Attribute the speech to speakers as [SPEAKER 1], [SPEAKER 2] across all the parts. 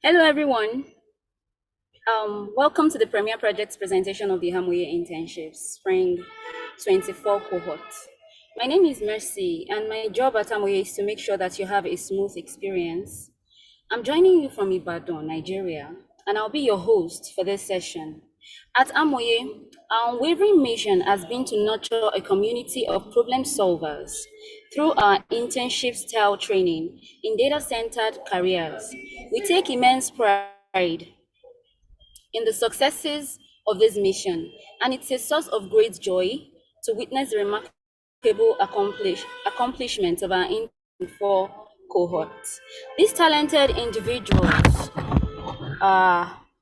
[SPEAKER 1] Hello, everyone. Welcome to the Premier Projects presentation of the Hamoye Internship Spring 24 cohort. My name is Mercy, and my job at Hamoye is to make sure that you have a smooth experience. I'm joining you from Ibadan, Nigeria, and I'll be your host for this session. At Hamoye, our unwavering mission has been to nurture a community of problem solvers through our internship-style training in data-centered careers. We take immense pride in the successes of this mission, and it's a source of great joy to witness the remarkable accomplishments of our four cohorts. These talented individuals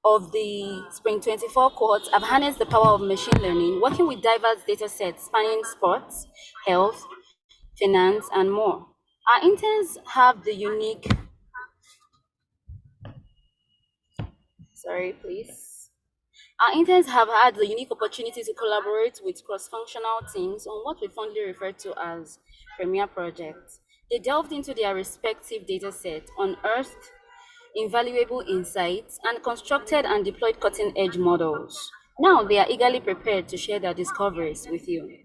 [SPEAKER 1] of the Spring 24 cohorts have harnessed the power of machine learning, working with diverse data sets spanning sports, health, finance, and more. Our interns have the unique, sorry, please. Our interns have had the unique opportunity to collaborate with cross-functional teams on what we fondly refer to as Premier projects. They delved into their respective datasets, unearthed invaluable insights, and constructed and deployed cutting-edge models. Now they are eagerly prepared to share their discoveries with you.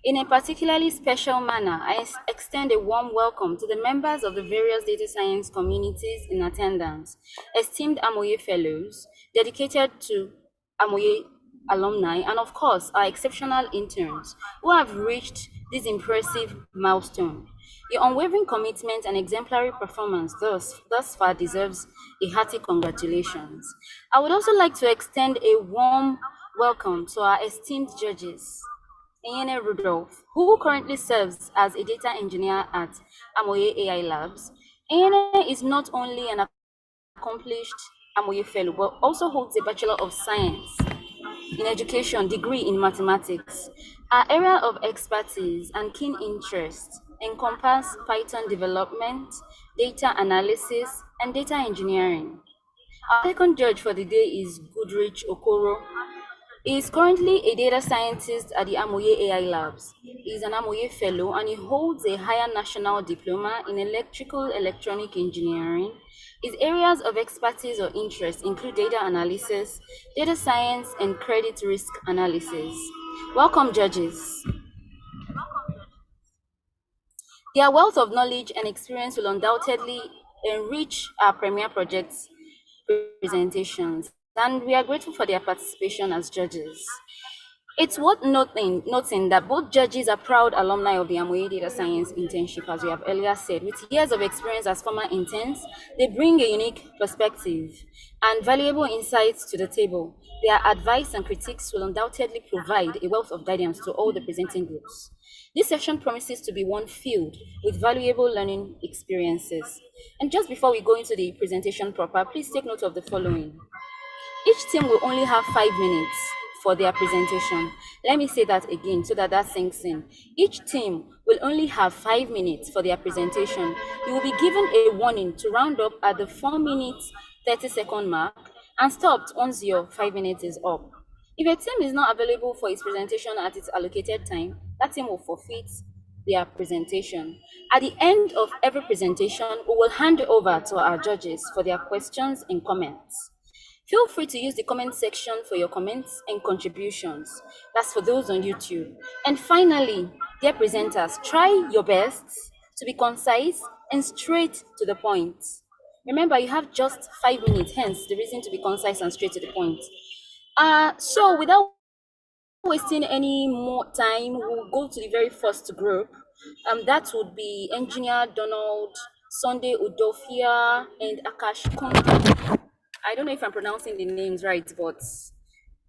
[SPEAKER 1] In a particularly special manner, I extend a warm welcome to the members of the various data science communities in attendance, esteemed Hamoye Fellows, dedicated to Hamoye alumni, and of course, our exceptional interns who have reached this impressive milestone. Your unwavering commitment and exemplary performance thus far deserves a hearty congratulations. I would also like to extend a warm welcome to our esteemed judges. Iene Rudolph, who currently serves as a data engineer at Hamoye AI Labs. Iene is not only an accomplished Hamoye Fellow, but also holds a Bachelor of Science in Education degree in Mathematics. Our area of expertise and keen interest encompass Python development, data analysis, and data engineering. Our second judge for the day is Goodrich Okoro. He is currently a data scientist at the Hamoye AI Labs. He is an Hamoye Fellow and he holds a higher national diploma in electrical electronic engineering. His areas of expertise or interest include data analysis, data science, and credit risk analysis. Welcome, judges. Their wealth of knowledge and experience will undoubtedly enrich our Premier Projects presentations, and we are grateful for their participation as judges. It's worth noting that both judges are proud alumni of the Hamoye Data Science Internship, as we have earlier said. With years of experience as former interns, they bring a unique perspective and valuable insights to the table. Their advice and critiques will undoubtedly provide a wealth of guidance to all the presenting groups. This session promises to be one filled with valuable learning experiences. And just before we go into the presentation proper, please take note of the following. Each team will only have 5 minutes for their presentation. Let me say that again so that sinks in. Each team will only have 5 minutes for their presentation. You will be given a warning to round up at the 4 minutes 30-second mark and stopped once your 5 minutes is up. If a team is not available for its presentation at its allocated time, that team will forfeit their presentation. At the end of every presentation, we will hand over to our judges for their questions and comments. Feel free to use the comment section for your comments and contributions. That's for those on YouTube. And finally, dear presenters, try your best to be concise and straight to the point. Remember, you have just 5 minutes, hence the reason to be concise and straight to the point. So without wasting any more time, we'll go to the very first group. That would be Engineer Donald, Sunday Udofia, and Akash Kondo. I don't know if I'm pronouncing the names right, but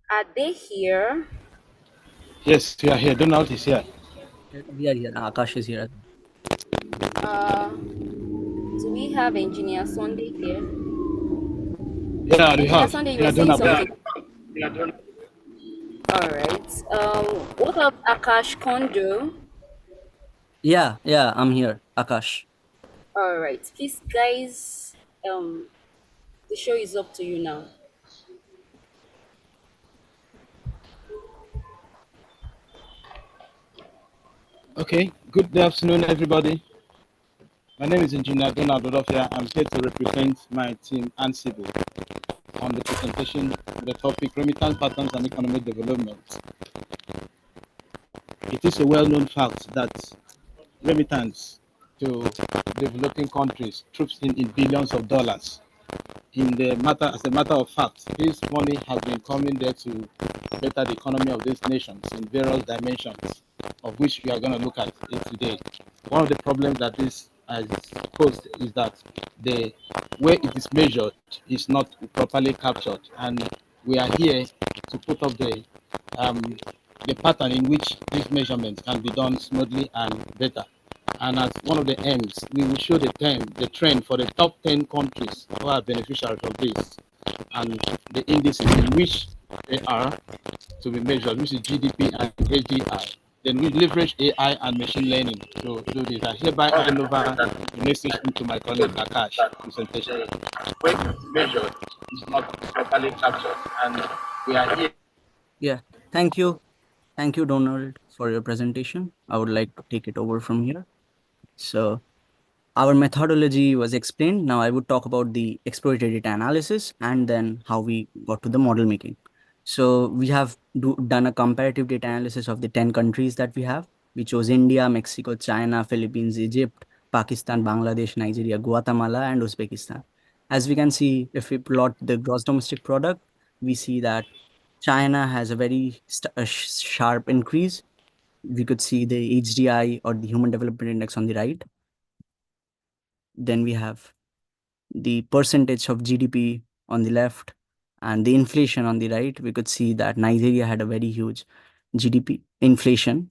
[SPEAKER 1] are they here?
[SPEAKER 2] Yes, we are here. Donald is here.
[SPEAKER 3] We are here. Akash is here.
[SPEAKER 1] Do we have Engineer Sunday here?
[SPEAKER 2] Yeah, we
[SPEAKER 1] Engineer
[SPEAKER 2] have.
[SPEAKER 1] Sunday, you
[SPEAKER 2] Yeah,
[SPEAKER 1] were saying
[SPEAKER 2] Donald.
[SPEAKER 1] something. All right. What about Akash Kondo?
[SPEAKER 3] Yeah, I'm here. Akash.
[SPEAKER 1] All right. Please, guys, the show is up to you now.
[SPEAKER 2] Okay. Good afternoon, everybody. My name is Engineer Donald Odofia. I'm here to represent my team and Civil on the presentation of the topic Remittance Patterns and Economic Development. It is a well-known fact that remittance to developing countries troops in billions of dollars. As a matter of fact, this money has been coming there to better the economy of these nations in various dimensions, of which we are going to look at it today. One of the problems that this has posed is that the way it is measured is not properly captured, and we are here to put up um, the pattern in which these measurements can be done smoothly and better. And as one of the aims, we will show the trend for the top 10 countries who are beneficiaries of this and the indices in which they are to be measured, which is GDP and HDI. Then we leverage AI and machine learning to do this. I hereby hand over the message to my colleague Akash presentation. When measured is not properly captured, and we are here.
[SPEAKER 3] Yeah, thank you. Thank you, Donald, for your presentation. I would like to take it over from here. So, our methodology was explained. Now, I would talk about the exploratory data analysis and then how we got to the model making. So, we have done a comparative data analysis of the 10 countries that we have. We chose India, Mexico, China, Philippines, Egypt, Pakistan, Bangladesh, Nigeria, Guatemala, and Uzbekistan. As we can see, if we plot the gross domestic product, we see that China has a very sharp increase. We could see the HDI or the Human Development Index on the right. Then we have the percentage of GDP on the left and the inflation on the right. We could see that Nigeria had a very huge GDP inflation.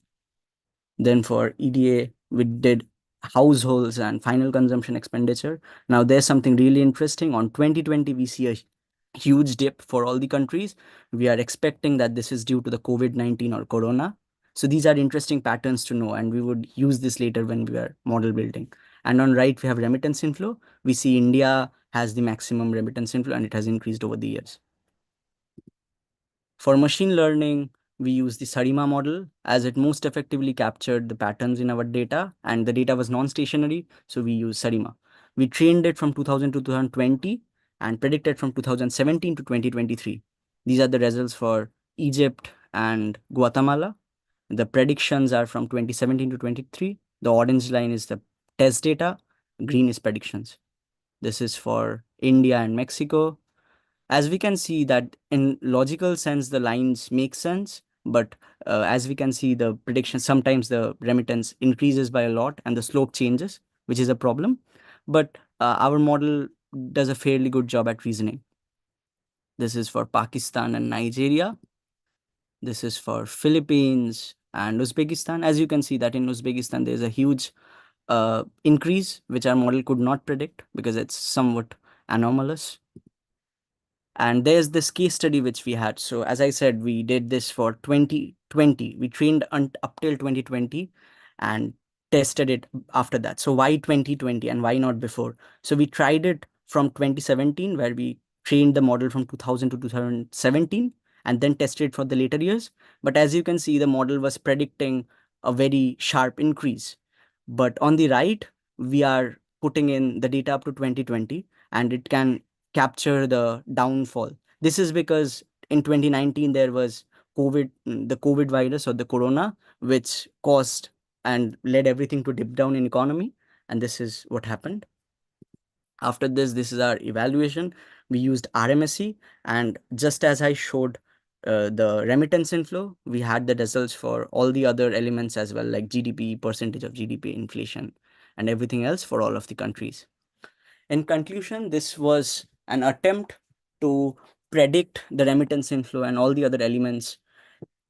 [SPEAKER 3] Then for EDA, we did households and final consumption expenditure. Now there's something really interesting. On 2020, we see a huge dip for all the countries. We are expecting that this is due to the COVID-19 or corona. So these are interesting patterns to know, and we would use this later when we are model building. And on right, we have remittance inflow. We see India has the maximum remittance inflow, and it has increased over the years. For machine learning, we use the Sarima model as it most effectively captured the patterns in our data, and the data was non-stationary, so we use Sarima. We trained it from 2000 to 2020 and predicted from 2017 to 2023. These are the results for Egypt and Guatemala. The predictions are from 2017 to 23. The orange line is the test data, green is predictions. This is for India and Mexico. As we can see that in logical sense, the lines make sense, but as we can see the prediction, sometimes the remittance increases by a lot and the slope changes, which is a problem. But our model does a fairly good job at reasoning. This is for Pakistan and Nigeria. This is for Philippines and Uzbekistan. As you can see that in Uzbekistan, there's a huge increase, which our model could not predict because it's somewhat anomalous. And there's this case study which we had. So as I said, we did this for 2020. We trained up till 2020 and tested it after that. So why 2020 and why not before? So we tried it from 2017, where we trained the model from 2000 to 2017 and then tested it for the later years. But as you can see, the model was predicting a very sharp increase. But on the right, we are putting in the data up to 2020, and it can capture the downfall. This is because in 2019 there was the COVID virus or the corona, which caused and led everything to dip down in economy. And this is what happened. After this, this is our evaluation. We used RMSE, and just as I showed the remittance inflow, we had the results for all the other elements as well, like GDP, percentage of GDP, inflation, and everything else for all of the countries. In conclusion, this was an attempt to predict the remittance inflow and all the other elements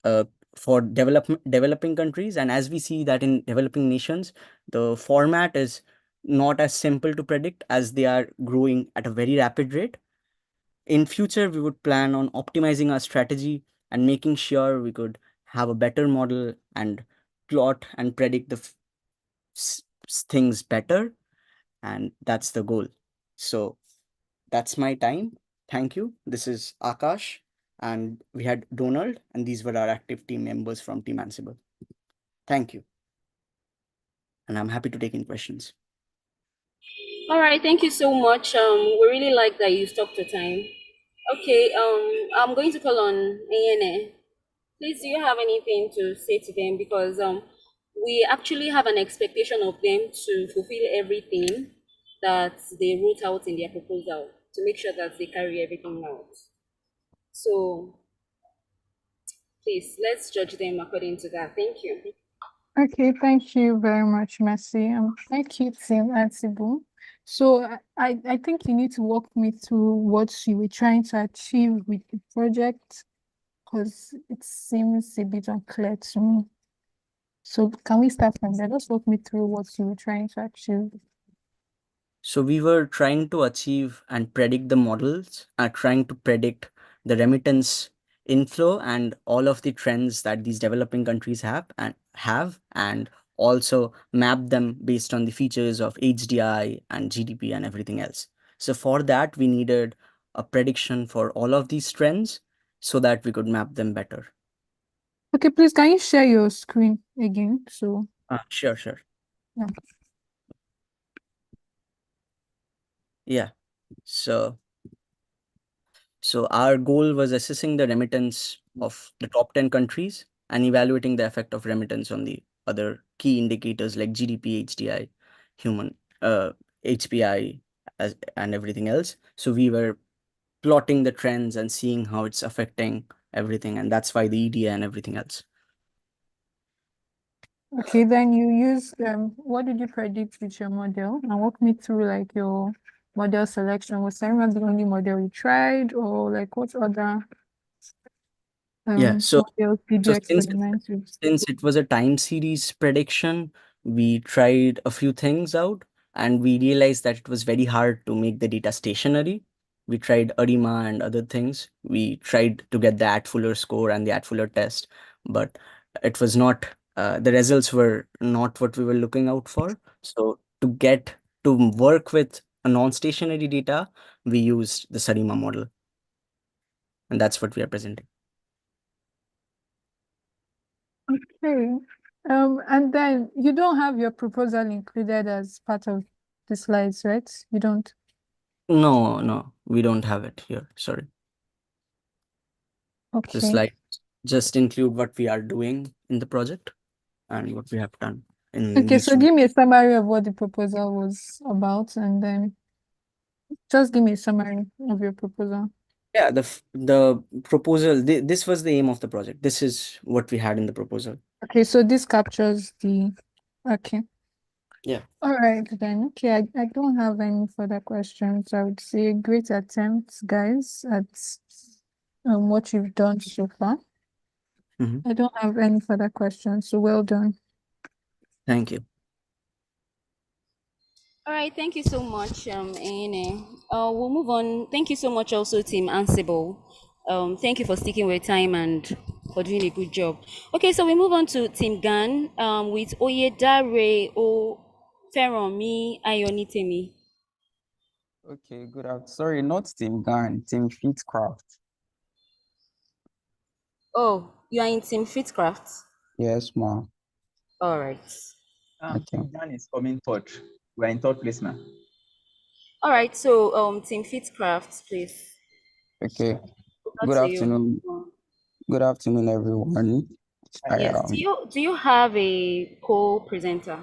[SPEAKER 3] uh, for developing countries. And as we see that in developing nations, the format is not as simple to predict as they are growing at a very rapid rate. In future, we would plan on optimizing our strategy and making sure we could have a better model and plot and predict the things better. And that's the goal. So that's my time. Thank you. This is Akash, and we had Donald, and these were our active team members from Team Ansible. Thank you. And I'm happy to take in questions.
[SPEAKER 1] All right, thank you so much. We really like that you stuck to time. Okay, I'm going to call on ANA. Please, do you have anything to say to them? Because we actually have an expectation of them to fulfill everything that they wrote out in their proposal to make sure that they carry everything out. So please, let's judge them according to that. Thank you.
[SPEAKER 4] Okay, thank you very much, Mercy. Thank you, Team Ansibu. So I think you need to walk me through what you were trying to achieve with the project, because it seems a bit unclear to me. So can we start from there? Just walk me through what you were trying to achieve.
[SPEAKER 3] So we were trying to achieve and predict the models, trying to predict the remittance inflow and all of the trends that these developing countries have, and also map them based on the features of HDI and GDP and everything else. So for that, we needed a prediction for all of these trends so that we could map them better.
[SPEAKER 4] Okay, please, can you share your screen again? So,
[SPEAKER 3] Sure, sure.
[SPEAKER 4] yeah.
[SPEAKER 3] Yeah. So our goal was assessing the remittance of the top 10 countries and evaluating the effect of remittance on the other key indicators like GDP, HDI, human HPI, and everything else. So we were plotting the trends and seeing how it's affecting everything, and that's why the EDA and everything else.
[SPEAKER 4] Okay, then you use what did you predict with your model? And walk me through like your model selection. Was Samuel the only model you tried, or like what other
[SPEAKER 3] Yeah.
[SPEAKER 4] models did
[SPEAKER 3] So
[SPEAKER 4] you experiment with?
[SPEAKER 3] since it was a time series prediction, we tried a few things out and we realized that it was very hard to make the data stationary. We tried ARIMA and other things. We tried to get the Fuller score and the Fuller test, but it was not, the results were not what we were looking out for. So to work with a non-stationary data, we used the SARIMA model. And that's what we are presenting.
[SPEAKER 4] Okay. And then you don't have your proposal included as part of the slides, right? You don't.
[SPEAKER 3] No, we don't have it here. Sorry. The
[SPEAKER 4] Okay.
[SPEAKER 3] slide just include what we are doing in the project and what we have done in
[SPEAKER 4] Okay, so
[SPEAKER 3] each.
[SPEAKER 4] give me a summary of what the proposal was about, and then just give me a summary of your proposal.
[SPEAKER 3] Yeah, the proposal. This was the aim of the project. This is what we had in the proposal.
[SPEAKER 4] Okay, so this captures the. Okay.
[SPEAKER 3] Yeah.
[SPEAKER 4] All right, then. Okay, I don't have any further questions. I would say great attempt, guys, at what you've done so far.
[SPEAKER 3] Mhm.
[SPEAKER 4] I don't have any further questions, so well done.
[SPEAKER 3] Thank you.
[SPEAKER 1] All right, thank you so much, ANA. We'll move on. Thank you so much also, Team Ansible. Thank you for sticking with time and for doing a good job. Okay, so we move on to Team Gan with Oyedare O Feromi Ayonitemi.
[SPEAKER 5] Okay, good afternoon. Sorry, not Team Gan, Team Fitcraft.
[SPEAKER 1] Oh, you are in Team Fitcraft?
[SPEAKER 5] Yes, ma'am.
[SPEAKER 1] All right.
[SPEAKER 5] Okay.
[SPEAKER 6] Team Gan is coming third. We're in third place now.
[SPEAKER 1] All right, so Team Fitcraft, please.
[SPEAKER 5] Okay.
[SPEAKER 1] Over
[SPEAKER 5] Good
[SPEAKER 1] to you.
[SPEAKER 5] afternoon. Good afternoon, everyone.
[SPEAKER 1] Yes. Do you have a co-presenter?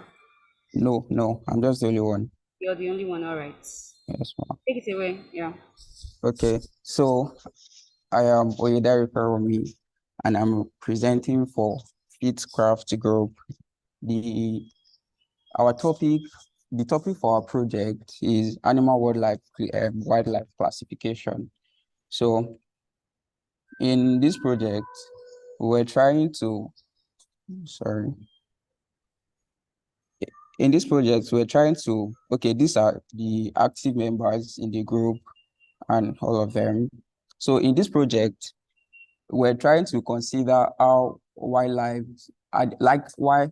[SPEAKER 5] No, I'm just the only one.
[SPEAKER 1] You're the only one. All right.
[SPEAKER 5] Yes, ma'am.
[SPEAKER 1] Take it away. Yeah.
[SPEAKER 5] Okay, so I am Oyedari Feromi, and I'm presenting for Fitcraft Group. The topic for our project is animal wildlife classification. So in this project, we're trying to, sorry. In this project, we're trying to, okay, these are the active members in the group and all of them. So in this project, we're trying to consider how wildlife, like why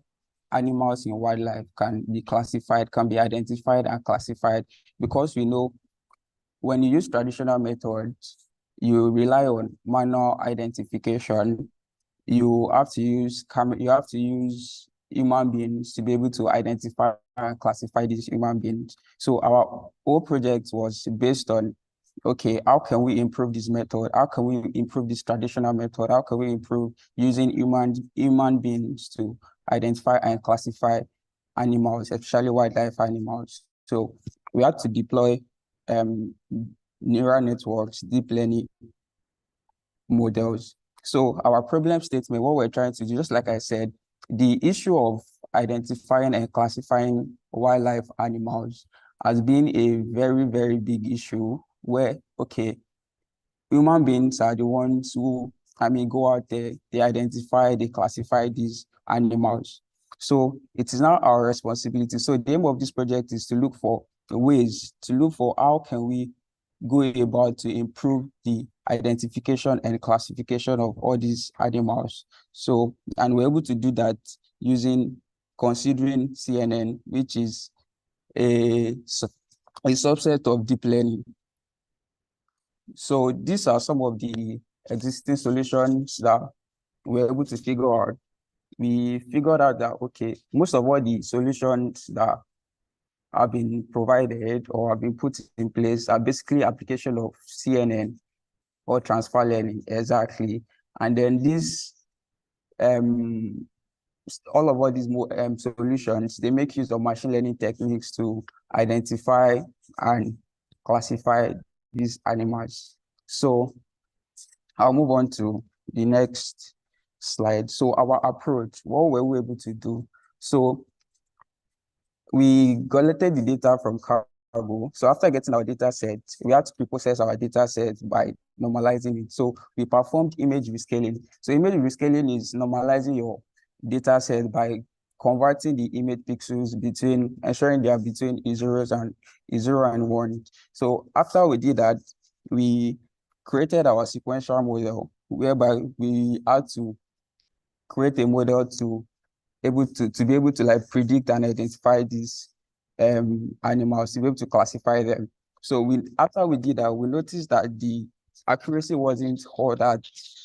[SPEAKER 5] animals in wildlife can be classified, can be identified and classified, because we know when you use traditional methods, you rely on manual identification. You have to use human beings to be able to identify and classify these human beings. So our whole project was based on, okay, how can we improve this method? How can we improve this traditional method? How can we improve using human beings to identify and classify animals, especially wildlife animals? So we had to deploy neural networks, deep learning models. So our problem statement, what we're trying to do, just like I said, the issue of identifying and classifying wildlife animals has been a very, very big issue where, okay, human beings are the ones who, go out there, they identify, they classify these animals. So it is now our responsibility. So the aim of this project is to look for ways, to look for how can we go about to improve the identification and classification of all these animals. So, and we're able to do that using considering CNN, which is a subset of deep learning. So these are some of the existing solutions that we're able to figure out. We figured out that, okay, most of all the solutions that have been provided or have been put in place are basically application of CNN or transfer learning, exactly. And then this, all these solutions, they make use of machine learning techniques to identify and classify these animals. So I'll move on to the next slide. So our approach, what were we able to do? So we collected the data from cargo. So after getting our data set, we had to pre-process our data set by normalizing it. So we performed image rescaling. So image rescaling is normalizing your data set by converting the image pixels between, ensuring they are between zero and one. So after we did that, we created our sequential model whereby we had to create a model to be able to like predict and identify these animals, to be able to classify them. So after we did that, we noticed that the accuracy wasn't all that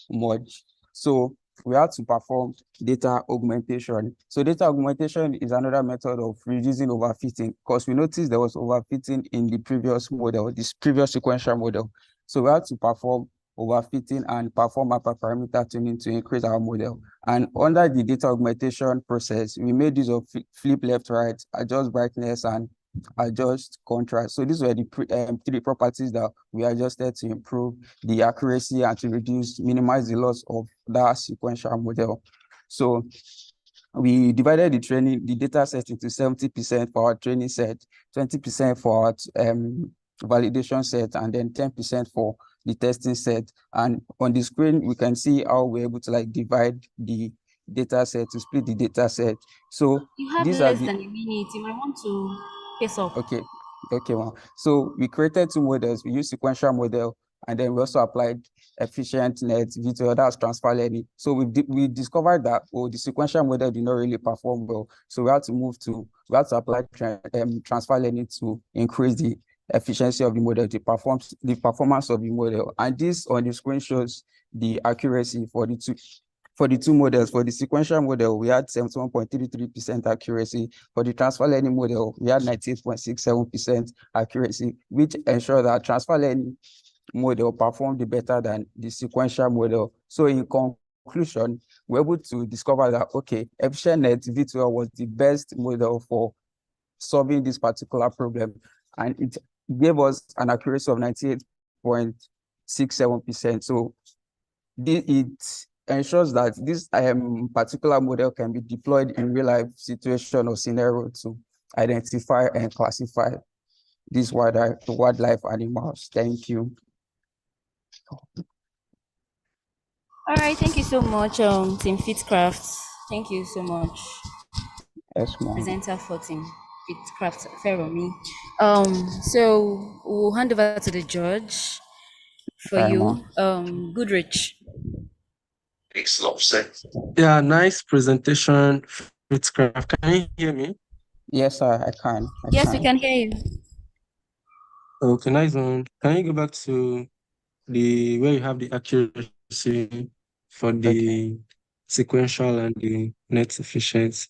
[SPEAKER 5] much. So we had to perform data augmentation. So data augmentation is another method of reducing overfitting, because we noticed there was overfitting in the previous model, this previous sequential model. So we had to perform overfitting and perform hyperparameter tuning to increase our model. And under the data augmentation process, we made use of flip left, right, adjust brightness, and adjust contrast. So these were the three properties that we adjusted to improve the accuracy and to minimize the loss of that sequential model. So we divided the data set into 70% for our training set, 20% for our validation set, and then 10% for the testing set. And on the screen, we can see how we're able to like divide the data set, to split the data set. So
[SPEAKER 1] You have
[SPEAKER 5] these are
[SPEAKER 1] less
[SPEAKER 5] the,
[SPEAKER 1] than a minute. You might want to pace up.
[SPEAKER 5] okay, well. So we created two models. We used sequential model, and then we also applied efficient net V2, that's transfer learning. So we discovered that, oh, the sequential model did not really perform well. So we had to apply transfer learning to increase the efficiency of the model, the performance of the model. And this on the screen shows the accuracy for the two models. For the sequential model, we had 71.33% accuracy. For the transfer learning model, we had 98.67% accuracy, which ensured that transfer learning model performed better than the sequential model. So in conclusion, we're able to discover that, okay, EfficientNet V12 was the best model for solving this particular problem. And it gave us an accuracy of 98.67%. So it ensures that this particular model can be deployed in real life situation or scenario to identify and classify these wildlife animals. Thank you.
[SPEAKER 1] All right, thank you so much, Team Fitcraft. Thank you so much,
[SPEAKER 5] Yes, ma'am.
[SPEAKER 1] presenter for Team Fitcraft, Feromi. So we'll hand over to the judge for
[SPEAKER 5] All right,
[SPEAKER 1] you,
[SPEAKER 5] ma'am.
[SPEAKER 1] Goodrich.
[SPEAKER 7] Yeah, nice presentation, Fitzcraft. Can you hear me?
[SPEAKER 5] Yes, sir, I can.
[SPEAKER 1] Yes, we can hear you.
[SPEAKER 7] Okay, nice one. Can you go back to where you have the accuracy for
[SPEAKER 5] Okay.
[SPEAKER 7] the sequential and the net efficiency?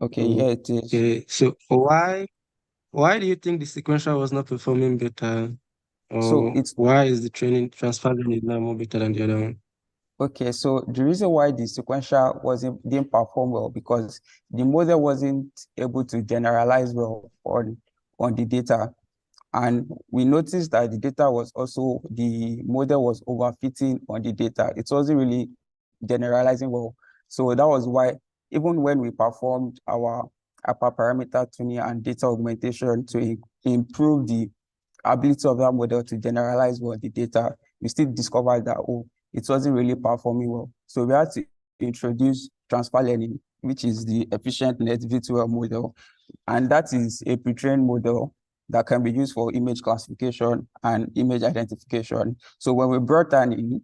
[SPEAKER 5] Okay, yeah, it is.
[SPEAKER 7] Okay, so why do you think the sequential was not performing better?
[SPEAKER 5] So
[SPEAKER 7] Or
[SPEAKER 5] it's
[SPEAKER 7] why is the training transfer learning now more better than the other one?
[SPEAKER 5] okay. So the reason why the sequential didn't perform well because the model wasn't able to generalize well on the data. And we noticed that the model was overfitting on the data. It wasn't really generalizing well. So that was why even when we performed our upper parameter tuning and data augmentation to improve the ability of that model to generalize well the data, we still discovered that, it wasn't really performing well. So we had to introduce transfer learning, which is the efficient net V2L model. And that is a pre-trained model that can be used for image classification and image identification. So when we brought that in,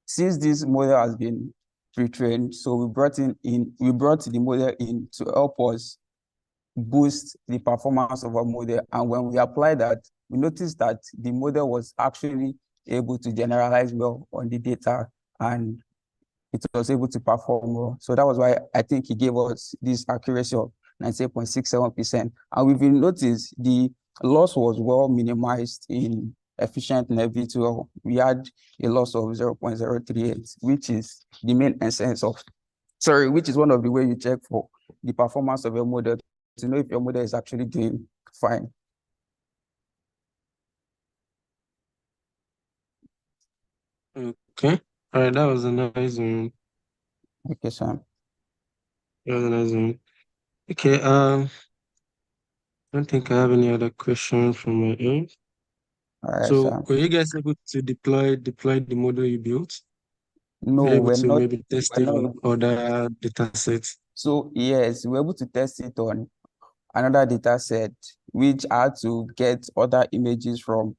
[SPEAKER 5] since this model has been pre-trained, so we brought the model in to help us boost the performance of our model. And when we apply that, we noticed that the model was actually able to generalize well on the data and it was able to perform well. So that was why I think he gave us this accuracy of 98.67%. And we've noticed the loss was well minimized in efficient net V2L. We had a loss of 0.038, which is the main essence of, which is one of the ways you check for the performance of your model to know if your model is actually doing fine.
[SPEAKER 7] Okay. All right, that was a nice one.
[SPEAKER 5] Okay, Sam.
[SPEAKER 7] That was a nice one. Okay, I don't think I have any other questions from my end.
[SPEAKER 5] All right,
[SPEAKER 7] So
[SPEAKER 5] Sam.
[SPEAKER 7] were you guys able to deploy the model you built?
[SPEAKER 5] No,
[SPEAKER 7] Were you able
[SPEAKER 5] we're
[SPEAKER 7] to
[SPEAKER 5] not.
[SPEAKER 7] maybe test
[SPEAKER 5] We're
[SPEAKER 7] it
[SPEAKER 5] not.
[SPEAKER 7] on other data sets?
[SPEAKER 5] So yes, we're able to test it on another data set, which I had to get other images from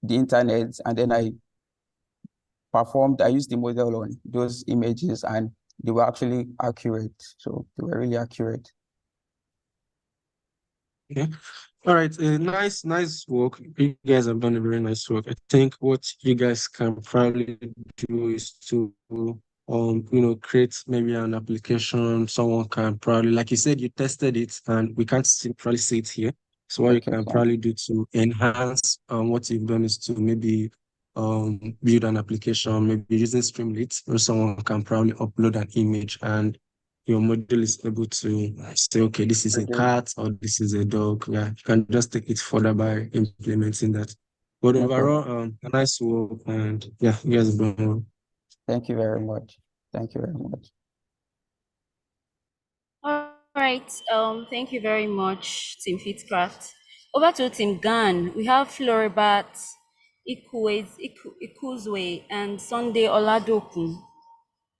[SPEAKER 5] the internet, and then I used the model on those images, and they were actually accurate. So they were really accurate.
[SPEAKER 7] Okay. All right. Nice work. You guys have done a very nice work. I think what you guys can probably do is to create maybe an application. Someone can probably, like you said, you tested it and we can't probably see it here. So what you
[SPEAKER 5] Okay,
[SPEAKER 7] can
[SPEAKER 5] Sam.
[SPEAKER 7] probably do to enhance what you've done is to maybe build an application, maybe using Streamlit, where someone can probably upload an image and your model is able to say, okay, this is a cat or this is a dog. Yeah, you can just take it further by implementing that. But
[SPEAKER 5] No problem.
[SPEAKER 7] overall, a nice work and yeah, you guys have done well.
[SPEAKER 5] Thank you very much. Thank you very much.
[SPEAKER 1] All right. Thank you very much, Team Fitcraft. Over to Team GAN. We have Floribat, Ikuzwe, and Sunday Oladokun.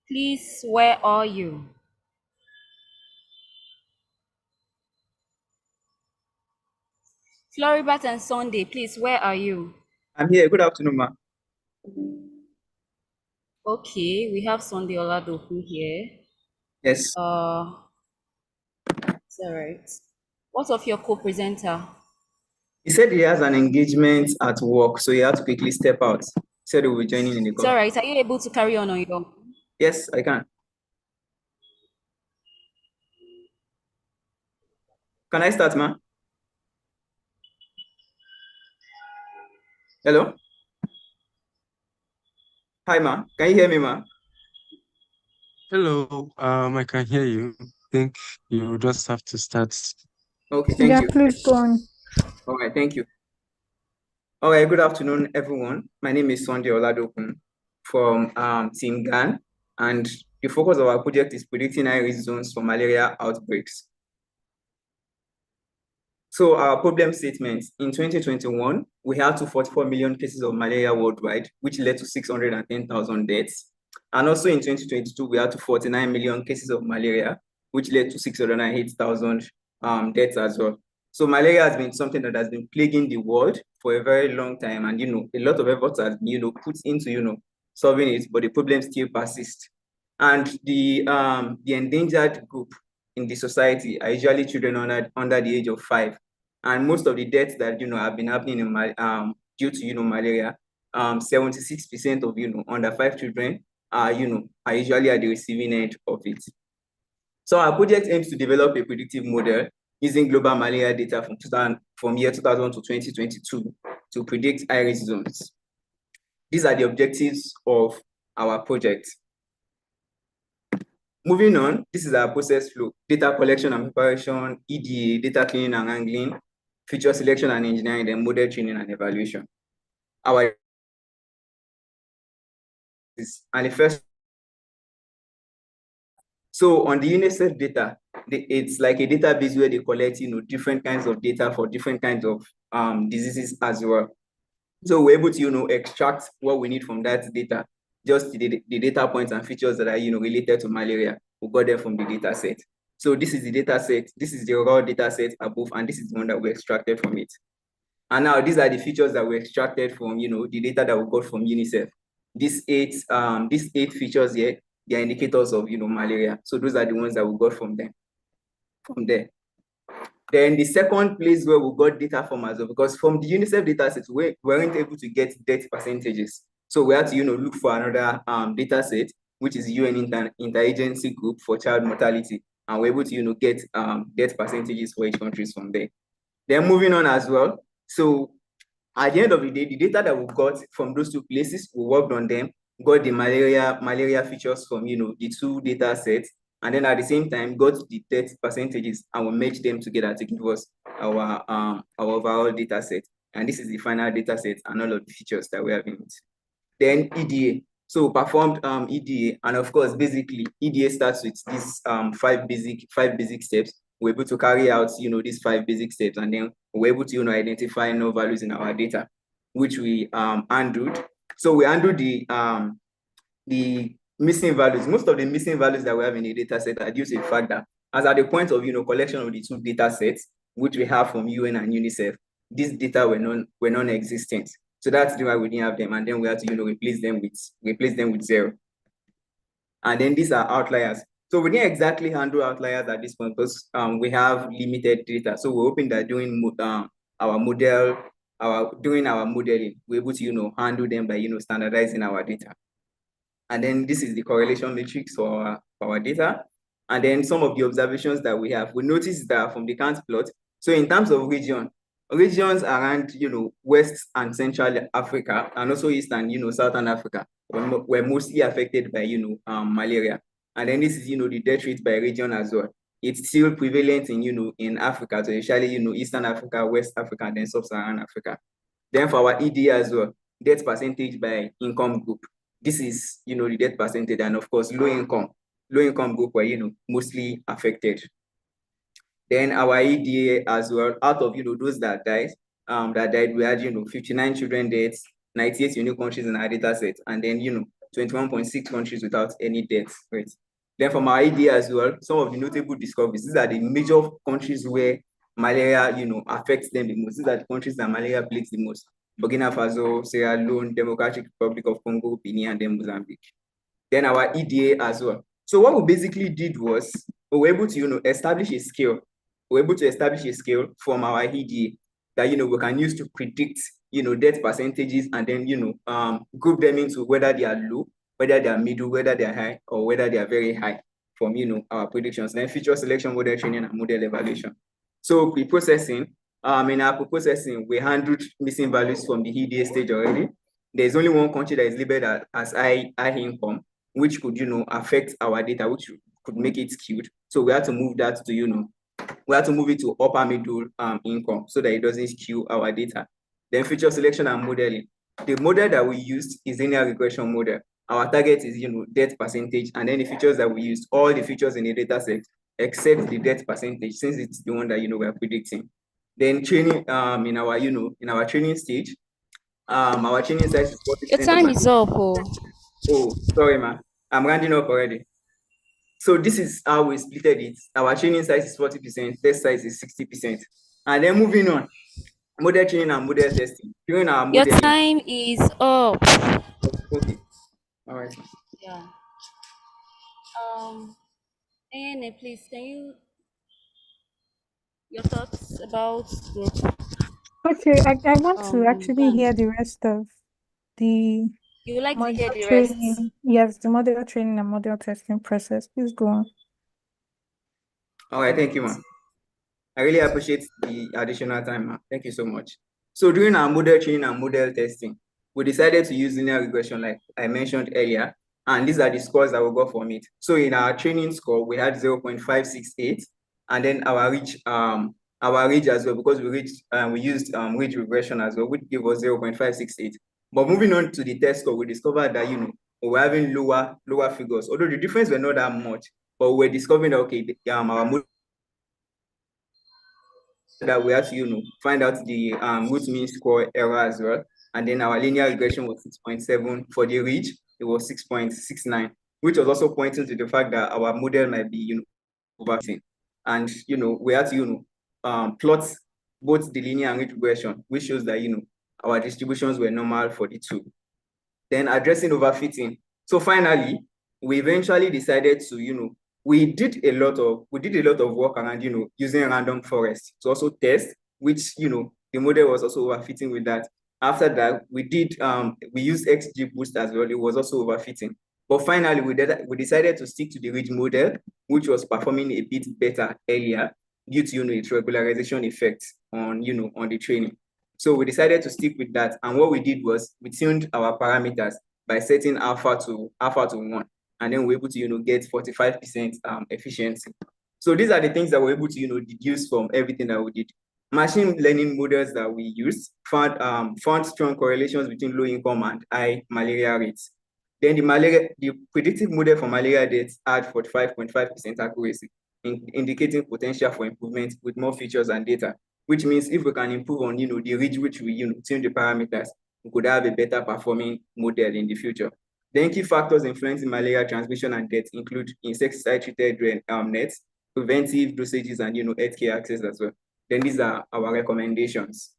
[SPEAKER 1] Please, where are you? Floribat and Sunday, please, where are you?
[SPEAKER 6] I'm here. Good afternoon, ma.
[SPEAKER 1] Okay, we have Sunday Oladokun here.
[SPEAKER 6] Yes.
[SPEAKER 1] It's all right. What's of your co-presenter?
[SPEAKER 6] He said he has an engagement at work, so he had to quickly step out. He said he will be joining in the
[SPEAKER 1] It's all
[SPEAKER 6] call.
[SPEAKER 1] right. Are you able to carry on your own?
[SPEAKER 6] Yes, I can. Can I start, ma? Hello? Hi, ma. Can you hear me, ma?
[SPEAKER 7] Hello, I can hear you. I think you just have to start.
[SPEAKER 6] Okay, thank
[SPEAKER 4] Yeah,
[SPEAKER 6] you.
[SPEAKER 4] please go on.
[SPEAKER 6] All right, thank you. All right, good afternoon, everyone. My name is Sunday Oladokun from Team GAN, and the focus of our project is predicting high-risk zones for malaria outbreaks. So our problem statement, in 2021, we had 244 million cases of malaria worldwide, which led to 610,000 deaths. And also in 2022, we had 49 million cases of malaria, which led to 608,000 deaths as well. So malaria has been something that has been plaguing the world for a very long time. And, a lot of efforts has been, put into, solving it, but the problem still persists. And the endangered group in the society are usually children under the age of 5. And most of the deaths that, have been happening due to, malaria, 76% of, under 5 children are usually at the receiving end of it. So our project aims to develop a predictive model using global malaria data from year 2000 to 2022 to predict high-risk zones. These are the objectives of our project. Moving on, this is our process flow: data collection and preparation, EDA, data cleaning and handling, feature selection and engineering, then model training and evaluation. So on the UNICEF data, it's like a database where they collect, different kinds of data for different kinds of diseases as well. So we're able to, extract what we need from that data, just the data points and features that are, related to malaria. We got them from the data set. So this is the data set. This is the raw data set above, and this is the one that we extracted from it. And now these are the features that we extracted from, the data that we got from UNICEF. These eight features here, they are indicators of, malaria. So those are the ones that we got from them, from there. Then the second place where we got data from as well, because from the UNICEF data set, we weren't able to get death percentages. So we had to, look for another data set, which is UN Interagency Group for Child Mortality. And we're able to, get death percentages for each country from there. Then moving on as well. So at the end of the day, the data that we got from those two places, we worked on them, got the malaria features from, the two data sets, and then at the same time got the death percentages, and we merged them together to give us our overall data set. And this is the final data set and all of the features that we have in it. Then EDA. So we performed EDA, and of course, basically EDA starts with these five basic steps. We're able to carry out, these 5 basic steps, and then we're able to, identify null values in our data, which we handled. So we handled the missing values. Most of the missing values that we have in the data set are due to the fact that, as at the point of, collection of the two data sets, which we have from UN and UNICEF, these data were non-existent. So that's why we didn't have them, and then we had to, replace them with 0. And then these are outliers. So we didn't exactly handle outliers at this point because we have limited data. So we're hoping that during our modeling, we're able to, handle them by, standardizing our data. And then this is the correlation matrix for our data. And then some of the observations that we have. We noticed that from the count plot. So in terms of regions around, West and Central Africa, and also East and, Southern Africa were mostly affected by, malaria. And then this is, the death rate by region as well. It's still prevalent in, in Africa, so especially, Eastern Africa, West Africa, and then Sub-Saharan Africa. Then for our ED as well, death percentage by income group. This is, the death percentage, and of course, low income group were, mostly affected. Then our EDA as well, out of, those that died, we had, 59 children deaths, 98 unique countries in our data set, and then, 21.6 countries without any deaths, right? Then from our EDA as well, some of the notable discoveries, these are the major countries where malaria, affects them the most. These are the countries that malaria plagues the most: Burkina Faso, Sierra Leone, Democratic Republic of Congo, Benin, and then Mozambique. Then our EDA as well. So what we basically did was we were able to, establish a scale. We were able to establish a scale from our EDA that, we can use to predict, death percentages, and then, group them into whether they are low, whether they are middle, whether they are high, or whether they are very high from, our predictions. Then feature selection, model training, and model evaluation. So pre-processing, in our pre-processing, we handled missing values from the EDA stage already. There's only one country that is labeled as high income, which could, affect our data, which could make it skewed. So we had to move that to, we had to move it to upper middle income so that it doesn't skew our data. Then feature selection and modeling. The model that we used is linear regression model. Our target is, death percentage, and then the features that we used, all the features in the data set, except the death percentage, since it's the one that, we are predicting. Then training, in our training stage, our training size is 40%.
[SPEAKER 1] Your time is up.
[SPEAKER 6] Oh, sorry, ma. I'm rounding up already. So this is how we splitted it. Our training size is 40%, test size is 60%. And then moving on, model training and model testing. During our
[SPEAKER 1] Your
[SPEAKER 6] modeling.
[SPEAKER 1] time is up.
[SPEAKER 6] Okay. All right.
[SPEAKER 1] Yeah. Anne, please, can you your thoughts about the
[SPEAKER 4] Okay, I want to actually
[SPEAKER 1] plan?
[SPEAKER 4] hear the rest of the
[SPEAKER 1] You would like to hear
[SPEAKER 4] model
[SPEAKER 1] the rest?
[SPEAKER 4] training. Yes, the model training and model testing process. Please go on.
[SPEAKER 6] All right, thank you, ma'am. I really appreciate the additional time, ma'am. Thank you so much. So during our model training and model testing, we decided to use linear regression like I mentioned earlier, and these are the scores that we got from it. So in our training score, we had 0.568, and then our ridge as well, because we used ridge regression as well, which gave us 0.568. But moving on to the test score, we discovered that we were having lower figures, although the difference were not that much, but we're discovering that okay, our model that we had to find out the root mean score error as well. And then our linear regression was 6.7. For the ridge, it was 6.69, which was also pointing to the fact that our model might be overfitting. And we had to plot both the linear and ridge regression, which shows that our distributions were normal for the two. Then addressing overfitting. So finally, we eventually decided to we did a lot of work around using random forest to also test, which the model was also overfitting with that. After that, we used XG boost as well. It was also overfitting. But finally, we decided to stick to the ridge model, which was performing a bit better earlier due to its regularization effects on on the training. So we decided to stick with that. And what we did was we tuned our parameters by setting alpha to 1. And then we're able to get 45% efficiency. So these are the things that we're able to deduce from everything that we did. Machine learning models that we used found strong correlations between low income and high malaria rates. Then the predictive model for malaria deaths had 45.5% accuracy, indicating potential for improvement with more features and data. Which means if we can improve on the ridge which we tune the parameters, we could have a better performing model in the future. Then key factors influencing malaria transmission and death include insecticide-treated nets, preventive dosages, and healthcare access as well. Then these are our recommendations.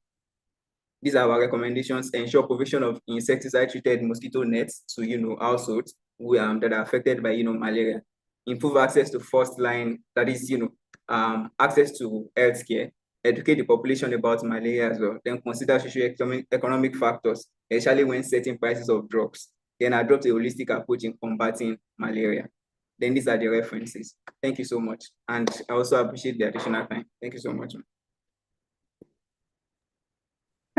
[SPEAKER 6] Ensure provision of insecticide-treated mosquito nets to households that are affected by malaria. Improve access to first line, that is access to healthcare. Educate the population about malaria as well. Then consider socio-economic factors, especially when setting prices of drugs. Then adopt a holistic approach in combating malaria. Then these are the references. Thank you so much. And I also appreciate the additional time. Thank you so much.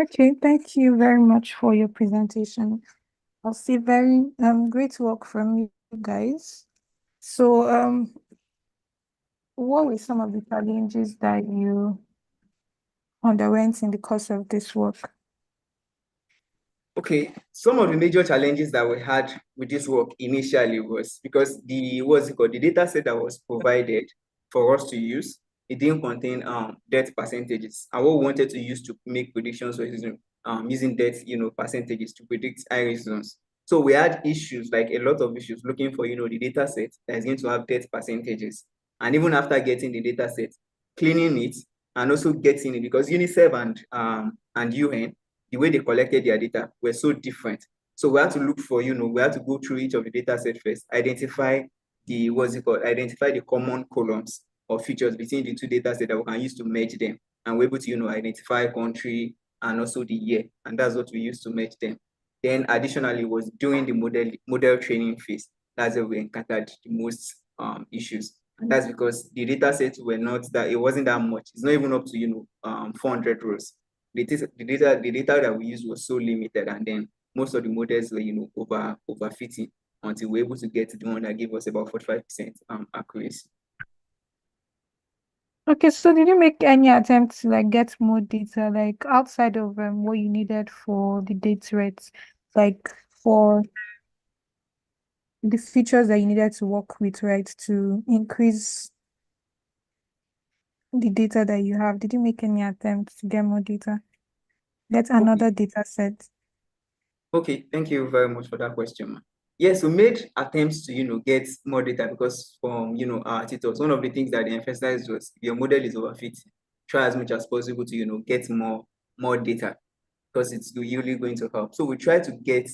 [SPEAKER 4] Okay, thank you very much for your presentation. I'll say very great work from you guys. So what were some of the challenges that you underwent in the course of this work?
[SPEAKER 6] Okay, some of the major challenges that we had with this work initially was because the data set that was provided for us to use, it didn't contain death percentages. And what we wanted to use to make predictions was using death percentages to predict high risk zones. So we had issues, like a lot of issues, looking for the data set that is going to have death percentages. And even after getting the data set, cleaning it and also getting it, because UNICEF and UN, the way they collected their data were so different. So we had to look for, we had to go through each of the data set first, identify identify the common columns or features between the two data sets that we can use to merge them. And we're able to, identify country and also the year. And that's what we use to merge them. Then additionally was during the model training phase. That's where we encountered the most issues. And that's because the data sets were not that, it wasn't that much. It's not even up to, 400 rows. The data that we used was so limited, and then most of the models were overfitting until we were able to get to the one that gave us about 45% accuracy.
[SPEAKER 4] Okay, so did you make any attempt to get more data, outside of what you needed for the data rates, for the features that you needed to work with, right, to increase the data that you have? Did you make any attempts to get more data? Get another data set?
[SPEAKER 6] Okay, thank you very much for that question. Yes, we made attempts to get more data, because from our tutors, one of the things that they emphasized was your model is overfit. Try as much as possible to get more data, because it's really going to help. So we try to get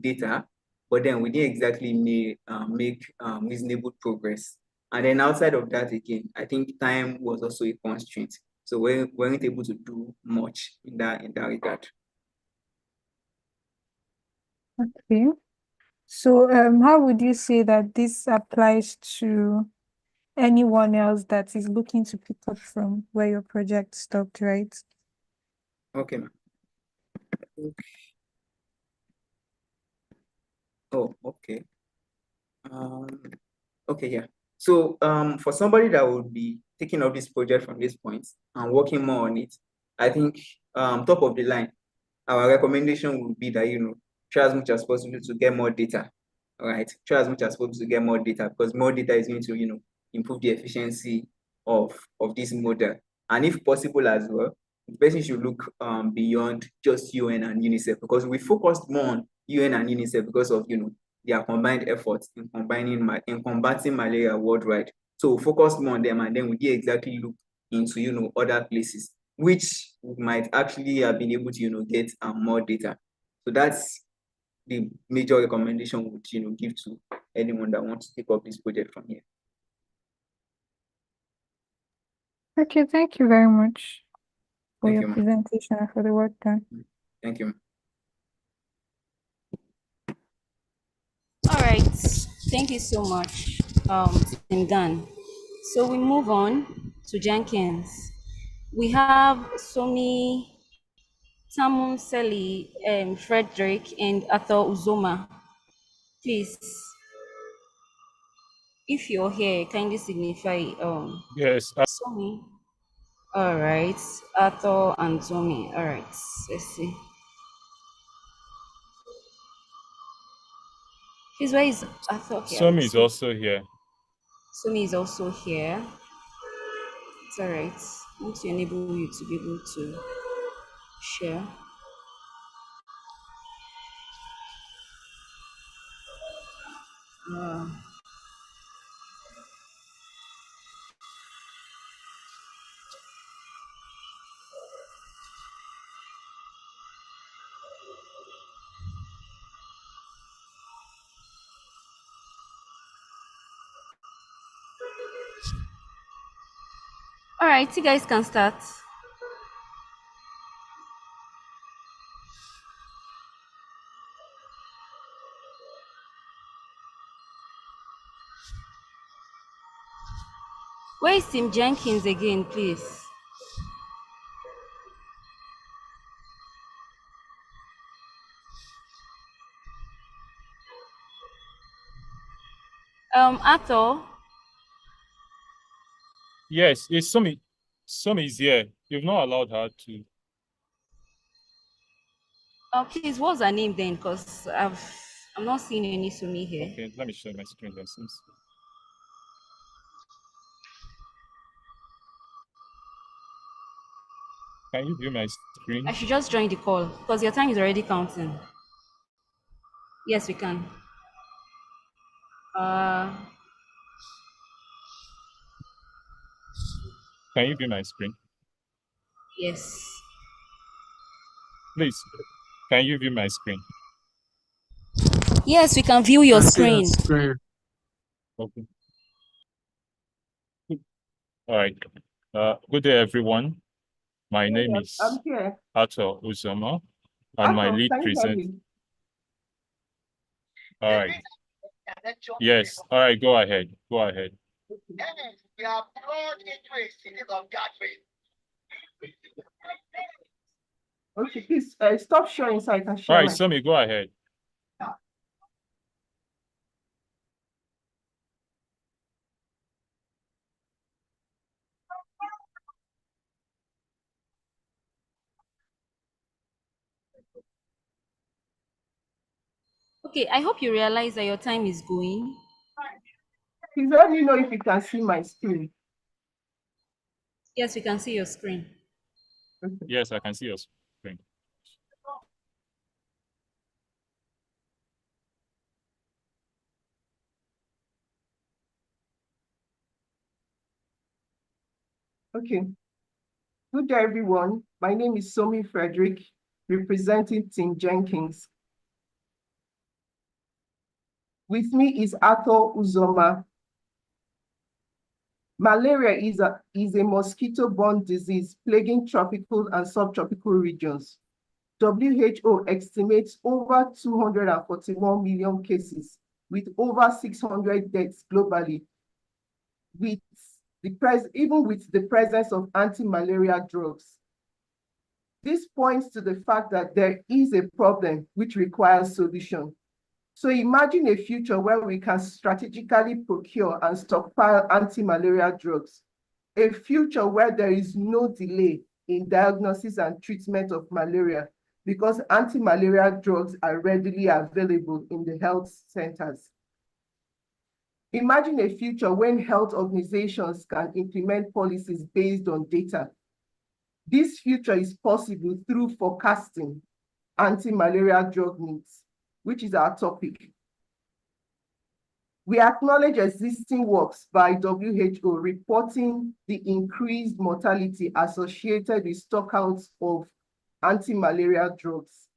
[SPEAKER 6] data, but then we didn't exactly make reasonable progress. And then outside of that, again, I think time was also a constraint. So we weren't able to do much in that regard.
[SPEAKER 4] Okay. So how would you say that this applies to anyone else that is looking to pick up from where your project stopped, right?
[SPEAKER 6] Okay, ma'am. Oh, okay. Um, okay, yeah. So for somebody that would be taking up this project from this point and working more on it, I think top of the line, our recommendation would be that, try as much as possible to get more data. All right. Try as much as possible to get more data, because more data is going to, improve the efficiency of this model. And if possible as well, the person should look beyond just UN and UNICEF, because we focused more on UN and UNICEF because of, their combined efforts in combating malaria worldwide. So we focus more on them, and then we did exactly look into, other places, which we might actually have been able to, get more data. So that's the major recommendation would, give to anyone that wants to take up this project from here.
[SPEAKER 4] Okay, thank you very much for
[SPEAKER 6] Thank
[SPEAKER 4] your
[SPEAKER 6] you, ma'am.
[SPEAKER 4] presentation and for the work done.
[SPEAKER 6] Thank you, ma'am.
[SPEAKER 1] All right. Thank you so much, Team Dan. So we move on to Jenkins. We have Somi, Tamun Seli, Frederick, and Arthur Uzoma. Please, if you're here, kindly signify
[SPEAKER 8] Yes.
[SPEAKER 1] Somi. All right, Arthur and Somi. All right, let's see. Please, where is Arthur? Okay,
[SPEAKER 8] Somi is also here.
[SPEAKER 1] Somi is also here. It's all right. I want to enable you to be able to share. All right, you guys can start. Where is Tim Jenkins again, please? Arthur.
[SPEAKER 8] Yes, it's Somi. Somi is here. You've not allowed her to.
[SPEAKER 1] Please, what's her name then? Because I'm not seeing any Somi here.
[SPEAKER 8] Okay, let me share my screen lessons. Can you view my screen?
[SPEAKER 1] I should just join the call because your time is already counting. Yes, we can.
[SPEAKER 8] Can you view my screen?
[SPEAKER 1] Yes.
[SPEAKER 8] Please, can you view my screen?
[SPEAKER 1] Yes, we can view your screen.
[SPEAKER 8] Okay. All right. Good day, everyone. My name is Arthur Uzoma, and my lead presenter. All right. Yes. All right. Go ahead. Go ahead.
[SPEAKER 9] We are brought into a series of gatherings. Okay, please stop sharing so I can share.
[SPEAKER 8] All right, Somi, go ahead.
[SPEAKER 1] Okay, I hope you realize that your time is going.
[SPEAKER 9] Please let me know if you can see my screen.
[SPEAKER 1] Yes, we can see your screen.
[SPEAKER 8] Yes, I can see your screen.
[SPEAKER 9] Okay. Good day, everyone. My name is Somi Frederick, representing Team Jenkins. With me is Arthur Uzoma. Malaria is a mosquito-borne disease plaguing tropical and subtropical regions. WHO estimates over 241 million cases with over 600 deaths globally. with even with the presence of anti-malaria drugs. This points to the fact that there is a problem which requires solution. So imagine a future where we can strategically procure and stockpile anti-malaria drugs, a future where there is no delay in diagnosis and treatment of malaria because anti-malaria drugs are readily available in the health centers. Imagine a future when health organizations can implement policies based on data. This future is possible through forecasting anti-malaria drug needs, which is our topic. We acknowledge existing works by WHO reporting the increased mortality associated with stockouts of anti-malaria drugs.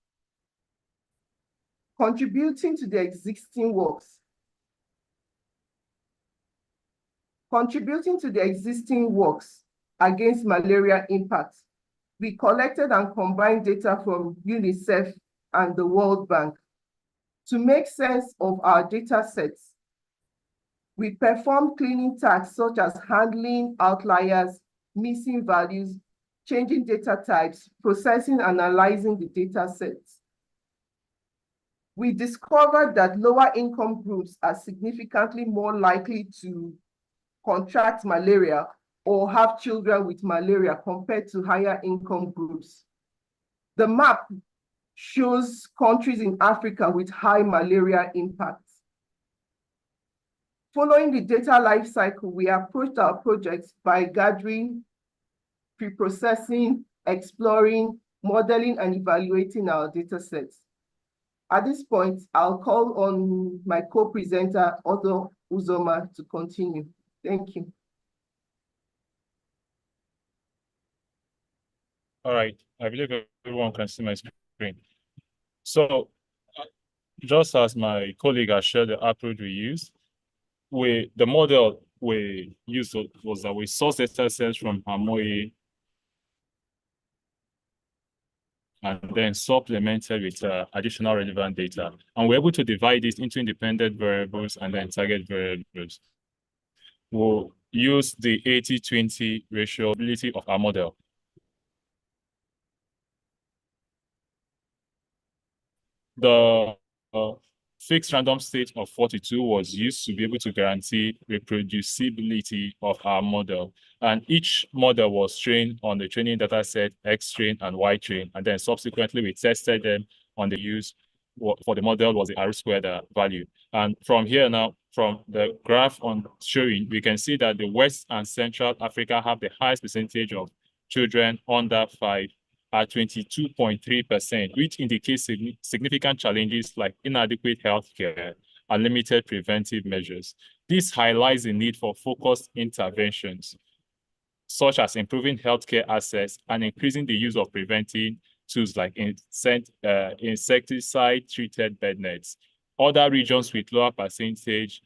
[SPEAKER 9] Contributing to the existing works against malaria impacts, we collected and combined data from UNICEF and the World Bank. To make sense of our data sets, we performed cleaning tasks such as handling outliers, missing values, changing data types, processing and analyzing the data sets. We discovered that lower income groups are significantly more likely to contract malaria or have children with malaria compared to higher income groups. The map shows countries in Africa with high malaria impacts. Following the data life cycle, we approached our projects by gathering, pre-processing, exploring, modeling, and evaluating our data sets. At this point, I'll call on my co-presenter, Otto Uzoma, to continue. Thank you.
[SPEAKER 8] All right, I believe everyone can see my screen. So just as my colleague has shared the approach we used, the model we used was that we sourced data sets from Hamoye and then supplemented with additional relevant data. And we're able to divide this into independent variables and then target variables. We'll use the 80-20 ratio ability of our model. The fixed random state of 42 was used to be able to guarantee reproducibility of our model. And each model was trained on the training data set, X train and Y train. And then subsequently, we tested them on the use for the model was the R-squared value. And from here now, from the graph on showing, we can see that the West and Central Africa have the highest percentage of children under 5 at 22.3%, which indicates significant challenges like inadequate healthcare and limited preventive measures. This highlights the need for focused interventions, such as improving healthcare access and increasing the use of preventing tools like insecticide-treated bed nets. Other regions with lower percentage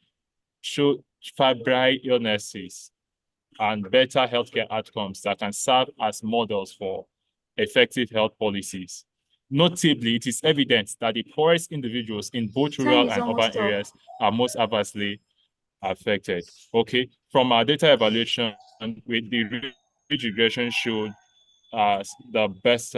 [SPEAKER 8] show febrile illnesses and better healthcare outcomes that can serve as models for effective health policies. Notably, it is evident that the poorest individuals in both rural and urban areas are most adversely affected. Okay, from our data evaluation, with the ridge regression showed the best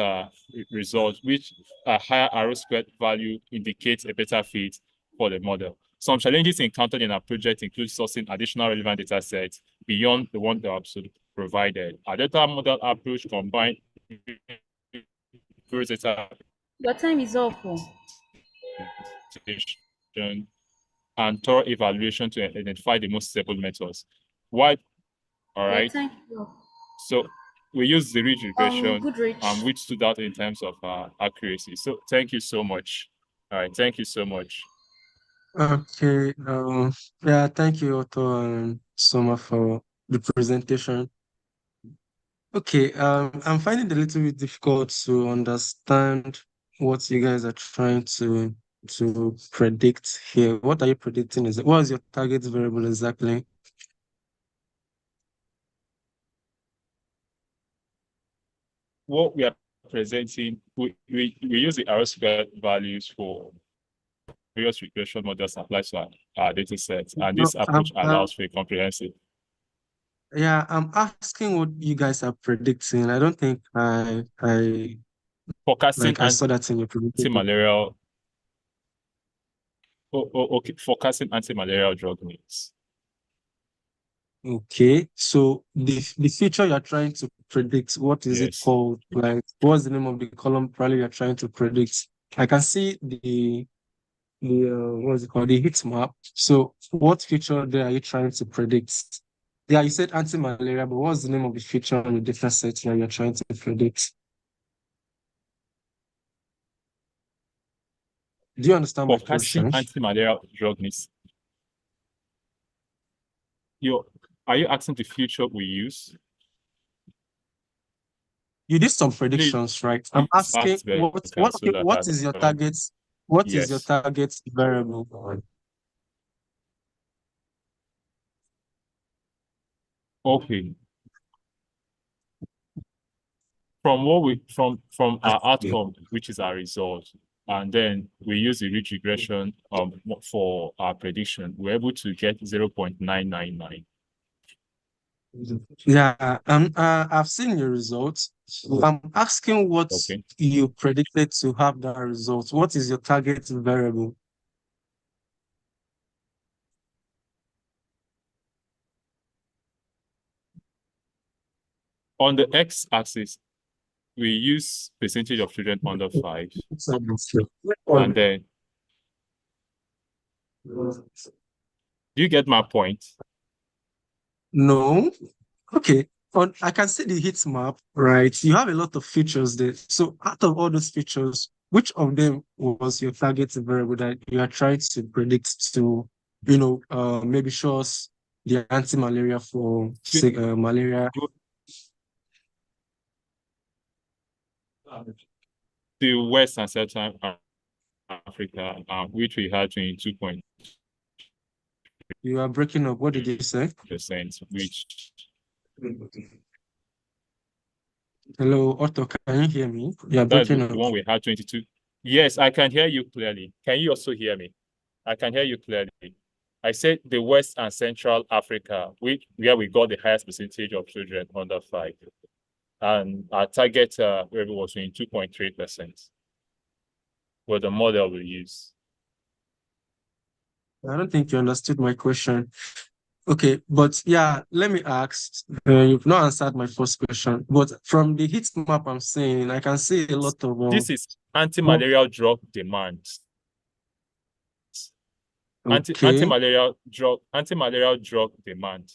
[SPEAKER 8] result, which a higher R-squared value indicates a better fit for the model. Some challenges encountered in our project include sourcing additional relevant data sets beyond the one that are provided. Our data model approach combined data
[SPEAKER 1] Your time is up.
[SPEAKER 8] and thorough evaluation to identify the most stable methods. Why? All right. So we use the ridge regression, which stood out in terms of accuracy. So thank you so much. All right, thank you so much.
[SPEAKER 7] Okay. Yeah, thank you, Otto and Soma, for the presentation. Okay, I'm finding it a little bit difficult to understand what you guys are trying to predict here. What are you predicting? What is your target variable exactly?
[SPEAKER 8] What we are presenting, we use the R-squared values for various regression models applied to our data sets, and this approach allows for a comprehensive.
[SPEAKER 7] Yeah, I'm asking what you guys are predicting. I don't think I
[SPEAKER 8] Forecasting
[SPEAKER 7] I saw that in your presentation.
[SPEAKER 8] anti-malarial. Okay. Forecasting anti-malarial drug needs.
[SPEAKER 7] Okay, so the feature you're trying to predict, what is it
[SPEAKER 8] Yes.
[SPEAKER 7] called? Like, what's the name of the column probably you're trying to predict? I can see the what's it called? The heat map. So what feature there are you trying to predict? Yeah, you said anti-malaria, but what's the name of the feature on the data set that you're trying to predict? Do you understand my
[SPEAKER 8] Forecasting
[SPEAKER 7] question?
[SPEAKER 8] anti-malarial drug needs. Are you asking the future we use?
[SPEAKER 7] You did some
[SPEAKER 8] Please
[SPEAKER 7] predictions, right? I'm asking
[SPEAKER 8] ask better so
[SPEAKER 7] okay,
[SPEAKER 8] that
[SPEAKER 7] what is your target? What is your
[SPEAKER 8] yes.
[SPEAKER 7] target variable?
[SPEAKER 8] Okay. From our outcome, which is our result, and then we use the ridge regression for our prediction, we're able to get 0.999.
[SPEAKER 7] Yeah, I've seen your results. I'm asking what
[SPEAKER 8] Okay.
[SPEAKER 7] you predicted to have that result. What is your target variable?
[SPEAKER 8] On the x-axis, we use percentage of children under 5, and then do you get my point?
[SPEAKER 7] No. Okay. I can see the heat map, right? You have a lot of features there. So out of all those features, which of them was your target variable that you are trying to predict to, maybe show us the anti-malaria for say, malaria?
[SPEAKER 8] The West and Central Africa, which we had 22%,
[SPEAKER 7] You are breaking up. What did you say?
[SPEAKER 8] which
[SPEAKER 7] Hello, Otto, can you hear me? You are
[SPEAKER 8] that's
[SPEAKER 7] breaking
[SPEAKER 8] the
[SPEAKER 7] up.
[SPEAKER 8] one we had 22. Yes, I can hear you clearly. Can you also hear me? I can hear you clearly. I said the West and Central Africa, where we got the highest percentage of children under 5. And our target level was 22.3%. Was the model we use.
[SPEAKER 7] I don't think you understood my question. Okay, but yeah, let me ask. You've not answered my first question, but from the heat map I'm seeing, I can see a lot of.
[SPEAKER 8] This is anti-malarial drug demand.
[SPEAKER 7] Okay.
[SPEAKER 8] Anti-malarial drug demand.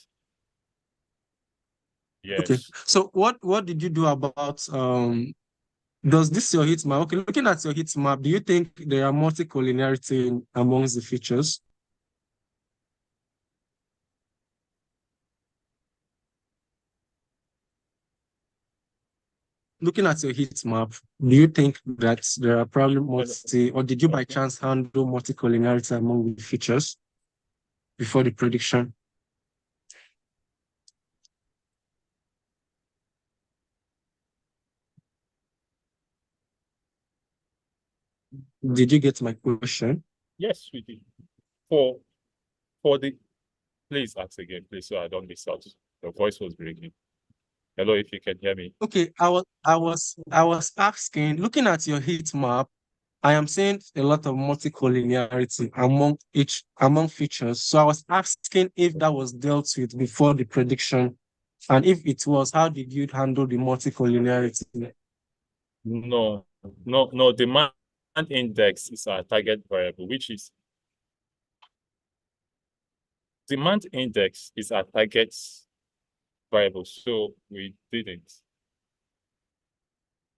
[SPEAKER 7] Okay.
[SPEAKER 8] Yes.
[SPEAKER 7] So what did you do about does this your heat map? Okay, looking at your heat map, do you think there are multicollinearity amongst the features? Looking at your heat map, do you think that there are probably or did you by chance handle multicollinearity among the features before the prediction? Did you get my question?
[SPEAKER 8] Yes, we did. For the please ask again, please, so I don't miss out. The voice was breaking. Hello, if you can hear me.
[SPEAKER 7] Okay, I was asking, looking at your heat map, I am seeing a lot of multicollinearity among features. So I was asking if that was dealt with before the prediction, and if it was, how did you handle the multicollinearity?
[SPEAKER 8] No, no. Demand index is our target variable, which is demand index is our target variable. So we didn't.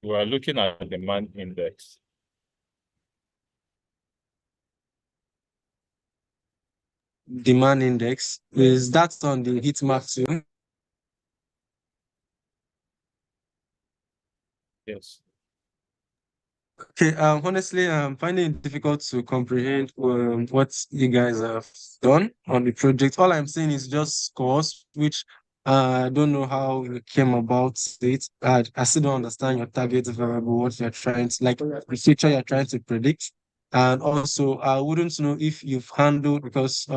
[SPEAKER 8] We are looking at demand index.
[SPEAKER 7] Demand index, is that on the heat map too?
[SPEAKER 8] Yes.
[SPEAKER 7] Okay, honestly, I'm finding it difficult to comprehend what you guys have done on the project. All I'm saying is just scores, which I don't know how you came about it. I still don't understand your target variable, what you're trying to, like the feature you're trying to predict. And also, I wouldn't know if you've handled, because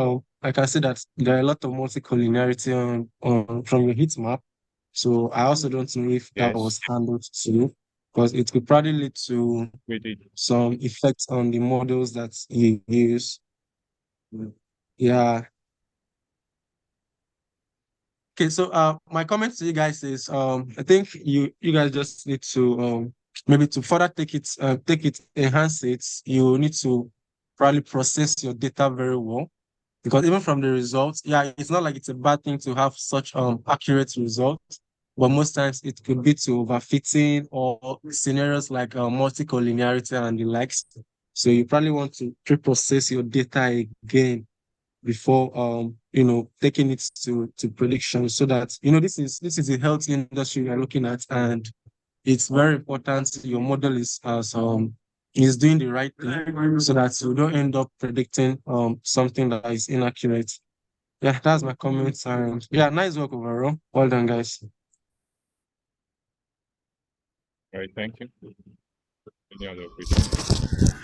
[SPEAKER 7] I can see that there are a lot of multicollinearity from your heat map. So I also don't know if that was handled too, because it could probably lead to some effects on the models that you use. Yeah. Okay, so my comment to you guys is I think you guys just need to maybe to further take it, enhance it, you need to probably process your data very well. Because even from the results, yeah, it's not like it's a bad thing to have such accurate results, but most times it could be to overfitting or scenarios like multicollinearity and the likes. So you probably want to pre-process your data again before taking it to prediction, so that this is a health industry we are looking at, and it's very important your model is doing the right thing, so that you don't end up predicting something that is inaccurate. Yeah, that's my comments, and yeah, nice work overall. Well done, guys.
[SPEAKER 8] All right, thank you. Any other questions?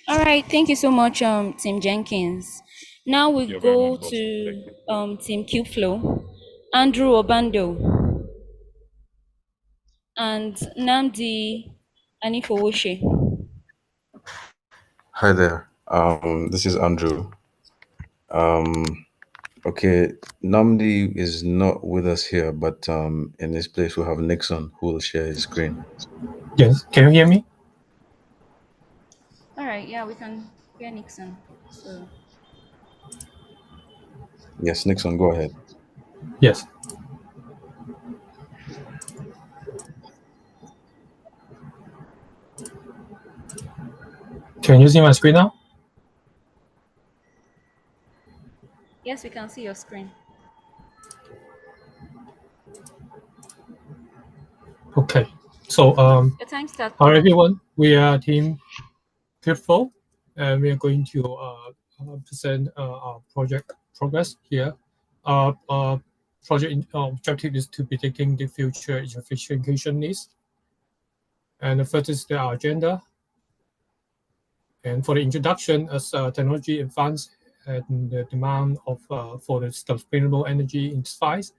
[SPEAKER 1] All right, thank you so much, Team Jenkins. Now we
[SPEAKER 8] You're very
[SPEAKER 1] go
[SPEAKER 8] much welcome.
[SPEAKER 1] to Team Cubeflow, Andrew Obando and Namdi Anifowoshe.
[SPEAKER 10] Hi there. This is Andrew. Okay, Namdi is not with us here, but in this place we have Nixon who will share his screen.
[SPEAKER 11] Yes, can you hear me?
[SPEAKER 1] All right, yeah, we can hear Nixon. So
[SPEAKER 10] Yes, Nixon, go ahead.
[SPEAKER 11] Yes. Can you see my screen now?
[SPEAKER 1] yes, we can see your screen.
[SPEAKER 11] Okay. So
[SPEAKER 1] Your time starts.
[SPEAKER 11] hi everyone. We are Team Cubeflow, and we are going to present our project progress here. Our project objective is to predicting the future electrification needs. And the first is our agenda. And for the introduction, as technology advances and the demand of for the sustainable energy intensifies,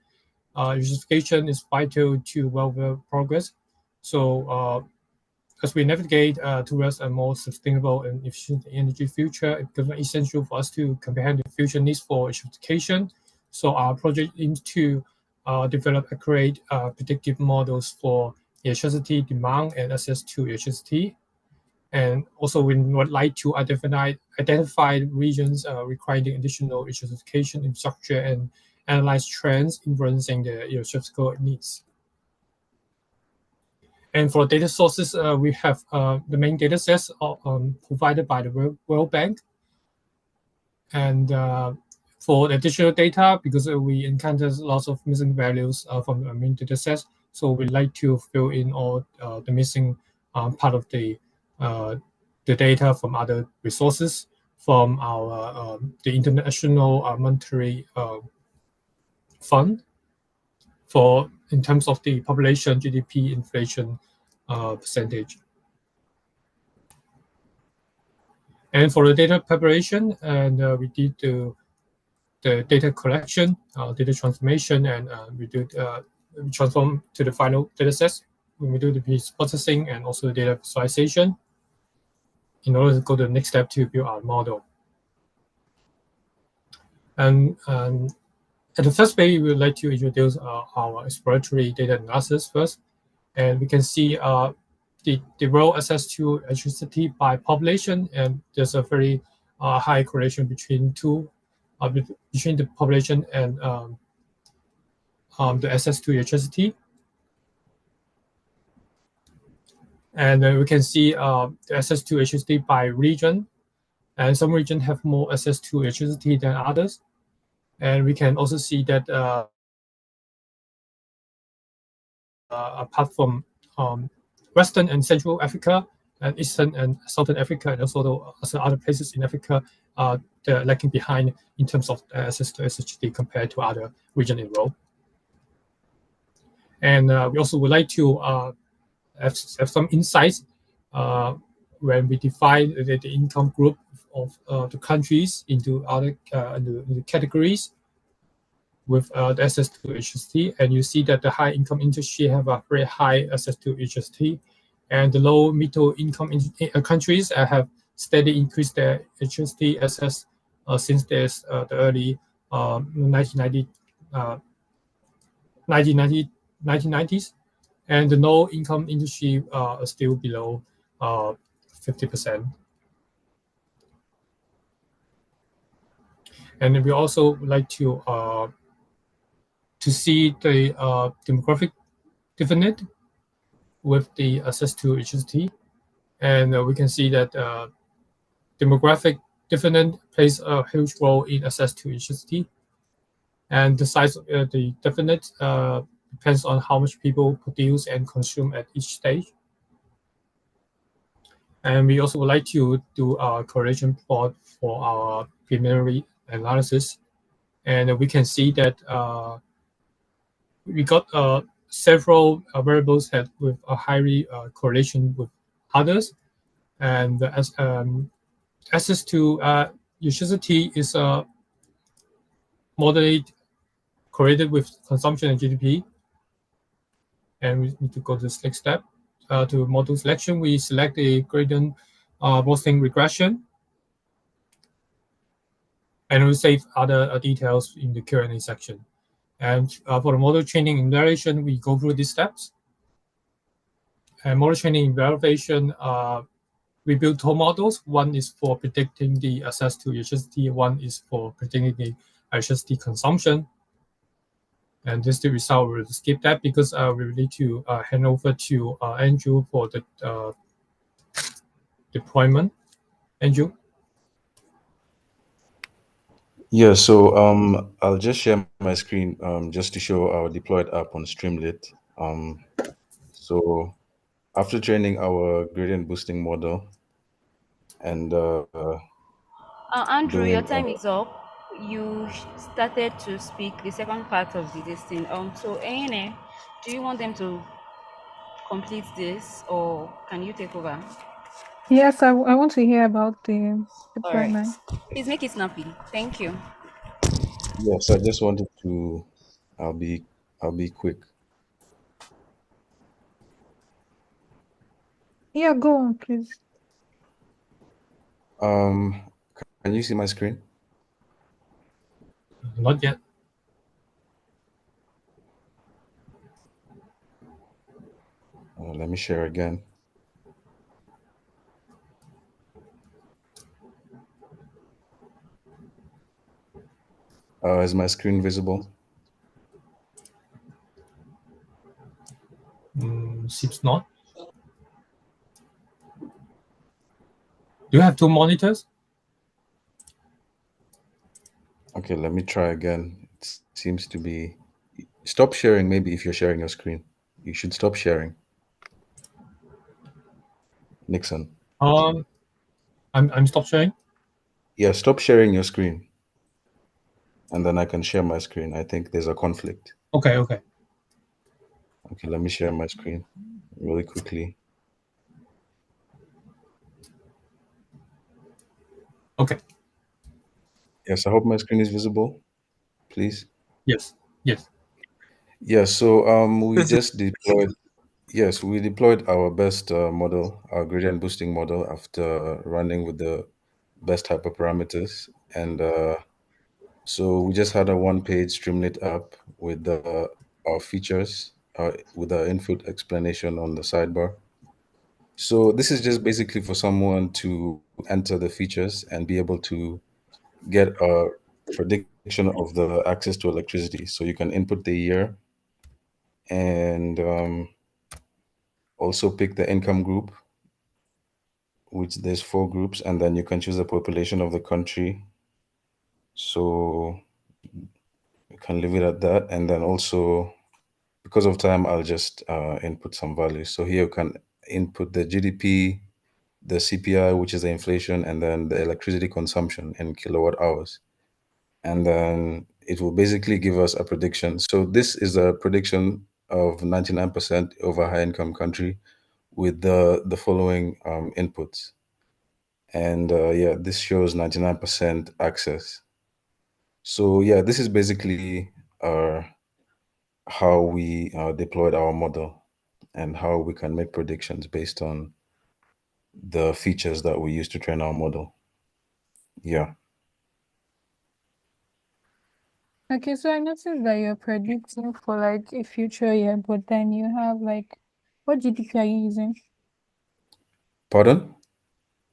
[SPEAKER 11] electrification is vital to welfare progress. So as we navigate towards a more sustainable and efficient energy future, it becomes essential for us to comprehend the future needs for electrification. So our project aims to develop accurate predictive models for electricity demand and access to electricity. And also we would like to identify regions requiring additional electrification infrastructure and analyze trends influencing the electrical needs. And for data sources, we have the main data sets provided by the World Bank. And for additional data, because we encounter lots of missing values from the main data sets, so we like to fill in all the missing part of the data from other resources, from our the International Monetary Fund, for in terms of the population, GDP, inflation percentage. And for the data preparation, and we did the data collection, data transformation, and we transform to the final data sets when we do the piece processing and also the data visualization in order to go to the next step to build our model. And at the first page, we would like to introduce our exploratory data analysis first. And we can see the raw access to electricity by population, and there's a very high correlation between between the population and the access to electricity. And we can see the access to electricity by region, and some regions have more access to electricity than others. And we can also see that apart from Western and Central Africa, and Eastern and Southern Africa, and also other places in Africa, they're lagging behind in terms of access to electricity compared to other regions in the world. And we also would like to have some insights when we divide the income group of the countries into other into categories with the access to HST, and you see that the high income industry have a very high access to HST, and the low middle income countries have steadily increased their HST access since there's the early 1990, 1990s, and the low income industry are still below 50%. And we also like to see the demographic dividend with the access to HST, and we can see that demographic dividend plays a huge role in access to HST, and the size of the dividend depends on how much people produce and consume at each stage. And we also would like to do a correlation plot for our preliminary analysis, and we can see that we got several variables that with a highly correlation with others, and as access to electricity is moderate correlated with consumption and GDP. And we need to go to the next step. To model selection, we select a gradient boosting regression, and we save other details in the Q&A section. And for the model training and evaluation, we go through these steps. And model training and evaluation, we build two models. One is for predicting the access to electricity. One is for predicting the electricity consumption. And this is the result. We'll skip that because we need to hand over to Andrew for the deployment. Andrew?
[SPEAKER 10] Yeah, so I'll just share my screen just to show our deployed app on Streamlit. So after training our gradient boosting model and
[SPEAKER 1] Andrew, your
[SPEAKER 10] doing
[SPEAKER 1] time is up. You started to speak the second part of this thing. So ANA, do you want them to complete this, or can you take over?
[SPEAKER 4] Yes, I want to hear about the
[SPEAKER 1] All right.
[SPEAKER 4] deployment.
[SPEAKER 1] Please make it snappy. Thank you.
[SPEAKER 10] yes, I just wanted to I'll be quick.
[SPEAKER 4] Yeah, go on, please.
[SPEAKER 10] Can you see my screen?
[SPEAKER 11] Not yet.
[SPEAKER 10] Let me share again. Is my screen visible?
[SPEAKER 11] Seems not. Do you have two monitors?
[SPEAKER 10] Okay, let me try again. It seems to be. Stop sharing, maybe if you're sharing your screen. You should stop sharing. Nixon.
[SPEAKER 11] I'm stop sharing.
[SPEAKER 10] Yeah, stop sharing your screen. And then I can share my screen. I think there's a conflict.
[SPEAKER 11] Okay, okay.
[SPEAKER 10] Okay, let me share my screen really quickly.
[SPEAKER 11] Okay.
[SPEAKER 10] Yes, I hope my screen is visible, please.
[SPEAKER 11] Yes, yes.
[SPEAKER 10] Yeah, so we just deployed. Yes, we deployed our best model, our gradient boosting model, after running with the best hyperparameters. And so we just had a one-page Streamlit app with our features, with our input explanation on the sidebar. So this is just basically for someone to enter the features and be able to get a prediction of the access to electricity. So you can input the year and also pick the income group, which there's 4 groups, and then you can choose the population of the country. So you can leave it at that. And then also, because of time, I'll just input some values. So here you can input the GDP, the CPI, which is the inflation, and then the electricity consumption in kilowatt hours. And then it will basically give us a prediction. So this is a prediction of 99% over high income country with the following inputs. And yeah, this shows 99% access. So yeah, this is basically how we deployed our model and how we can make predictions based on the features that we use to train our model. Yeah.
[SPEAKER 4] Okay, so I noticed that you're predicting for like a future year, but then you have like, what GDP are you using?
[SPEAKER 10] Pardon?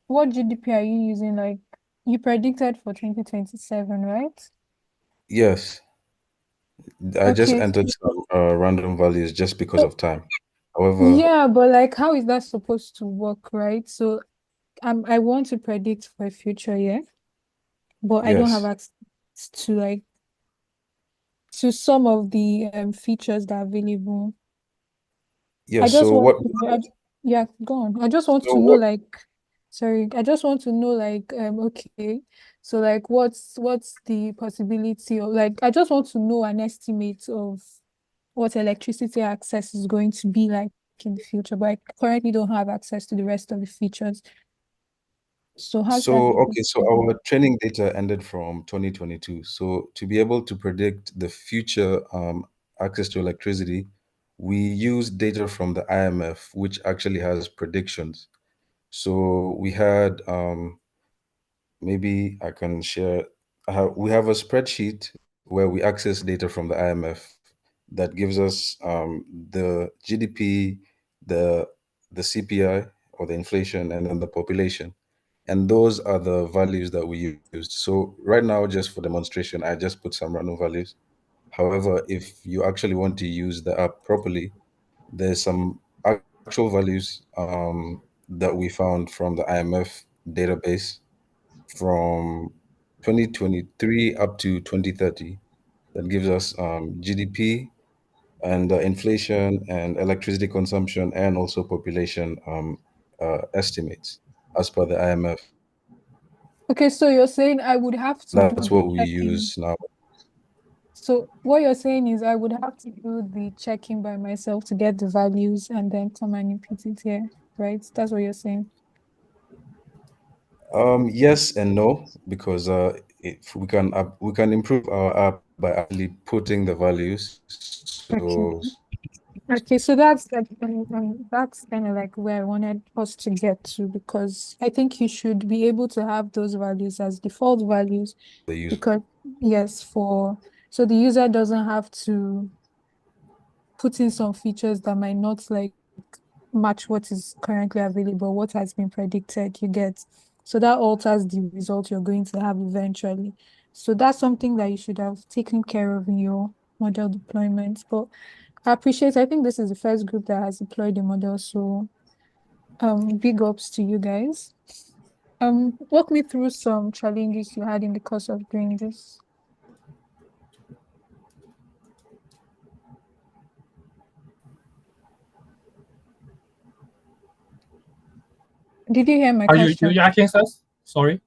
[SPEAKER 4] What GDP are you using? Like, you predicted for 2027, right?
[SPEAKER 10] Yes. I just
[SPEAKER 4] Okay.
[SPEAKER 10] entered some random values just because
[SPEAKER 4] So,
[SPEAKER 10] of time. However,
[SPEAKER 4] yeah, but like, how is that supposed to work, right? So, I want to predict for a future year, but I don't have
[SPEAKER 10] yes.
[SPEAKER 4] access to like to some of the features that are available. I
[SPEAKER 10] Yes.
[SPEAKER 4] just
[SPEAKER 10] So
[SPEAKER 4] want
[SPEAKER 10] what?
[SPEAKER 4] yeah, go on. I just want
[SPEAKER 10] So
[SPEAKER 4] to know
[SPEAKER 10] what?
[SPEAKER 4] like, sorry, I just want to know like, okay, so like what's the possibility of like, I just want to know an estimate of what electricity access is going to be like in the future, but I currently don't have access to the rest of the features. So how's that?
[SPEAKER 10] So okay. So our training data ended from 2022. So to be able to predict the future access to electricity, we use data from the IMF, which actually has predictions. So we had maybe I can share. We have a spreadsheet where we access data from the IMF that gives us the GDP, the CPI or the inflation, and then the population. And those are the values that we used. So right now, just for demonstration, I just put some random values. However, if you actually want to use the app properly, there's some actual values that we found from the IMF database from 2023 up to 2030 that gives us GDP and inflation and electricity consumption and also population estimates as per the IMF.
[SPEAKER 4] Okay, so you're saying I would have to do
[SPEAKER 10] That's
[SPEAKER 4] the
[SPEAKER 10] what we
[SPEAKER 4] checking.
[SPEAKER 10] use now.
[SPEAKER 4] So what you're saying is I would have to do the checking by myself to get the values and then come and input it here, right? That's what you're saying.
[SPEAKER 10] Yes and no, because if we can improve our app by actually putting the values.
[SPEAKER 4] Okay.
[SPEAKER 10] So
[SPEAKER 4] Okay, so that's kind of like where I wanted us to get to, because I think you should be able to have those values as default values,
[SPEAKER 10] the user.
[SPEAKER 4] because yes, so the user doesn't have to put in some features that might not like match what is currently available, what has been predicted, you get. So that alters the result you're going to have eventually. So that's something that you should have taken care of in your model deployment. But I think this is the first group that has deployed the model. So big ups to you guys. Walk me through some challenges you had in the course of doing this. Did you hear my
[SPEAKER 11] Are you
[SPEAKER 4] question?
[SPEAKER 11] asking us? Sorry.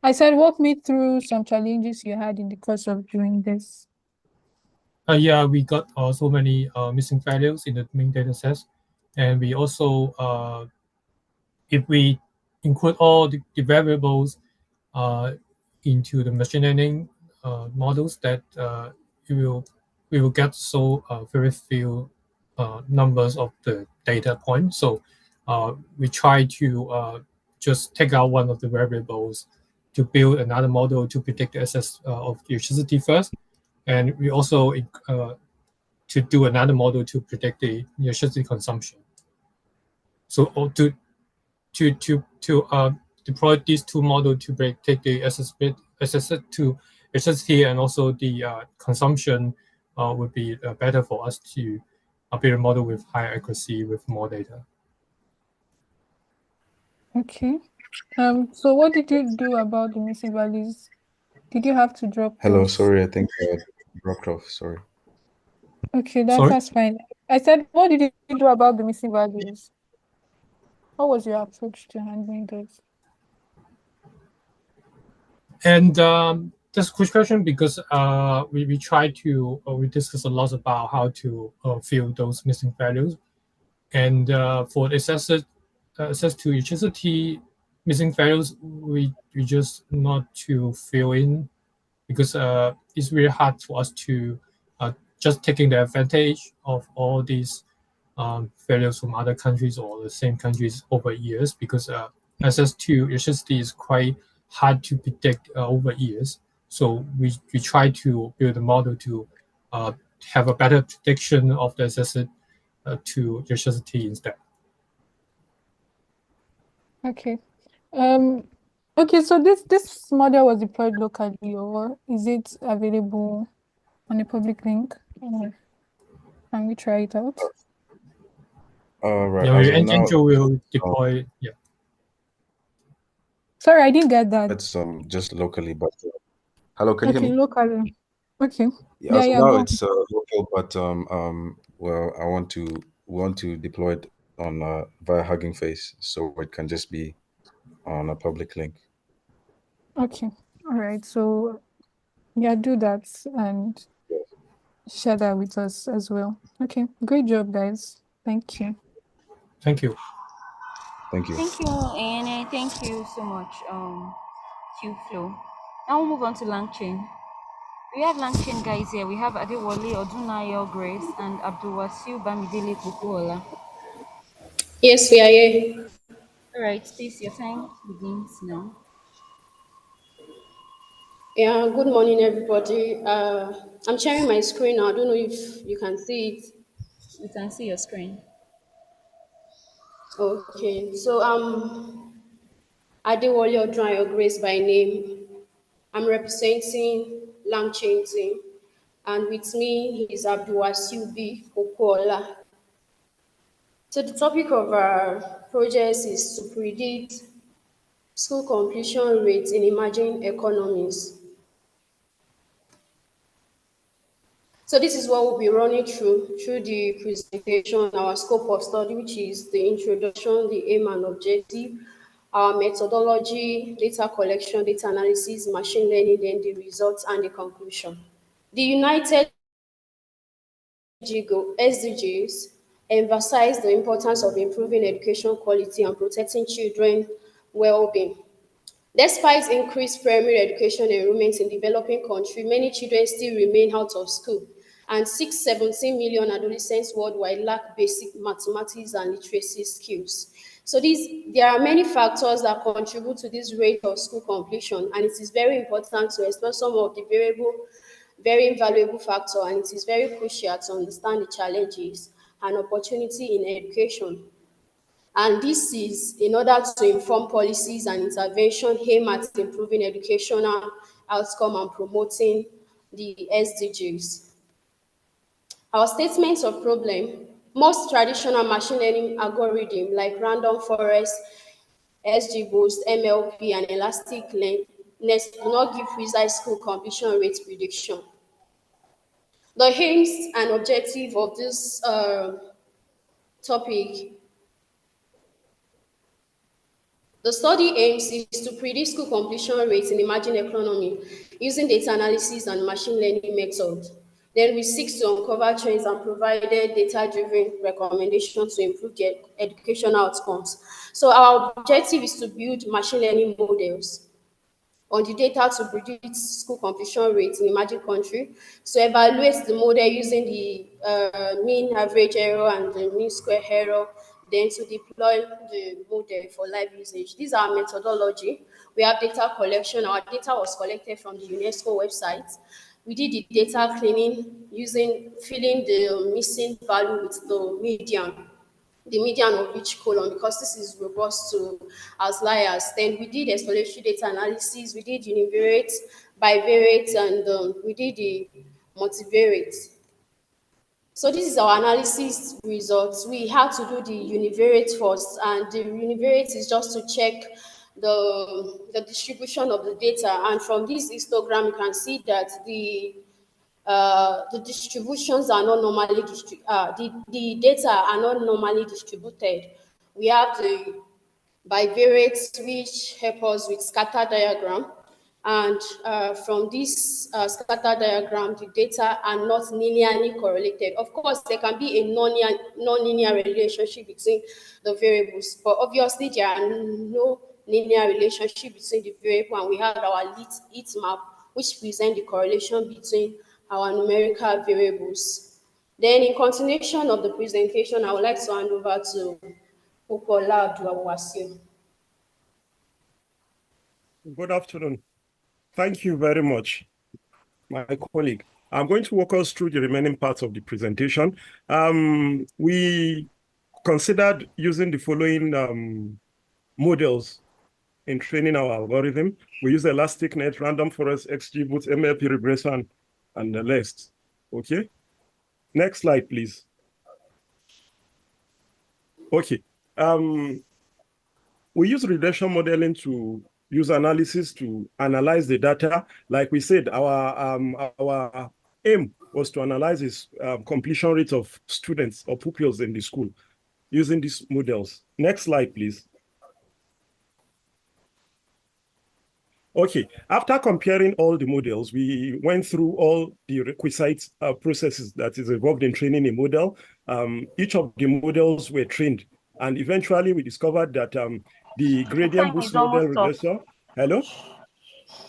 [SPEAKER 4] I said walk me through some challenges you had in the course of doing this.
[SPEAKER 11] Yeah, we got so many missing values in the main data sets, and we also if we include all the variables uh, into the machine learning models, that we will get so very few numbers of the data points. So we try to just take out one of the variables to build another model to predict the access of electricity first, and we also to do another model to predict the electricity consumption. So to deploy these two models to take the access to electricity and also the consumption would be better for us to build a model with higher accuracy with more data.
[SPEAKER 4] Okay. So what did you do about the missing values? Did you have to drop
[SPEAKER 10] Hello,
[SPEAKER 4] those?
[SPEAKER 10] sorry, I think I dropped off. Sorry.
[SPEAKER 4] Okay,
[SPEAKER 11] Sorry.
[SPEAKER 4] that's fine. I said, what did you do about the missing values? What was your approach to handling those?
[SPEAKER 11] And that's a quick question because we try to we discuss a lot about how to fill those missing values. And for access to electricity, missing values, we just not to fill in because it's really hard for us to just taking the advantage of all these failures from other countries or the same countries over years, because access to electricity is quite hard to predict over years. So we try to build a model to have a better prediction of the access to electricity instead.
[SPEAKER 4] Okay. Okay, so this model was deployed locally, or is it available on a public link? Or can we try it out?
[SPEAKER 10] Right.
[SPEAKER 11] Yeah,
[SPEAKER 10] As of now,
[SPEAKER 11] Angel will deploy. Yeah.
[SPEAKER 4] Sorry, I didn't get that.
[SPEAKER 10] it's just locally, but hello, can you hear
[SPEAKER 4] Okay,
[SPEAKER 10] me?
[SPEAKER 4] locally. Okay.
[SPEAKER 10] Yeah,
[SPEAKER 4] Yeah,
[SPEAKER 10] as of
[SPEAKER 4] yeah,
[SPEAKER 10] now
[SPEAKER 4] go on.
[SPEAKER 10] it's local, but well, we want to deploy it on via Hugging Face, so it can just be on a public link.
[SPEAKER 4] Okay. All right. So yeah, do that and share that with us as well. Okay. Great job, guys. Thank you.
[SPEAKER 11] Thank you.
[SPEAKER 10] Thank you.
[SPEAKER 1] Thank you, and thank you so much, Q-Flow. Now we'll move on to Langchain. We have Langchain guys here. We have Adewale Odunayo Grace and Abdulwasiu Bamidele Kukuola.
[SPEAKER 12] Yes, we are here.
[SPEAKER 1] All right, please, your time begins now.
[SPEAKER 12] Yeah, good morning, everybody. I'm sharing my screen now. I don't know if you can see it.
[SPEAKER 1] You can see your screen.
[SPEAKER 12] Okay, so Adewale Odunayo Grace by name. I'm representing Langchain team, and with me is Abdulwasiu B. Kukuola. So the topic of our project is to predict school completion rates in emerging economies. So this is what we'll be running through the presentation, our scope of study, which is the introduction, the aim and objective, our methodology, data collection, data analysis, machine learning, then the results and the conclusion. The United SDGs emphasize the importance of improving education quality and protecting children's well-being. Despite increased primary education enrollment in developing countries, many children still remain out of school, and 617 million adolescents worldwide lack basic mathematics and literacy skills. So there are many factors that contribute to this rate of school completion, and it is very important to explore some of the very invaluable factors, and it is very crucial to understand the challenges and opportunity in education. And this is in order to inform policies and intervention aimed at improving educational outcome and promoting the SDGs. Our statements of problem: most traditional machine learning algorithms like random forest, XGBoost, MLP, and elastic learnness do not give precise school completion rate prediction. The aims and objective of this topic: the study aims is to predict school completion rates in emerging economy using data analysis and machine learning methods. Then we seek to uncover trends and provide data-driven recommendations to improve their educational outcomes. So our objective is to build machine learning models on the data to predict school completion rates in emerging country, to evaluate the model using the mean average error and the mean square error, then to deploy the model for live usage. These are methodology. We have data collection. Our data was collected from the UNESCO website. We did the data cleaning using filling the missing value with the median of each column, because this is robust to outliers. Then we did exploratory data analysis, we did univariate, bivariate, and we did the multivariate. So this is our analysis results. We had to do the univariate first, and the univariate is just to check the distribution of the data. And from this histogram, you can see that the distributions are not normally the data are not normally distributed. We have the bivariates, which help us with scatter diagram, And from this scatter diagram, the data are not linearly correlated. Of course, there can be a non-linear relationship between the variables, but obviously there are no linear relationship between the variable, and we have our heat map, which present the correlation between our numerical variables. Then in continuation of the presentation, I would like to hand over to Popola Abdulwasio.
[SPEAKER 13] Good afternoon. Thank you very much, my colleague. I'm going to walk us through the remaining parts of the presentation. We considered using the following models in training our algorithm. We use ElasticNet, Random Forest, XGBoost, MLP regression, and the rest. Okay. Next slide, please. Okay. We use regression modeling to use analysis to analyze the data. Like we said, our aim was to analyze this completion rate of students or pupils in the school using these models. Next slide, please. Okay, after comparing all the models, we went through all the requisite processes that is involved in training a model. Each of the models were trained, and eventually we discovered that the gradient boost model regressor. Hello?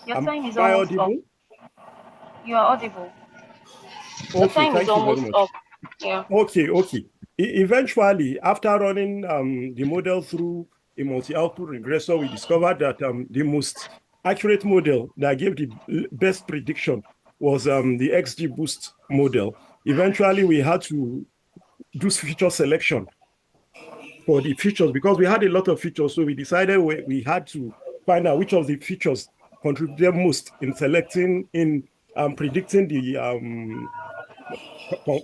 [SPEAKER 1] Your time is
[SPEAKER 13] Am I
[SPEAKER 1] almost up.
[SPEAKER 13] audible?
[SPEAKER 1] You are audible. The
[SPEAKER 13] Okay,
[SPEAKER 1] time is
[SPEAKER 13] thank you very
[SPEAKER 1] almost
[SPEAKER 13] much.
[SPEAKER 1] up. Yeah.
[SPEAKER 13] Okay. Eventually, after running the model through a multi-output regressor, we discovered that the most accurate model that gave the best prediction was the XGBoost model. Eventually, we had to do feature selection for the features because we had a lot of features. So we decided we had to find out which of the features contributed most in selecting, in predicting the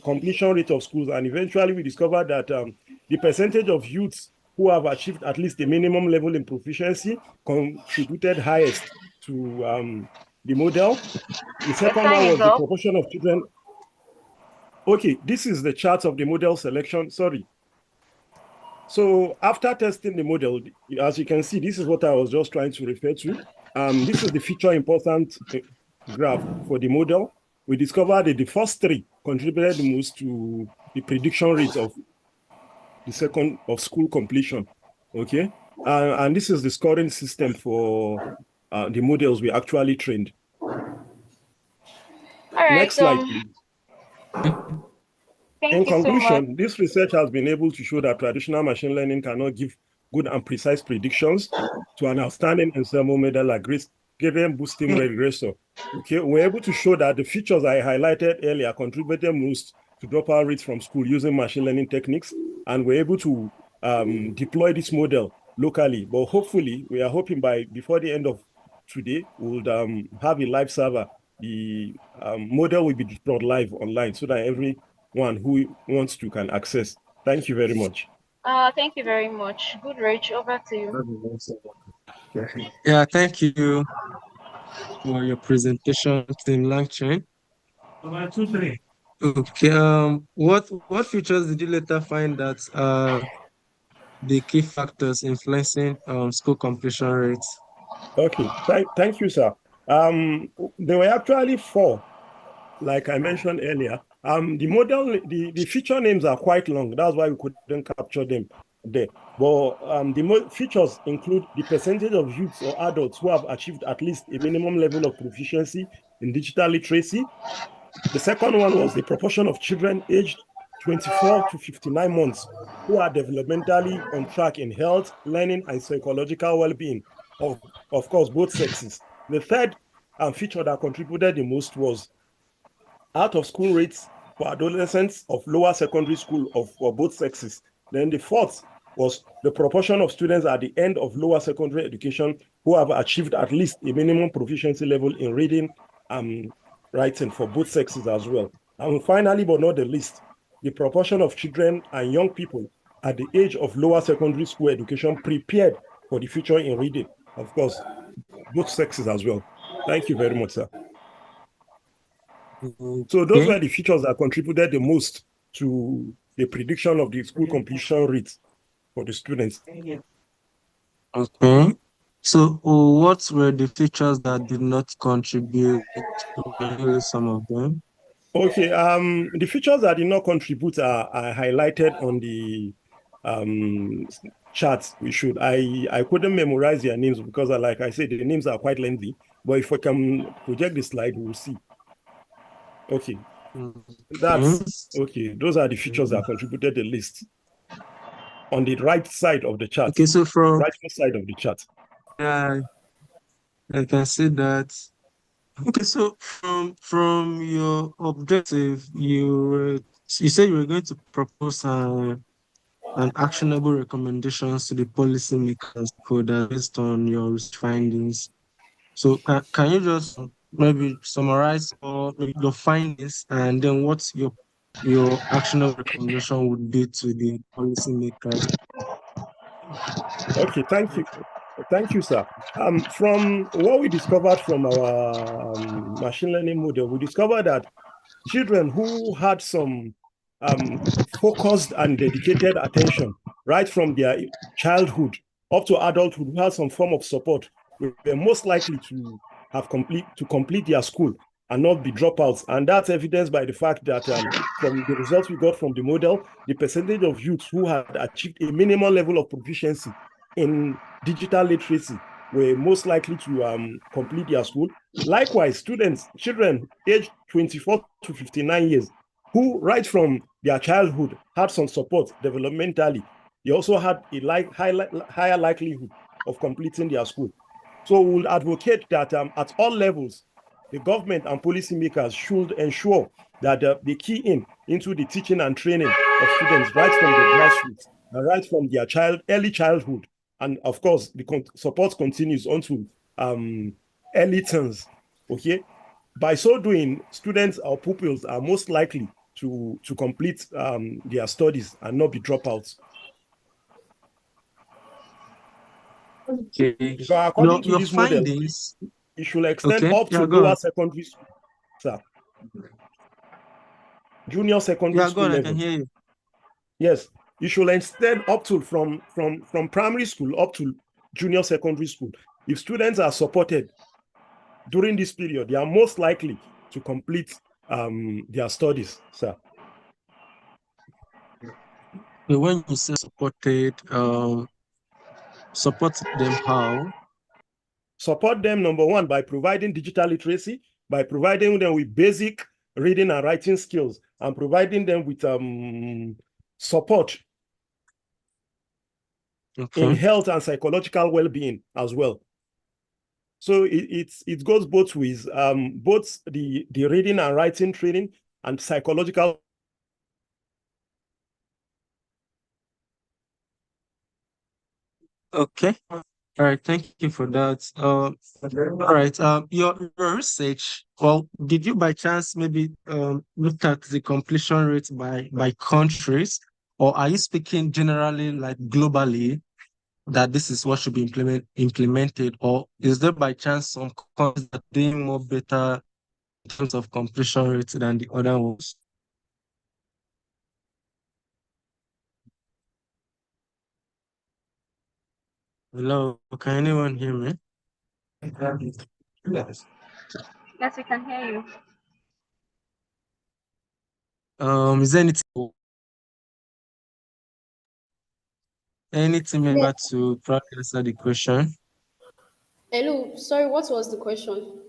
[SPEAKER 13] completion rate of schools. And eventually we discovered that the percentage of youths who have achieved at least a minimum level in proficiency contributed highest to the model. The
[SPEAKER 1] Your
[SPEAKER 13] second
[SPEAKER 1] time
[SPEAKER 13] one
[SPEAKER 1] is
[SPEAKER 13] was the
[SPEAKER 1] up.
[SPEAKER 13] proportion of children. Okay, this is the chart of the model selection. Sorry. So after testing the model, as you can see, this is what I was just trying to refer to. This is the feature important graph for the model. We discovered that the first three contributed the most to the prediction rate of the second of school completion. Okay, and this is the scoring system for the models we actually trained.
[SPEAKER 1] All right.
[SPEAKER 13] Next slide, please. In
[SPEAKER 1] Thank you so much.
[SPEAKER 13] conclusion, this research has been able to show that traditional machine learning cannot give good and precise predictions to an outstanding ensemble model like gradient boosting regressor. Okay, we're able to show that the features I highlighted earlier contributed most to dropout rates from school using machine learning techniques, and we're able to deploy this model locally. But hopefully, we are hoping before the end of today, we'll have a live server. The model will be deployed live online so that everyone who wants to can access. Thank you very much.
[SPEAKER 1] Thank you very much. Good, Rich. Over to you.
[SPEAKER 7] Yeah, thank you for your presentation, Team Langchain. Okay, what features did you later find that the key factors influencing school completion rates?
[SPEAKER 13] Okay, thank you, sir. There were actually four, like I mentioned earlier. The feature names are quite long. That's why we couldn't capture them there. But the features include the percentage of youths or adults who have achieved at least a minimum level of proficiency in digital literacy. The second one was the proportion of children aged 24 to 59 months who are developmentally on track in health, learning, and psychological well-being of course, both sexes. The third feature that contributed the most was out-of-school rates for adolescents of lower secondary school for both sexes. Then the fourth was the proportion of students at the end of lower secondary education who have achieved at least a minimum proficiency level in reading and writing for both sexes as well. And finally, but not the least, the proportion of children and young people at the age of lower secondary school education prepared for the future in reading. Of course, both sexes as well. Thank you very much, sir. So those were the features that contributed the most to the prediction of the school completion rate for the students.
[SPEAKER 7] Okay. So, what were the features that did not contribute? Can you list some of them?
[SPEAKER 13] Okay, the features that did not contribute are highlighted on the charts. I couldn't memorize their names because, like I said, the names are quite lengthy. But if I can project the slide, we'll see. Okay, that's okay. Those are the features that contributed the least on the right side of the chart.
[SPEAKER 7] Okay, so
[SPEAKER 13] right side of the chart.
[SPEAKER 7] Yeah, I can see that. Okay, so from your objective, you said you were going to propose an actionable recommendations to the policymakers based on your findings. So can you just maybe summarize all your findings and then what your actionable recommendation would be to the policymakers?
[SPEAKER 13] Okay, thank you, sir. From what we discovered from our machine learning model, we discovered that children who had some focused and dedicated attention right from their childhood up to adulthood, who had some form of support, were most likely to complete their school and not be dropouts. And that's evidenced by the fact that from the results we got from the model, the percentage of youths who had achieved a minimal level of proficiency in digital literacy were most likely to complete their school. Likewise, children aged 24 to 59 years, who right from their childhood had some support developmentally, they also had a higher likelihood of completing their school. So we'll advocate that at all levels, the government and policymakers should ensure that they key into the teaching and training of students right from the grassroots, right from their early childhood. And of course, the support continues onto early teens. Okay. By so doing, students or pupils are most likely to complete their studies and not be dropouts.
[SPEAKER 7] Okay.
[SPEAKER 13] So according to
[SPEAKER 7] Your
[SPEAKER 13] this model,
[SPEAKER 7] findings.
[SPEAKER 13] it should extend
[SPEAKER 7] Okay.
[SPEAKER 13] up to lower secondary school, sir. Junior secondary school
[SPEAKER 7] I
[SPEAKER 13] level.
[SPEAKER 7] can hear you.
[SPEAKER 13] Yes, you should extend up to from primary school up to junior secondary school. If students are supported during this period, they are most likely to complete their studies, sir.
[SPEAKER 7] When you say supported, support them how?
[SPEAKER 13] Support them, number one, by providing digital literacy, by providing them with basic reading and writing skills, and providing them with support in health and psychological well-being as well. So it goes both ways, both the reading and writing training and psychological.
[SPEAKER 7] Okay. All right. Thank you for that. All right. Your research. Well, did you by chance maybe look at the completion rate by countries, or are you speaking generally, like globally, that this is what should be implemented, or is there by chance some countries that are doing more better in terms of completion rate than the other ones? Hello, can anyone hear me?
[SPEAKER 14] Yes, we can hear you.
[SPEAKER 7] Is there anything member to probably answer the question?
[SPEAKER 12] Hello, sorry, what was the question?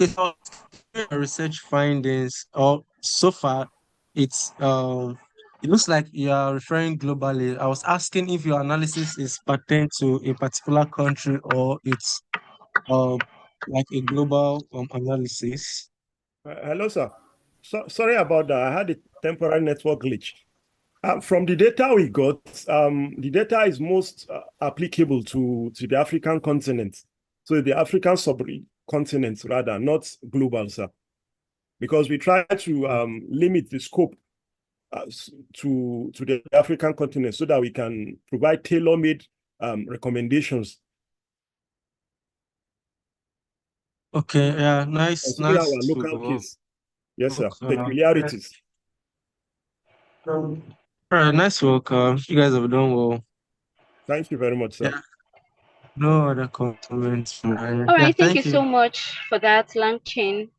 [SPEAKER 7] Okay, so research findings, or so far, it looks like you are referring globally. I was asking if your analysis is pertain to a particular country or it's like a global analysis.
[SPEAKER 13] Hello, sir. Sorry about that. I had a temporary network glitch. From the data we got, the data is most applicable to the African continent. So the African subcontinent, rather, not global, sir. Because we try to limit the scope to the African continent so that we can provide tailor-made recommendations.
[SPEAKER 7] Okay, yeah, nice
[SPEAKER 13] Consider our
[SPEAKER 7] to
[SPEAKER 13] local case. Yes, sir. Peculiarities.
[SPEAKER 7] All right, nice work. You guys have done well.
[SPEAKER 13] Thank you very much, sir.
[SPEAKER 7] Yeah. No other comments.
[SPEAKER 1] All
[SPEAKER 7] Yeah,
[SPEAKER 1] right, thank you
[SPEAKER 7] thank
[SPEAKER 1] so
[SPEAKER 7] you.
[SPEAKER 1] much for that, Lanchin.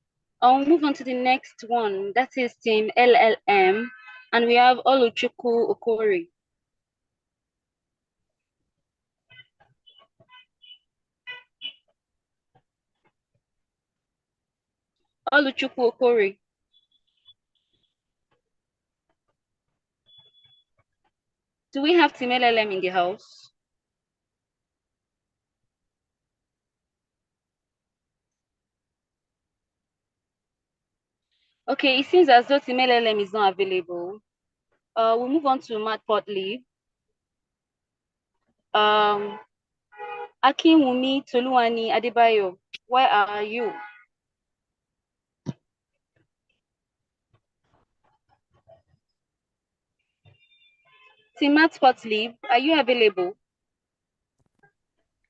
[SPEAKER 1] I'll move on to the next one. That is Team LLM, and we have Oluchukwu Okori. Oluchukwu Okori. Do we have Team LLM in the house? Okay, it seems as though Team LLM is not available. We'll move on to Matpotly. Akinwumi Toluwani Adebayo, where are you? Team Matpotly, are you available?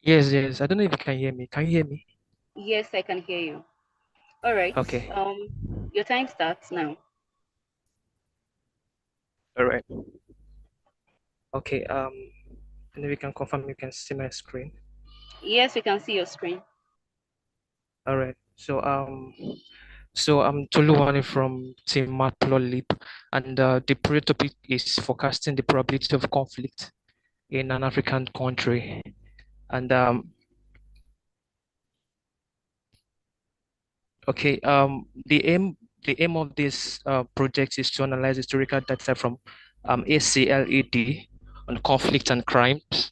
[SPEAKER 15] Yes, yes. I don't know if you can hear me. Can you hear me?
[SPEAKER 1] Yes, I can hear you. All right.
[SPEAKER 15] Okay.
[SPEAKER 1] Your time starts now.
[SPEAKER 15] All right. Okay. And then we can confirm you can see my screen.
[SPEAKER 1] Yes, we can see your screen.
[SPEAKER 15] All right. So I'm Toluwani from Team Matplotlib, and the period topic is forecasting the probability of conflict in an African country. And okay, the aim of this project is to analyze historical data from ACLED on conflict and crimes.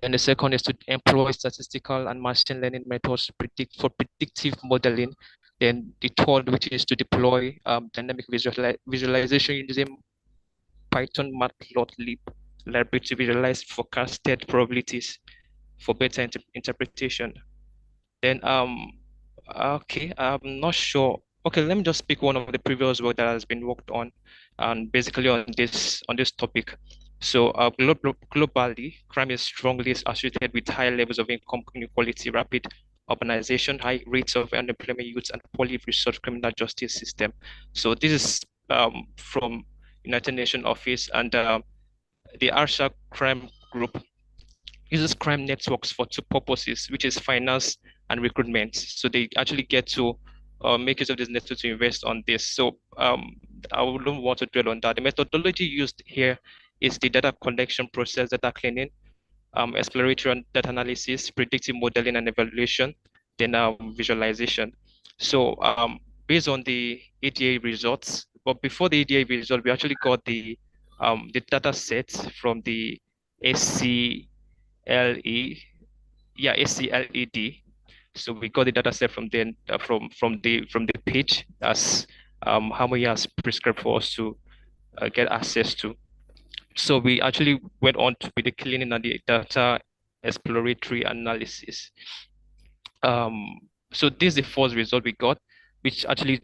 [SPEAKER 15] Then the second is to employ statistical and machine learning methods to predict for predictive modeling. Then the third, which is to deploy dynamic visualization using Python Matplotlib library to visualize forecasted probabilities for better interpretation. Then okay, I'm not sure. Okay, let me just pick one of the previous work that has been worked on, and basically on this topic. So globally, crime is strongly associated with high levels of income inequality, rapid urbanization, high rates of unemployment youth, and poorly resourced criminal justice system. So this is from United Nations Office, and the Arsha Crime Group uses crime networks for two purposes, which is finance and recruitment. So they actually get to make use of this network to invest on this. So I wouldn't want to dwell on that. The methodology used here is the data collection process, data cleaning, exploratory data analysis, predictive modeling and evaluation, then visualization. So based on the ADA results, but before the ADA result, we actually got the data sets from the SC SCLED. So we got the data set from the page as Hamoye has prescribed for us to get access to. So we actually went on to with the cleaning and the data exploratory analysis. So this is the first result we got, which actually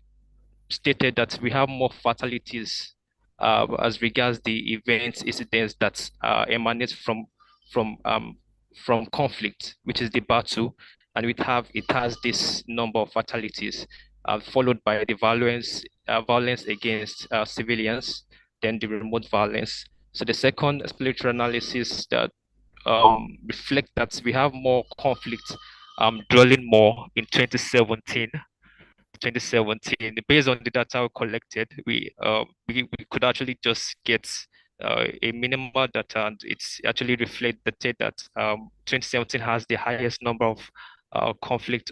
[SPEAKER 15] stated that we have more fatalities as regards the events, incidents that emanate from um, from conflict, which is the battle, and it has this number of fatalities, followed by the violence against civilians, then the remote violence. So the second exploratory analysis that reflect that we have more conflict dwelling more in 2017. Based on the data we collected, we could actually just get a minimal data, and it's actually reflected that 2017 has the highest number of or conflict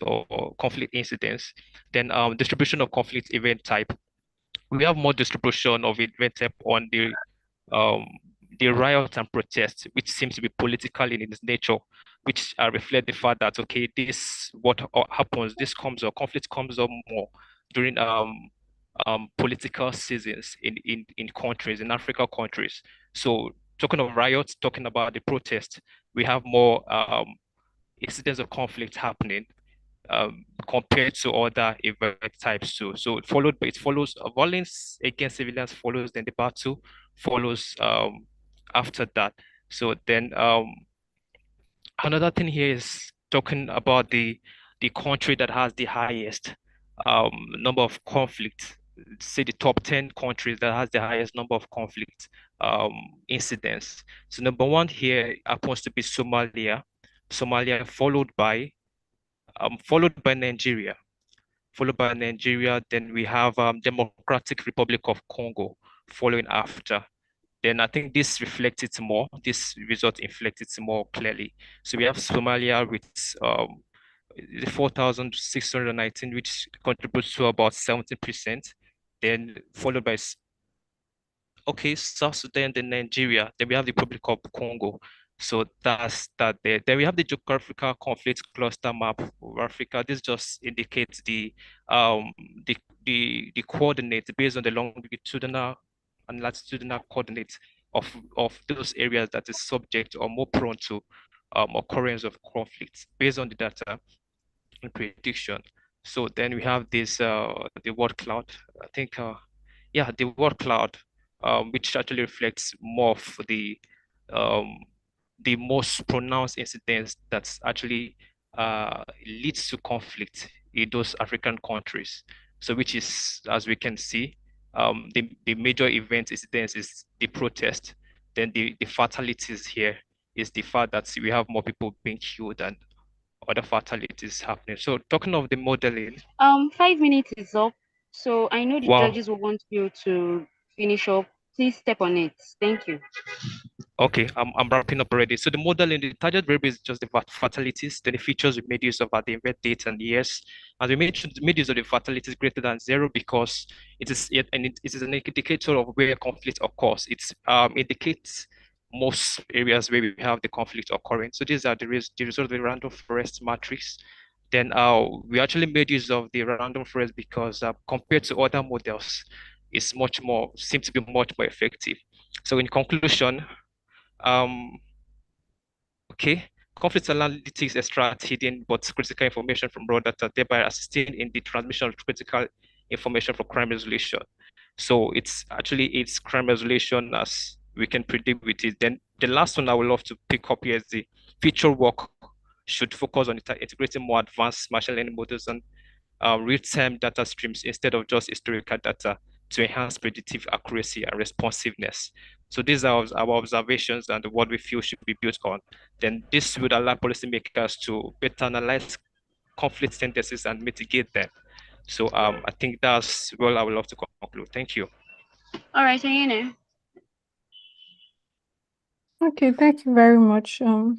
[SPEAKER 15] incidents. Then distribution of conflict event type. We have more distribution of event type on um, the riot and protest, which seems to be political in its nature, which reflect the fact that, okay, this what happens, this comes or conflict comes up more during political seasons in countries, in Africa countries. So talking of riots, talking about the protest, we have more incidents of conflict happening compared to other event types too. So it follows violence against civilians follows, then the battle follows after that. So then another thing here is talking about the country that has the highest number of conflicts. Say the top 10 countries that has the highest number of conflict incidents. So number one here happens to be Somalia Somalia, followed by Nigeria. Then we have Democratic Republic of Congo following after. Then I think this reflects it more. This result reflects it more clearly. So we have Somalia with the 4,619, which contributes to about 70%. Then followed by South Sudan, then Nigeria, then we have the Republic of Congo. So that's that there. Then we have the geographical conflict cluster map of Africa. This just indicates um the the coordinates based on the longitudinal and latitudinal coordinates of those areas that is subject or more prone to occurrence of conflicts based on the data and prediction. So then we have this the word cloud. I think the word cloud, which actually reflects more of um, the most pronounced incidents that's actually leads to conflict in those African countries. So which is, as we can see, the major event incidents is the protest. Then the fatalities here is the fact that we have more people being killed and other fatalities happening. So talking of the modeling.
[SPEAKER 1] 5 minutes is up, so I know the
[SPEAKER 15] Wow.
[SPEAKER 1] judges will want you to finish up. Please step on it. Thank you.
[SPEAKER 15] Okay, I'm wrapping up already. So the model in the target variable is just the fatalities. Then the features we made use of are the event dates and years. And we made use of the fatalities greater than 0 because it is an indicator of where conflict occurs. It indicates most areas where we have the conflict occurring. So these are the result of the random forest matrix. Then we actually made use of the random forest because compared to other models, it's seems to be much more effective. So in conclusion, conflict analytics extract hidden but critical information from raw data, thereby assisting in the transmission of critical information for crime resolution. So it's crime resolution as we can predict with it. Then the last one I would love to pick up here is the feature work should focus on integrating more advanced machine learning models and real-time data streams instead of just historical data to enhance predictive accuracy and responsiveness. So these are our observations and what we feel should be built on. Then this would allow policymakers to better analyze conflict tendencies and mitigate them. So I think that's what I would love to conclude. Thank you.
[SPEAKER 1] All right, Ayene.
[SPEAKER 4] Okay, thank you very much. Sorry,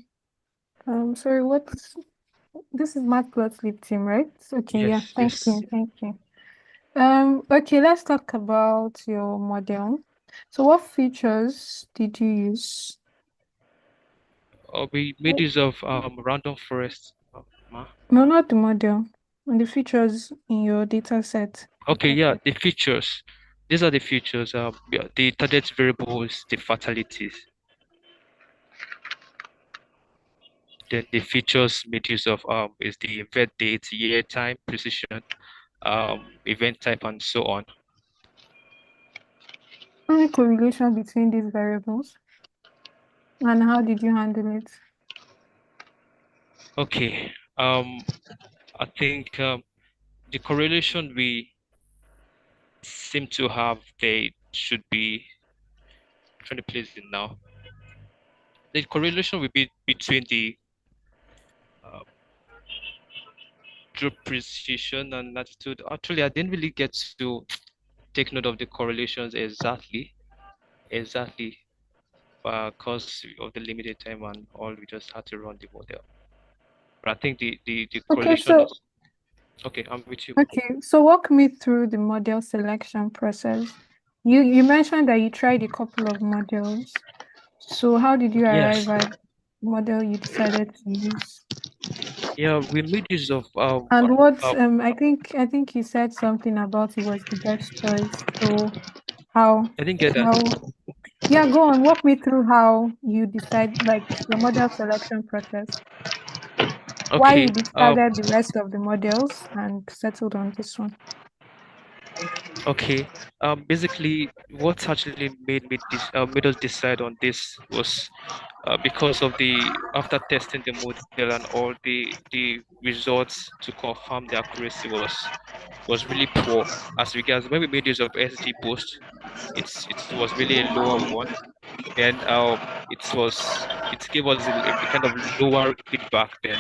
[SPEAKER 4] this is Matplotlib team, right? Okay, yeah,
[SPEAKER 15] Yes,
[SPEAKER 4] thank you, thank you. Okay, let's talk about your model. So what features did you use?
[SPEAKER 15] We made use of random forest.
[SPEAKER 4] No, not the model. And the features in your data set.
[SPEAKER 15] Okay, yeah, the features. These are the features. The target variables, the fatalities. The features made use of is the event date, year, time, precision, event type, and so on.
[SPEAKER 4] Any correlation between these variables? And how did you handle it?
[SPEAKER 15] Okay. I think the correlation we seem to have, they should be trying to place it now. The correlation will be between the drop precision and latitude. Actually, I didn't really get to take note of the correlations exactly, because of the limited time and all. We just had to run the model. But I think the correlation is okay. I'm with you.
[SPEAKER 4] Okay, so walk me through the model selection process. You mentioned that you tried a couple of models. So how did you
[SPEAKER 15] Yes.
[SPEAKER 4] arrive at the model you decided to use?
[SPEAKER 15] Yeah, we made use of
[SPEAKER 4] And what I think you said something about it was the best choice. So how
[SPEAKER 15] I didn't get that.
[SPEAKER 4] yeah, go on, walk me through how you decide, like your model selection process. Why
[SPEAKER 15] Okay.
[SPEAKER 4] you discarded the rest of the models and settled on this one.
[SPEAKER 15] Okay. Basically, what actually made us decide on this was because of after testing the model and all the results to confirm the accuracy was really poor as regards when we made use of SG boost. It was really a lower one. Then it was it gave us a kind of lower feedback then.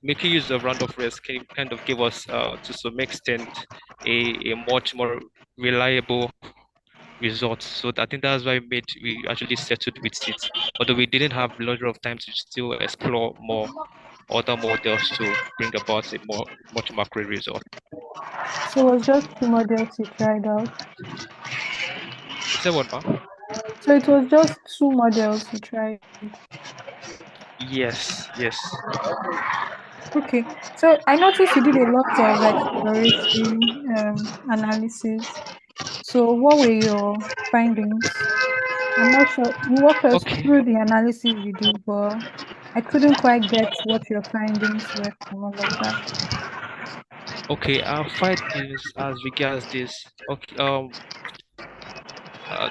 [SPEAKER 15] Making use of round of rest kind of gave us, to some extent, a much more reliable result. So I think that's why we actually settled with it. Although we didn't have a lot of time to still explore more other models to bring about a much more accurate result.
[SPEAKER 4] So it was just two models you tried out.
[SPEAKER 15] Is that what, ma?
[SPEAKER 4] So it was just two models you tried.
[SPEAKER 15] Yes, yes.
[SPEAKER 4] Okay. So I noticed you did a lot of exploratory analysis. So what were your findings? I'm not sure. You walked us
[SPEAKER 15] Okay.
[SPEAKER 4] through the analysis you did, but I couldn't quite get what your findings were from all of that.
[SPEAKER 15] Okay, our findings as regards this. Okay, I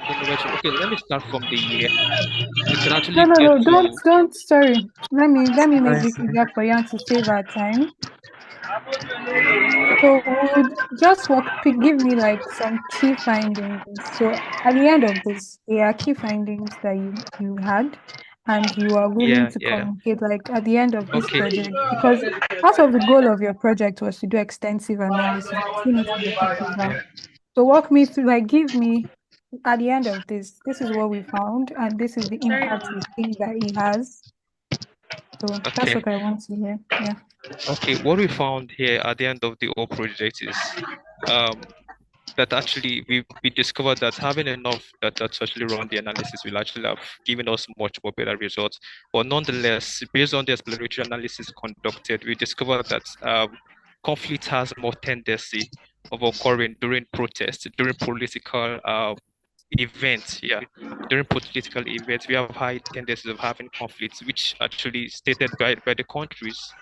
[SPEAKER 15] don't know where to. Okay, let me start from the year. We can
[SPEAKER 4] No,
[SPEAKER 15] actually
[SPEAKER 4] no,
[SPEAKER 15] get
[SPEAKER 4] no,
[SPEAKER 15] to.
[SPEAKER 4] don't. Sorry. Let me make
[SPEAKER 7] Nice.
[SPEAKER 4] this easier for you and to save our time. So would just give me like some key findings. So at the end of this, there are key findings that you had and you are willing
[SPEAKER 15] Yeah,
[SPEAKER 4] to
[SPEAKER 15] yeah.
[SPEAKER 4] communicate like at the end of this
[SPEAKER 15] Okay,
[SPEAKER 4] project, because part of the goal of your project was to do extensive analysis, seen it in the proposal.
[SPEAKER 7] Yeah.
[SPEAKER 4] So walk me through, like give me at the end of this is what we found and this is the impact we think that it has. So that's
[SPEAKER 15] okay,
[SPEAKER 4] what I want to hear. Yeah.
[SPEAKER 15] okay. What we found here at the end of the whole project is, um, that actually we discovered that having enough data to actually run the analysis will actually have given us much more better results. But nonetheless, based on the exploratory analysis conducted, we discovered that, conflict has more tendency of occurring during protests, during political events. Yeah, during political events, we have high tendencies of having conflicts, which actually stated by the countries.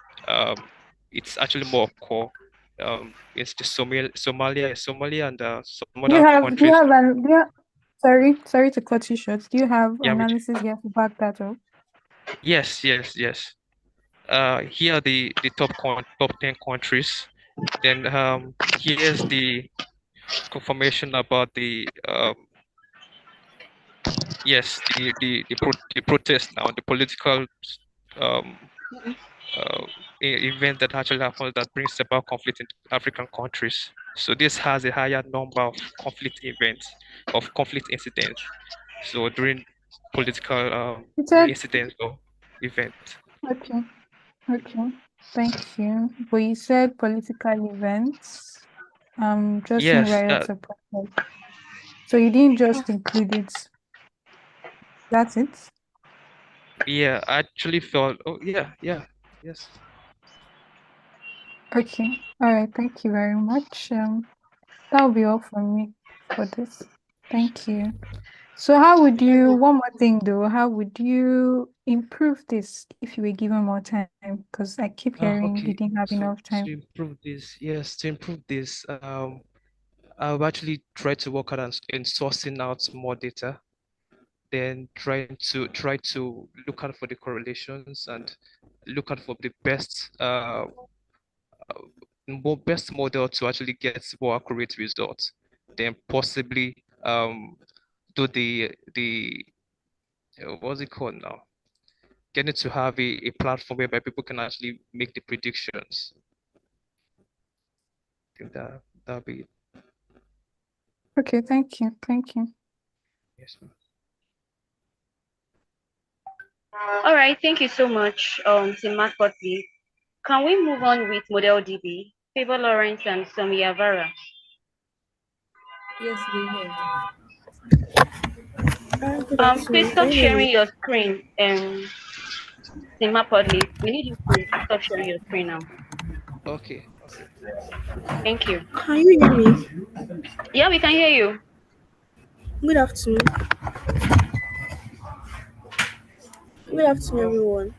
[SPEAKER 15] It's actually more core. It's the Somalia and some
[SPEAKER 4] Do you
[SPEAKER 15] other
[SPEAKER 4] have do you
[SPEAKER 15] countries.
[SPEAKER 4] have an do you have, sorry to cut you short. Do you have
[SPEAKER 15] Yeah,
[SPEAKER 4] analysis here to back that up?
[SPEAKER 15] yes, yes, yes. Here are the top 10 countries. Then, here's the confirmation about the, yes, the protest now, the political, um event that actually happens that brings about conflict in African countries. So this has a higher number of conflict events, of conflict incidents. So during political,
[SPEAKER 4] You said
[SPEAKER 15] incidents or events.
[SPEAKER 4] okay, okay. Thank you. But you said political events. Just seeing
[SPEAKER 15] Yes,
[SPEAKER 4] riots or protests. So you didn't just include it. That's it.
[SPEAKER 15] yeah, I actually felt, oh yeah, yeah, yes.
[SPEAKER 4] Okay. All right. Thank you very much. That'll be all from me for this. Thank you. So how would you, one more thing though, how would you improve this if you were given more time? Because I keep hearing you
[SPEAKER 15] Okay,
[SPEAKER 4] didn't have
[SPEAKER 15] so
[SPEAKER 4] enough time.
[SPEAKER 15] to improve this, yes, to improve this, I've actually tried to work out in sourcing out more data, then try to look out for the correlations and look out for the best model to actually get more accurate results. Then possibly, do the what's it called now? Getting to have a platform whereby people can actually make the predictions. I think that'll be it.
[SPEAKER 4] Okay, thank you. Thank you.
[SPEAKER 15] Yes, ma'am.
[SPEAKER 14] All right, thank you so much, Tim Potley. Can we move on with Model DB, Favor Lawrence and Samia Vara?
[SPEAKER 16] Yes, we hear. Good
[SPEAKER 14] Please
[SPEAKER 16] afternoon.
[SPEAKER 14] stop
[SPEAKER 16] Can you hear
[SPEAKER 14] sharing
[SPEAKER 16] me?
[SPEAKER 14] your screen. Tim Potley, we need you to stop sharing your screen now.
[SPEAKER 15] Okay, okay.
[SPEAKER 14] Thank you.
[SPEAKER 16] Can you hear me?
[SPEAKER 14] Yeah, we can hear you.
[SPEAKER 16] Good afternoon. Good afternoon, everyone.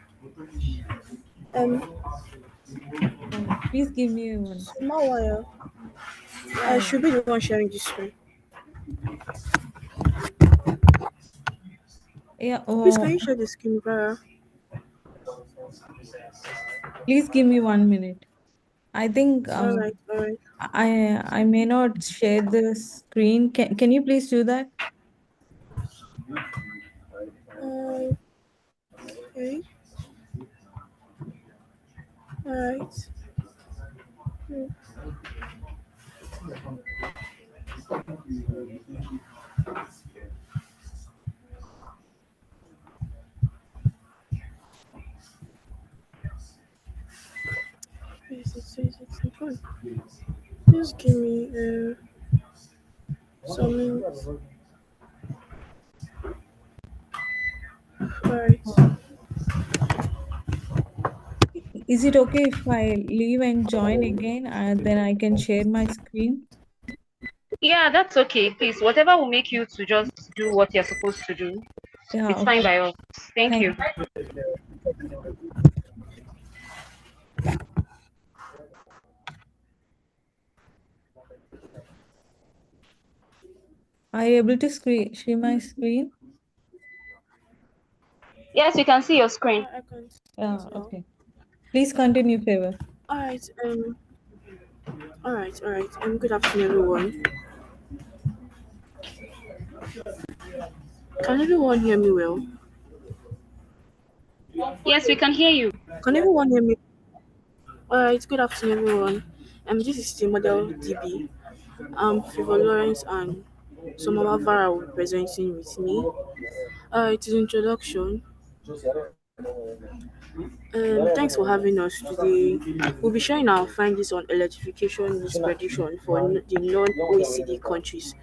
[SPEAKER 17] Please give me one.
[SPEAKER 16] Small while. I
[SPEAKER 17] Yeah.
[SPEAKER 16] should be the one sharing the screen.
[SPEAKER 17] Yeah.
[SPEAKER 16] Please, can
[SPEAKER 17] Oh,
[SPEAKER 16] you share the screen, Vera?
[SPEAKER 17] please give me 1 minute. I think
[SPEAKER 16] All right, all right.
[SPEAKER 17] I may not share the screen. Can you please do that?
[SPEAKER 16] Um, Okay. All right. Hmm. Where is it? Where is it? Come on. Just give me some minutes. All right.
[SPEAKER 17] Is it okay if I leave and join again? Then I can share my screen.
[SPEAKER 14] Yeah, that's okay. Please, whatever will make you to just do what you're supposed to do,
[SPEAKER 17] Yeah,
[SPEAKER 14] it's fine
[SPEAKER 17] okay.
[SPEAKER 14] by us. Thank
[SPEAKER 17] Thank
[SPEAKER 14] you.
[SPEAKER 17] you. Are you able to see my screen?
[SPEAKER 14] Yes, we can see your screen.
[SPEAKER 16] I can see
[SPEAKER 17] Yeah,
[SPEAKER 16] it now.
[SPEAKER 17] okay. Please continue, Favor.
[SPEAKER 16] All right. All right. All right. Good afternoon, everyone. Can everyone hear me well?
[SPEAKER 14] Yes, we can hear you.
[SPEAKER 16] Can everyone hear me? All right. Good afternoon, everyone. This is the model DB. Favor Lawrence and Somama Vara will be presenting with me. It is introduction. Thanks for having us today. We'll be sharing our findings on electrification risk prediction for the non-OECD countries.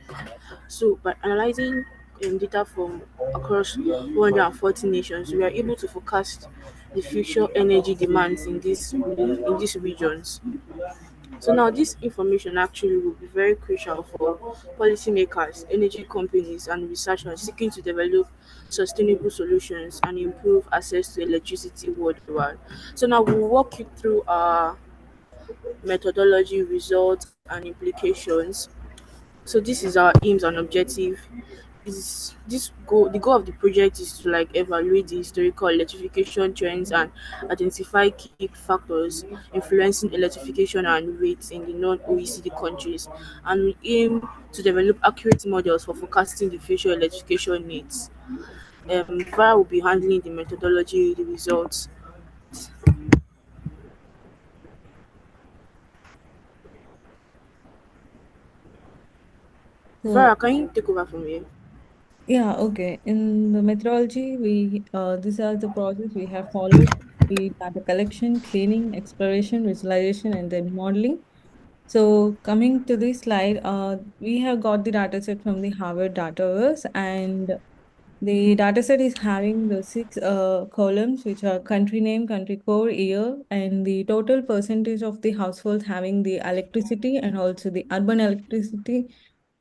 [SPEAKER 16] So, by analyzing data from across 140 nations, we are able to forecast the future energy demands in these regions. So now this information actually will be very crucial for policymakers, energy companies, and researchers seeking to develop sustainable solutions and improve access to electricity worldwide. So now we'll walk you through our methodology, results, and implications. So this is our aims and objective. Is this goal the goal of the project is to like evaluate the historical electrification trends and identify key factors influencing electrification and rates in the non-OECD countries, and we aim to develop accurate models for forecasting the future electrification needs. VAR will be handling the methodology, the results.
[SPEAKER 17] So,
[SPEAKER 16] Vara, can you take over from here?
[SPEAKER 17] yeah, okay. In the methodology, these are the process we have followed: the data collection, cleaning, exploration, visualization, and then modeling. So coming to this slide, we have got the data set from the Harvard Dataverse, and the dataset is having the six columns, which are country name, country code, year, and the total percentage of the households having the electricity, and also the urban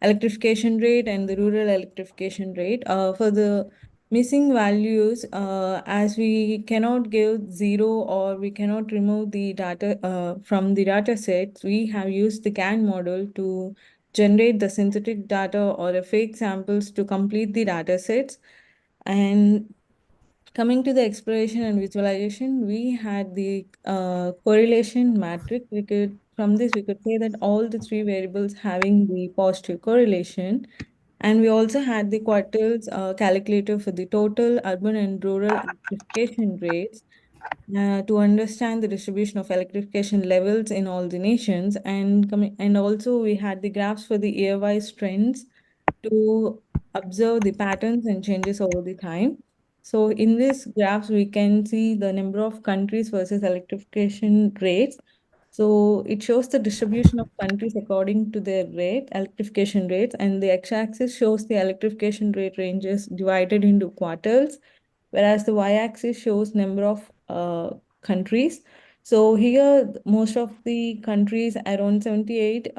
[SPEAKER 17] electrification rate, and the rural electrification rate. For the missing values, as we cannot give zero or we cannot remove the data from the data sets, we have used the GAN model to generate the synthetic data or the fake samples to complete the data sets. And coming to the exploration and visualization, we had the correlation matrix. From this, we could say that all the three variables having the positive correlation. And we also had the quartiles calculator for the total urban and rural electrification rates to understand the distribution of electrification levels in all the nations. And also we had the graphs for the year-wise trends to observe the patterns and changes over the time. So in this graphs, we can see the number of countries versus electrification rates. So it shows the distribution of countries according to their electrification rates, and the x-axis shows the electrification rate ranges divided into quarters, whereas the y-axis shows number of countries. So here, most of the countries, around 78,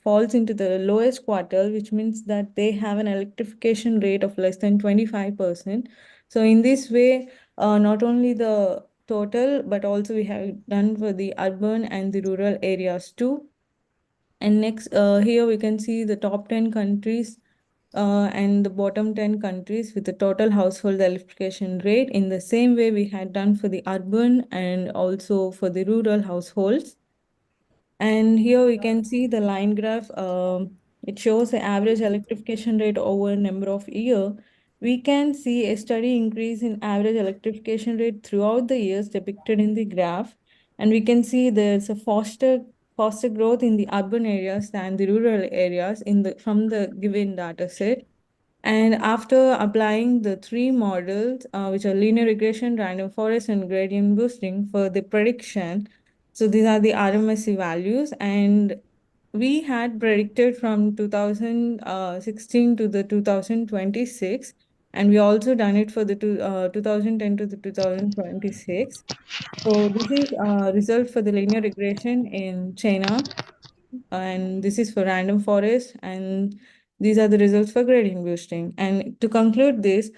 [SPEAKER 17] falls into the lowest quartile, which means that they have an electrification rate of less than 25%. So in this way, not only the total, but also we have done for the urban and the rural areas too. And next, here we can see the top 10 countries and the bottom 10 countries with the total household electrification rate in the same way we had done for the urban and also for the rural households. And here we can see the line graph. It shows the average electrification rate over a number of years, we can see a steady increase in average electrification rate throughout the years depicted in the graph. And we can see there's a faster growth in the urban areas than the rural areas from the given data set. And after applying the three models, which are linear regression, random forest, and gradient boosting for the prediction, so these are the RMSE values. And we had predicted from 2016 to the 2026, and we also done it for the 2010 to the 2026. So this is result for the linear regression in China, and this is for random forest, and these are the results for gradient boosting. And to conclude this,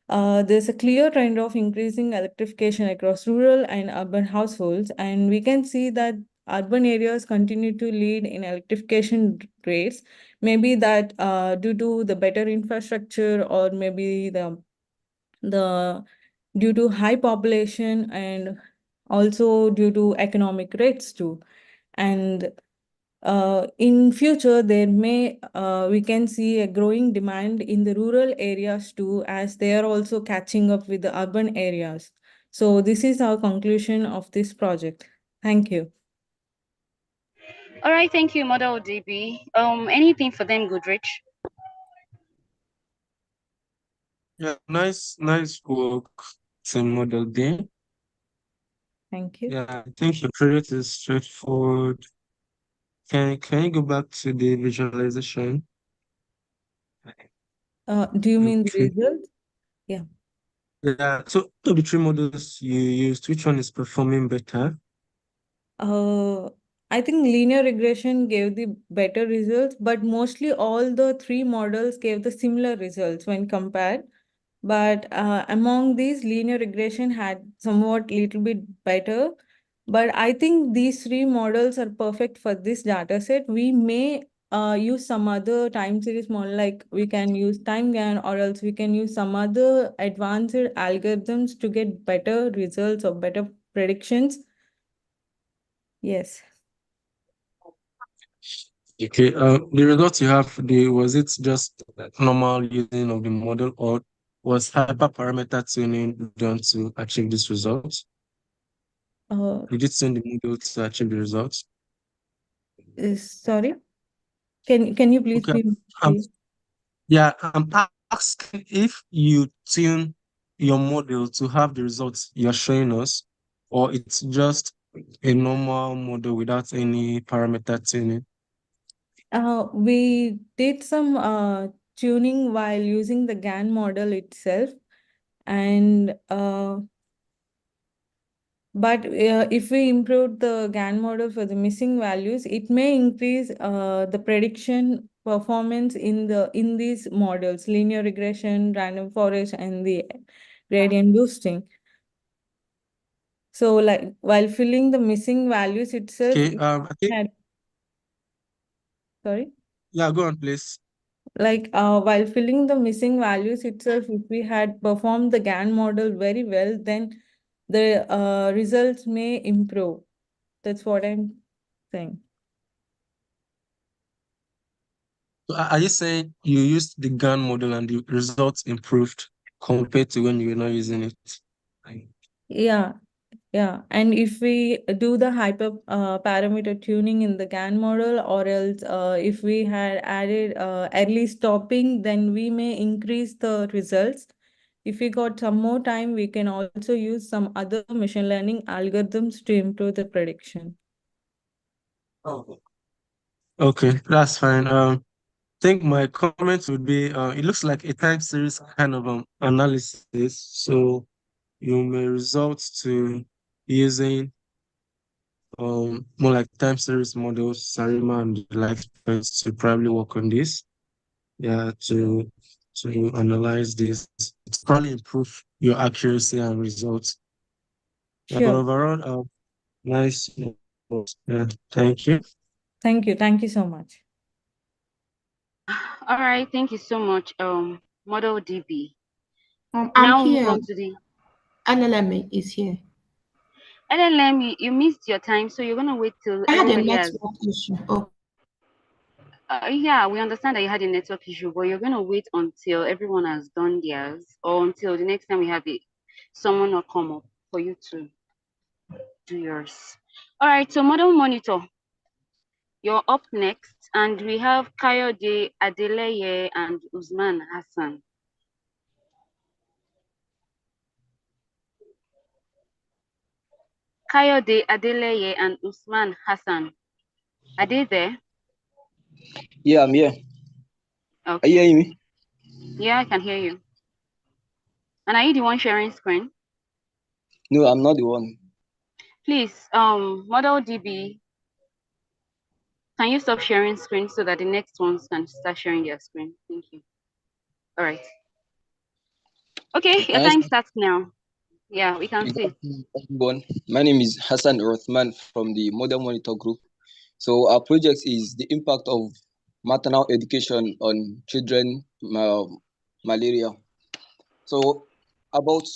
[SPEAKER 17] there's a clear trend of increasing electrification across rural and urban households, and we can see that urban areas continue to lead in electrification rates. Maybe that due to the better infrastructure, or maybe the due to high population, and also due to economic rates too. And in future, there may we can see a growing demand in the rural areas too, as they are also catching up with the urban areas. So this is our conclusion of this project. Thank you.
[SPEAKER 14] All right, thank you, Model DB. Anything for them, Goodrich?
[SPEAKER 7] Yeah, nice work, Team Model D.
[SPEAKER 17] Thank you.
[SPEAKER 7] Yeah, I think your project is straightforward. Can you go back to the visualization?
[SPEAKER 17] Do you mean the
[SPEAKER 7] Okay.
[SPEAKER 17] result? Yeah.
[SPEAKER 7] Yeah. So of the three models you used, which one is performing better?
[SPEAKER 17] I think linear regression gave the better results, but mostly all the three models gave the similar results when compared. But among these, linear regression had somewhat little bit better. But I think these three models are perfect for this data set. We may use some other time series model, like we can use TimeGAN, or else we can use some other advanced algorithms to get better results or better predictions. Yes.
[SPEAKER 7] Okay. The results you have, was it just normal using of the model, or was hyperparameter tuning done to achieve this result? Did it send the model to achieve the results?
[SPEAKER 17] Sorry, can you please
[SPEAKER 7] Okay.
[SPEAKER 17] be clear?
[SPEAKER 7] Yeah, I'm asking if you tune your model to have the results you're showing us, or it's just a normal model without any parameter tuning.
[SPEAKER 17] We did some tuning while using the GAN model itself, and but if we improve the GAN model for the missing values, it may increase the prediction performance in these models, linear regression, random forest, and the gradient boosting. So, like, while filling the missing values itself,
[SPEAKER 7] Okay. I think.
[SPEAKER 17] Sorry.
[SPEAKER 7] Yeah, go on, please.
[SPEAKER 17] Like while filling the missing values itself, if we had performed the GAN model very well, then the results may improve. That's what I'm saying.
[SPEAKER 7] So are you saying you used the GAN model and the results improved compared to when you were not using it?
[SPEAKER 17] Yeah, yeah. And if we do the hyper parameter tuning in the GAN model, or else if we had added early stopping, then we may increase the results. If we got some more time, we can also use some other machine learning algorithms to improve the prediction.
[SPEAKER 7] Okay, that's fine. I think my comments would be it looks like a time series kind of analysis. So you may result to using more like time series models, Sarima and the like to probably work on this. Yeah, to analyze this. It's probably improve your accuracy and results. Yeah, but
[SPEAKER 17] Sure.
[SPEAKER 7] overall, nice. Yeah, thank you.
[SPEAKER 17] Thank you. Thank you so much.
[SPEAKER 14] All right, thank you so much, Model DB.
[SPEAKER 18] I'm
[SPEAKER 14] Now move
[SPEAKER 18] here.
[SPEAKER 14] on to the
[SPEAKER 18] LLM is here.
[SPEAKER 14] LLM. You missed your time, so you're gonna wait till
[SPEAKER 18] I had a
[SPEAKER 14] everybody has.
[SPEAKER 18] network issue. Oh.
[SPEAKER 14] Yeah, we understand that you had a network issue, but you're going to wait until everyone has done theirs, or until the next time we have someone will come up for you to do yours. All right, so model monitor, you're up next, and we have Kayode Adeleye and Usman Hassan. Kayode Adeleye and Usman Hassan. Are they there?
[SPEAKER 19] Yeah, I'm here.
[SPEAKER 14] Okay.
[SPEAKER 19] Are you hearing me?
[SPEAKER 14] Yeah, I can hear you. And are you the one sharing screen?
[SPEAKER 19] No, I'm not the one.
[SPEAKER 14] Please, Model DB, can you stop sharing screen so that the next ones can start sharing their screen? Thank you. All right. Okay, your time starts now. Yeah, we can see.
[SPEAKER 19] Everyone, my name is Hassan Rothman from the Model Monitor Group. So our project is the impact of maternal education on children malaria. So about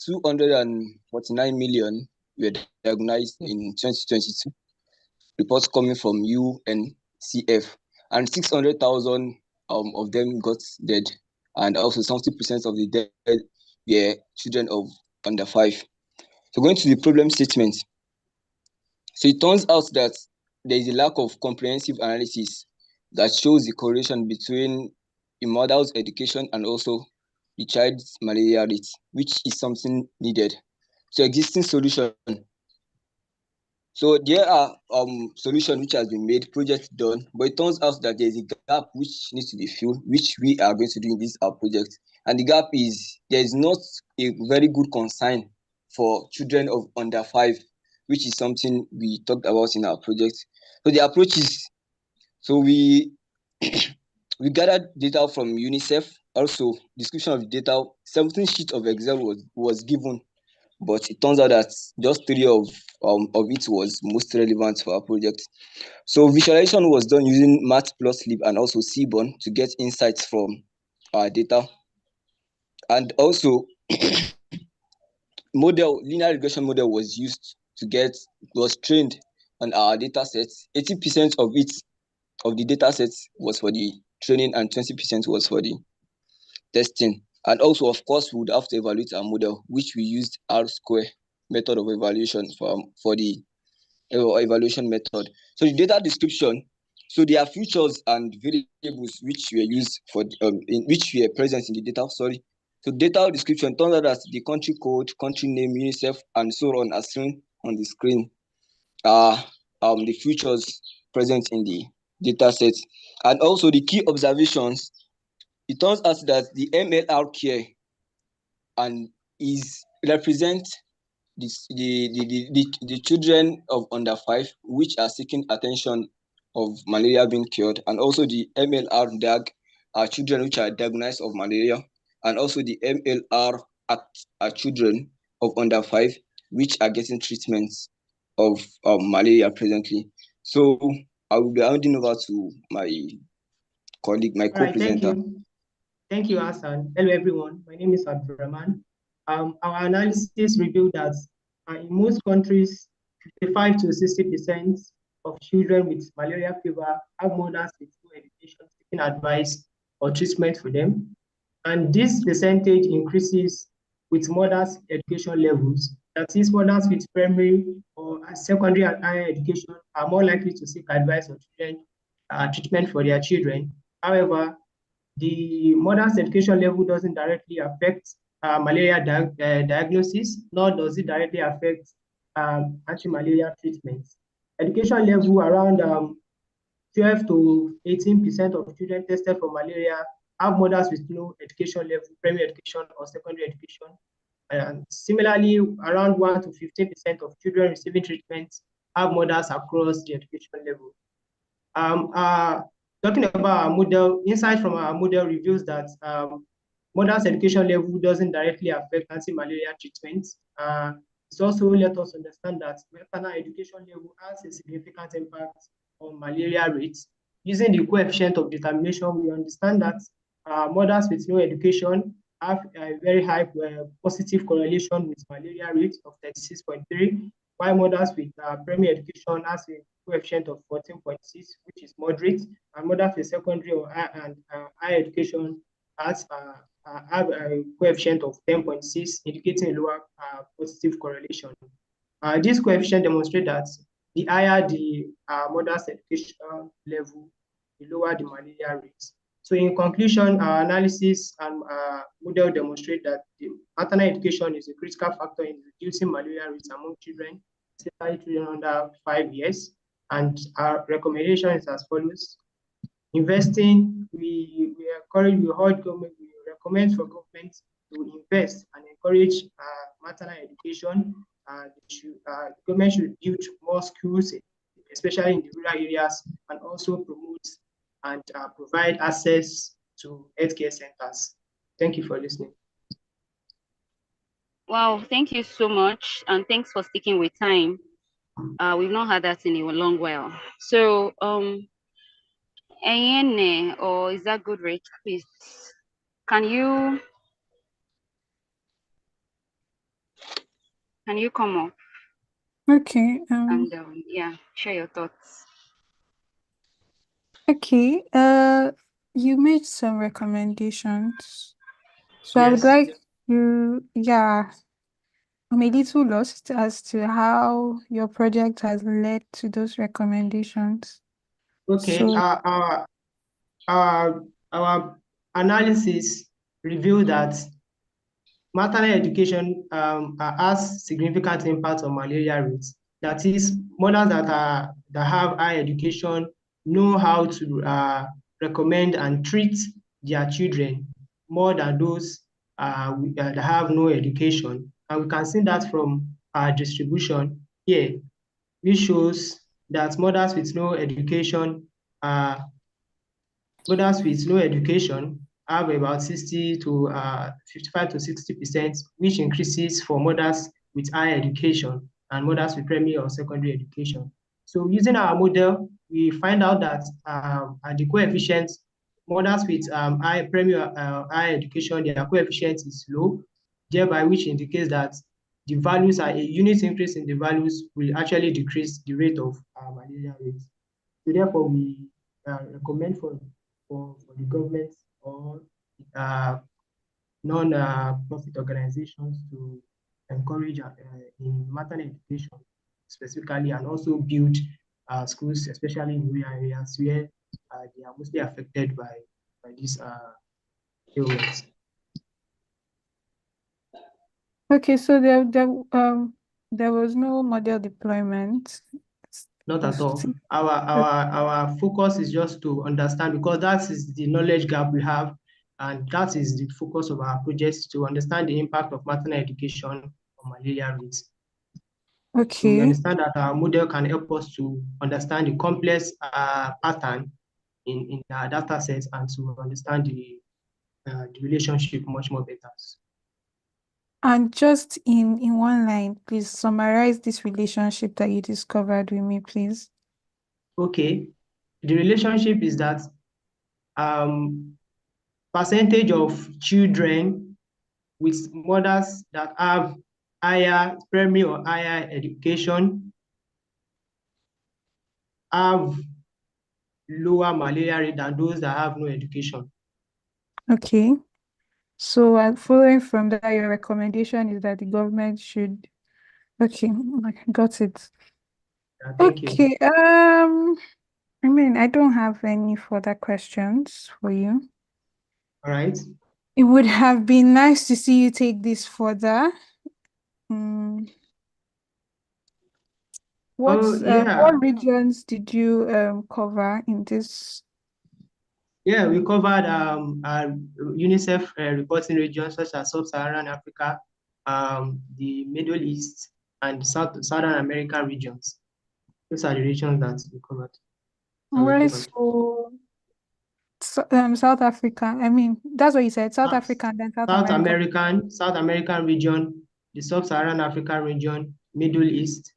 [SPEAKER 19] 249 million were diagnosed in 2022. Reports coming from UNCF, and 600,000 of them got dead, and also 70% of the dead were children of under 5. So going to the problem statement. So it turns out that there is a lack of comprehensive analysis that shows the correlation between a mother's education and also the child's malaria rate, which is something needed. So existing solution. So there are solutions which has been made, projects done, but it turns out that there is a gap which needs to be filled, which we are going to do in this project. And the gap is there is not a very good concern for children of under 5, which is something we talked about in our project. So the approach is, so we we gathered data from UNICEF. Also, description of the data, 17 sheets of Excel was given, but it turns out that just 3 of it was most relevant for our project. So visualization was done using Matplotlib and also Seaborn to get insights from our data. And also linear regression model was used was trained on our data sets. 80% of the data sets was for the training and 20% was for the testing. And also, of course, we would have to evaluate our model, which we used R-square method of evaluation for the evaluation method. So the data description, so there are features and variables which were used for which were present in the data. So data description turns out that the country code, country name, UNICEF, and so on are seen on the screen. The features present in the data set, and also the key observations. It turns out that the MLR care and represent the children of under 5 which are seeking attention of malaria being cured, and also the MLR DAG are children which are diagnosed of malaria, and also the MLR Act are children of under 5 which are getting treatments of malaria presently. So I will be handing over to my colleague, my co-presenter.
[SPEAKER 20] Thank you, Hassan. Hello, everyone. My name is Abdurrahman. Our analysis revealed that in most countries, 55 to 60% of children with malaria fever have mothers with no education seeking advice or treatment for them. And this percentage increases with mothers' education levels. That is, mothers with primary or secondary and higher education are more likely to seek advice or treatment for their children. However, the mother's education level doesn't directly affect malaria diagnosis, nor does it directly affect anti-malaria treatments. Education level around 12 to 18% of children tested for malaria have mothers with no education level, primary education or secondary education. And similarly, around 1 to 15% of children receiving treatment have mothers across the education level. Talking about our model, insight from our model reveals that mothers' education level doesn't directly affect anti-malaria treatments. It's also let us understand that maternal education level has a significant impact on malaria rates. Using the coefficient of determination, we understand that mothers with no education have a very high positive correlation with malaria rate of 36.3, while mothers with primary education has a coefficient of 14.6, which is moderate, and mothers with secondary or higher education has have a coefficient of 10.6, indicating lower positive correlation. This coefficient demonstrates that the higher the mother's education level, the lower the malaria rates. So in conclusion, our analysis and model demonstrate that the maternal education is a critical factor in reducing malaria rates among children, especially children under 5 years. And our recommendation is as follows. Investing, we encourage, we hold government, we recommend for government to invest and encourage maternal education. Government should build more schools, especially in the rural areas, and also promote and provide access to healthcare centers. Thank you for listening.
[SPEAKER 14] Wow, thank you so much, and thanks for sticking with time. We've not had that in a long while. So, Ayene, or is that good, Rich? Please, can you come up?
[SPEAKER 4] Okay.
[SPEAKER 14] And yeah, share your thoughts.
[SPEAKER 4] Okay. You made some recommendations. So I would
[SPEAKER 20] Yes.
[SPEAKER 4] like to, I'm a little lost as to how your project has led to those recommendations.
[SPEAKER 20] Okay.
[SPEAKER 4] So,
[SPEAKER 20] Our analysis revealed that maternal education has significant impact on malaria rates. That is, mothers that have high education know how to recommend and treat their children more than those that have no education. And we can see that from our distribution here, which shows that mothers with no education have about 60 to 55 to 60%, which increases for mothers with higher education and mothers with primary or secondary education. So using our model, we find out that at the coefficients, mothers with high primary higher education, their coefficient is low, thereby which indicates that the values are a unit increase in the values will actually decrease the rate of malaria rates. So therefore, we recommend for the government or non-profit organizations to encourage in maternal education specifically, and also build schools, especially in rural areas where they are mostly affected by these illness.
[SPEAKER 4] okay, so there was no model deployment.
[SPEAKER 20] Not at all. Our focus is just to understand, because that is the knowledge gap we have, and that is the focus of our projects, to understand the impact of maternal education on malaria rates. So we
[SPEAKER 4] Okay.
[SPEAKER 20] understand that our model can help us to understand the complex pattern in our data sets, and to understand the relationship much more better.
[SPEAKER 4] And just in one line, please summarize this relationship that you discovered with me, please.
[SPEAKER 20] Okay, the relationship is that percentage of children with mothers that have higher primary or higher education have lower malaria rate than those that have no education.
[SPEAKER 4] Okay. So following from that, your recommendation is that the government should. Okay, I got it.
[SPEAKER 20] Thank you.
[SPEAKER 4] Okay. I mean, I don't have any further questions for you.
[SPEAKER 20] All right.
[SPEAKER 4] It would have been nice to see you take this further. What regions did you cover in this?
[SPEAKER 20] Yeah, we covered UNICEF reporting regions such as Sub-Saharan Africa, the Middle East, and Southern American regions. Those are the regions that we covered.
[SPEAKER 4] All right, so South Africa. I mean, that's what you said. South Africa and then South America.
[SPEAKER 20] South American region, the Sub-Saharan African region, Middle East,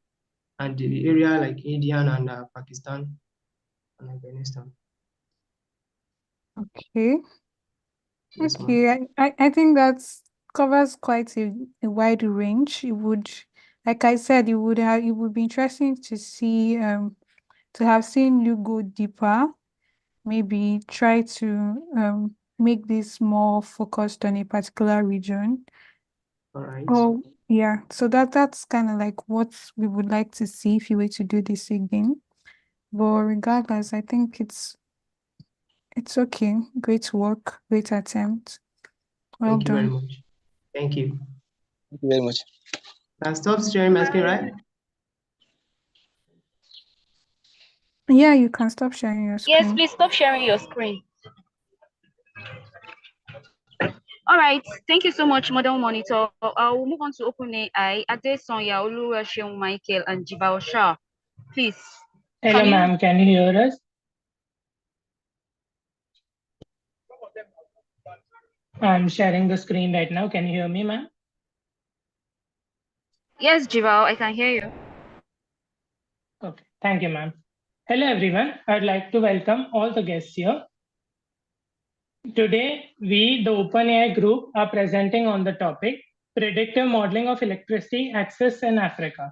[SPEAKER 20] and the area like India and Pakistan and Afghanistan.
[SPEAKER 4] Okay.
[SPEAKER 20] Yes,
[SPEAKER 4] okay, I think that covers quite a wide range. It would like I said, it would be interesting to see to have seen you go deeper, maybe try to make this more focused on a particular region.
[SPEAKER 20] All right.
[SPEAKER 4] Oh, yeah. So that's kind of like what we would like to see if you were to do this again. But regardless, I think it's okay. Great work, great attempt. Well
[SPEAKER 20] Thank you very
[SPEAKER 4] done.
[SPEAKER 20] much. Thank you.
[SPEAKER 19] Thank you very much.
[SPEAKER 20] Can stop sharing my screen, right?
[SPEAKER 4] Yeah, you can stop sharing your
[SPEAKER 14] Yes,
[SPEAKER 4] screen.
[SPEAKER 14] please stop sharing your screen. All right. Thank you so much, Model Monitor. I'll move on to OpenAI. Adesonya, Oluwaseun Michael, and Jibao Shah. Please.
[SPEAKER 19] Hello, ma'am. Can you hear us? I'm sharing the screen right now. Can you hear me, ma'am?
[SPEAKER 14] Yes, Jibao, I can hear you.
[SPEAKER 19] Okay. Thank you, ma'am. Hello, everyone. I'd like to welcome all the guests here. Today, we, the OpenAI group, are presenting on the topic Predictive Modeling of Electricity Access in Africa.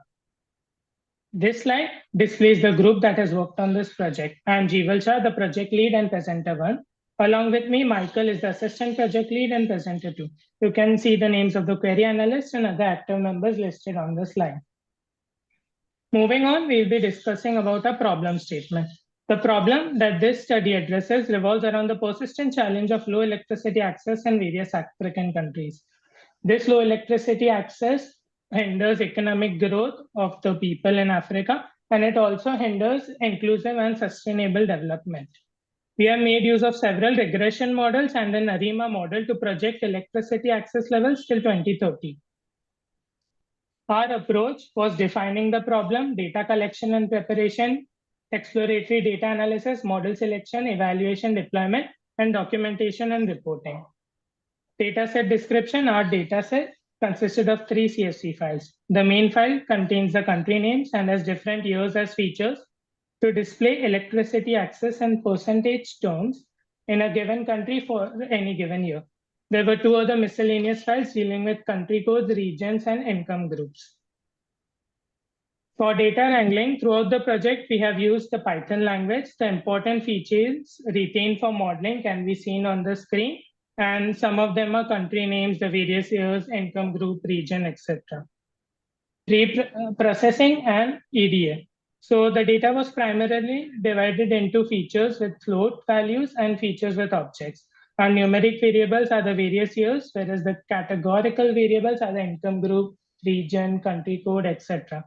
[SPEAKER 19] This slide displays the group that has worked on this project. I'm Jeeval Shah, the project lead and presenter 1. Along with me, Michael is the assistant project lead and presenter 2. You can see the names of the query analyst and other active members listed on the slide. Moving on, we'll be discussing about a problem statement. The problem that this study addresses revolves around the persistent challenge of low electricity access in various African countries. This low electricity access hinders economic growth of the people in Africa, and it also hinders inclusive and sustainable development. We have made use of several regression models and an ARIMA model to project electricity access levels till 2030. Our approach was defining the problem, data collection and preparation, exploratory data analysis, model selection, evaluation, deployment, and documentation and reporting. Dataset description. Our dataset consisted of 3 CSV files. The main file contains the country names and has different years as features to display electricity access in percentage terms in a given country for any given year. There were 2 other miscellaneous files dealing with country codes, regions, and income groups. For data wrangling, throughout the project, we have used the Python language. The important features retained for modeling can be seen on the screen, and some of them are country names, the various years, income group, region, etc. Processing and EDA. So the data was primarily divided into features with float values and features with objects. Our numeric variables are the various years, whereas the categorical variables are the income group, region, country code, etc.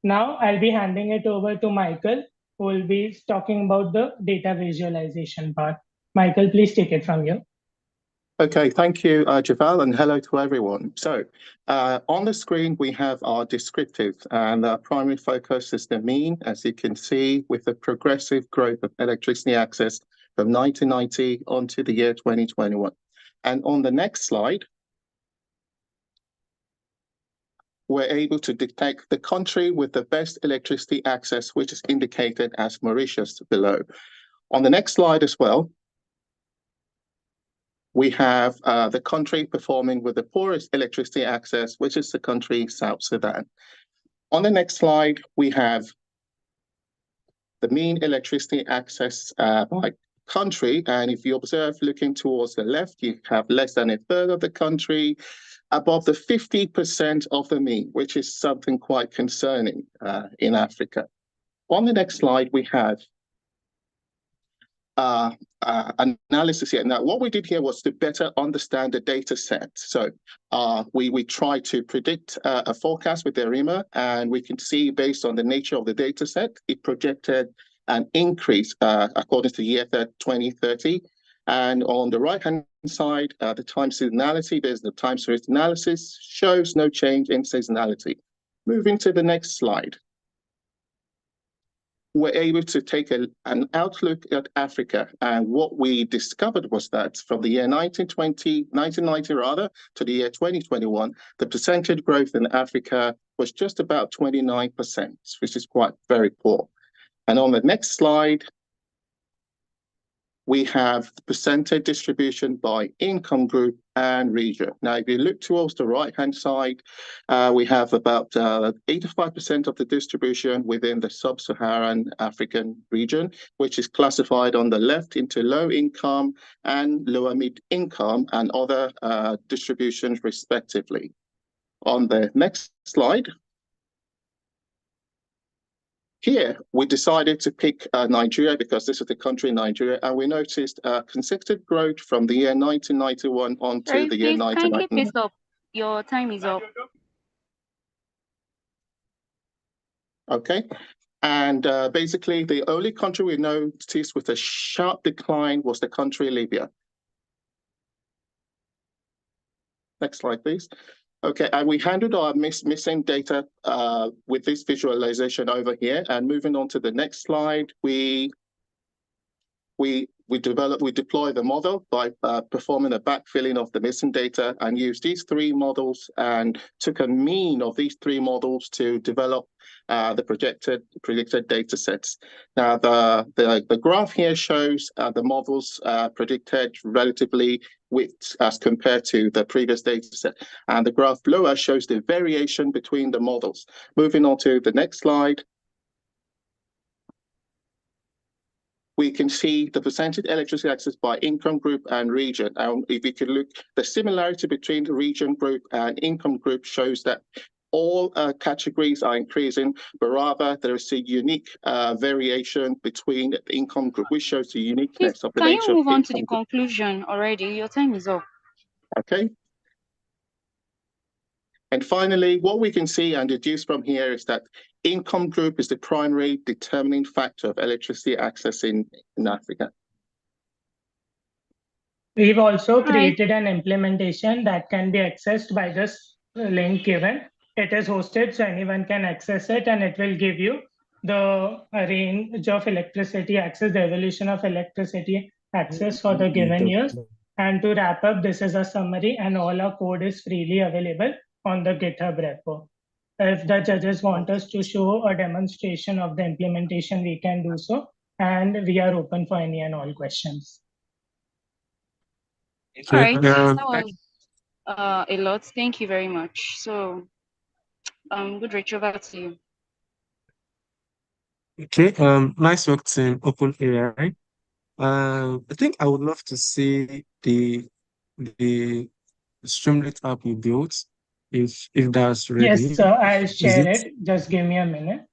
[SPEAKER 19] Now I'll be handing it over to Michael, who will be talking about the data visualization part. Michael, please take it from here.
[SPEAKER 21] Okay, thank you, Javal, and hello to everyone. So on the screen, we have our descriptive, and our primary focus is the mean, as you can see, with the progressive growth of electricity access from 1990 onto the year 2021. And on the next slide, we're able to detect the country with the best electricity access, which is indicated as Mauritius below. On the next slide as well, we have the country performing with the poorest electricity access, which is the country South Sudan. On the next slide, we have the mean electricity access by country. And if you observe looking towards the left, you have less than a third of the country above the 50% of the mean, which is something quite concerning in Africa. On the next slide, we have analysis here. Now, what we did here was to better understand the data set. So we tried to predict a forecast with the ARIMA, and we can see based on the nature of the data set, it projected an increase according to year 2030. And on the right-hand side, the time seasonality, there's the time series analysis, shows no change in seasonality. Moving to the next slide. We're able to take an outlook at Africa, and what we discovered was that from the year 1990 to the year 2021, the percentage growth in Africa was just about 29%, which is quite very poor. And on the next slide, we have the percentage distribution by income group and region. Now, if you look towards the right-hand side, we have about 85% of the distribution within the sub-Saharan African region, which is classified on the left into low income and lower mid income and other distributions respectively. On the next slide, here, we decided to pick Nigeria because this is the country Nigeria, and we noticed consecutive growth from the year 1991 on to the year
[SPEAKER 14] Please kindly
[SPEAKER 21] 1999.
[SPEAKER 14] please stop. Your time is up.
[SPEAKER 21] Okay, and basically the only country we noticed with a sharp decline was the country Libya. Next slide, please. Okay, and we handled our missing data with this visualization over here. And moving on to the next slide, we deploy the model by performing a backfilling of the missing data and use these three models and took a mean of these three models to develop the predicted data sets. Now, the graph here shows the models predicted relatively as compared to the previous data set. And the graph below shows the variation between the models. Moving on to the next slide. We can see the percentage electricity access by income group and region. And if you can look, the similarity between the region group and income group shows that all categories are increasing, but rather there is a unique variation between the income group, which shows the uniqueness of the nature of
[SPEAKER 14] Can you move on to the
[SPEAKER 21] income group.
[SPEAKER 14] conclusion already? Your time is up.
[SPEAKER 21] Okay. And finally, what we can see and deduce from here is that income group is the primary determining factor of electricity access in Africa.
[SPEAKER 2] We've also created an implementation that can be accessed by this link given. It is hosted, so anyone can access it, and it will give you the range of electricity access, the evolution of electricity access for the given years. And to wrap up, this is a summary, and all our code is freely available on the GitHub repo. If the judges want us to show a demonstration of the implementation, we can do so, and we are open for any and all questions.
[SPEAKER 14] All right, that was a lot. Thank you very much. So, Goodrich, over to you.
[SPEAKER 7] Okay, nice work, team OpenAI. I think I would love to see the Streamlit app you built, if that's ready.
[SPEAKER 2] Yes, sir, I'll share it. Just give me a minute.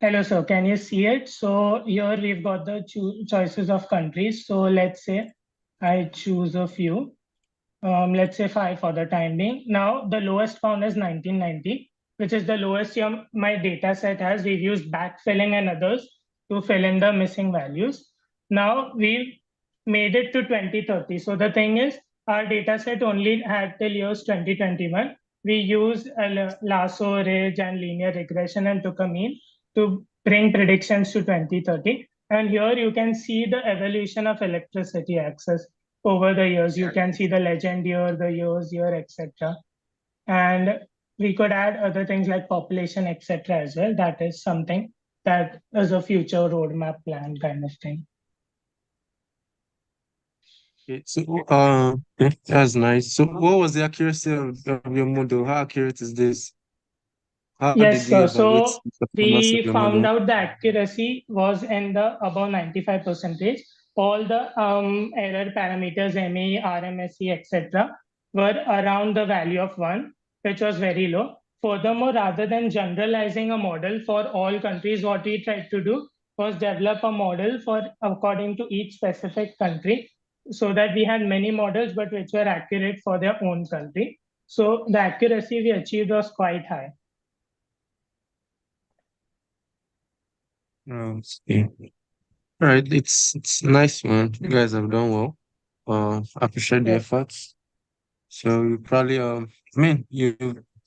[SPEAKER 2] Hello, sir. Can you see it? So here we've got the choices of countries. So let's say I choose a few. Let's say 5 for the time being. Now the lowest found is 1990, which is the lowest year my data set has. We've used backfilling and others to fill in the missing values. Now we've made it to 2030. So the thing is, our data set only had till years 2021. We used a lasso, ridge, and linear regression and took a mean to bring predictions to 2030. And here you can see the evolution of electricity access over the years. You can see the legend year, the years year, etc. And we could add other things like population, etc. as well. That is something that is a future roadmap plan kind of thing.
[SPEAKER 7] Okay, so yeah, that's nice. So what was the accuracy of your model? How accurate is this? How
[SPEAKER 2] Yes,
[SPEAKER 7] did you
[SPEAKER 2] sir.
[SPEAKER 7] evaluate
[SPEAKER 2] So
[SPEAKER 7] the performance of
[SPEAKER 2] we
[SPEAKER 7] your
[SPEAKER 2] found
[SPEAKER 7] model?
[SPEAKER 2] out the accuracy was in the above 95%. All the error parameters, ME, RMSE, etc., were around the value of 1, which was very low. Furthermore, rather than generalizing a model for all countries, what we tried to do was develop a model for according to each specific country, so that we had many models, but which were accurate for their own country. So the accuracy we achieved was quite high.
[SPEAKER 7] Okay. All right, it's nice, man. You guys have done well. I appreciate the efforts. So you probably I mean you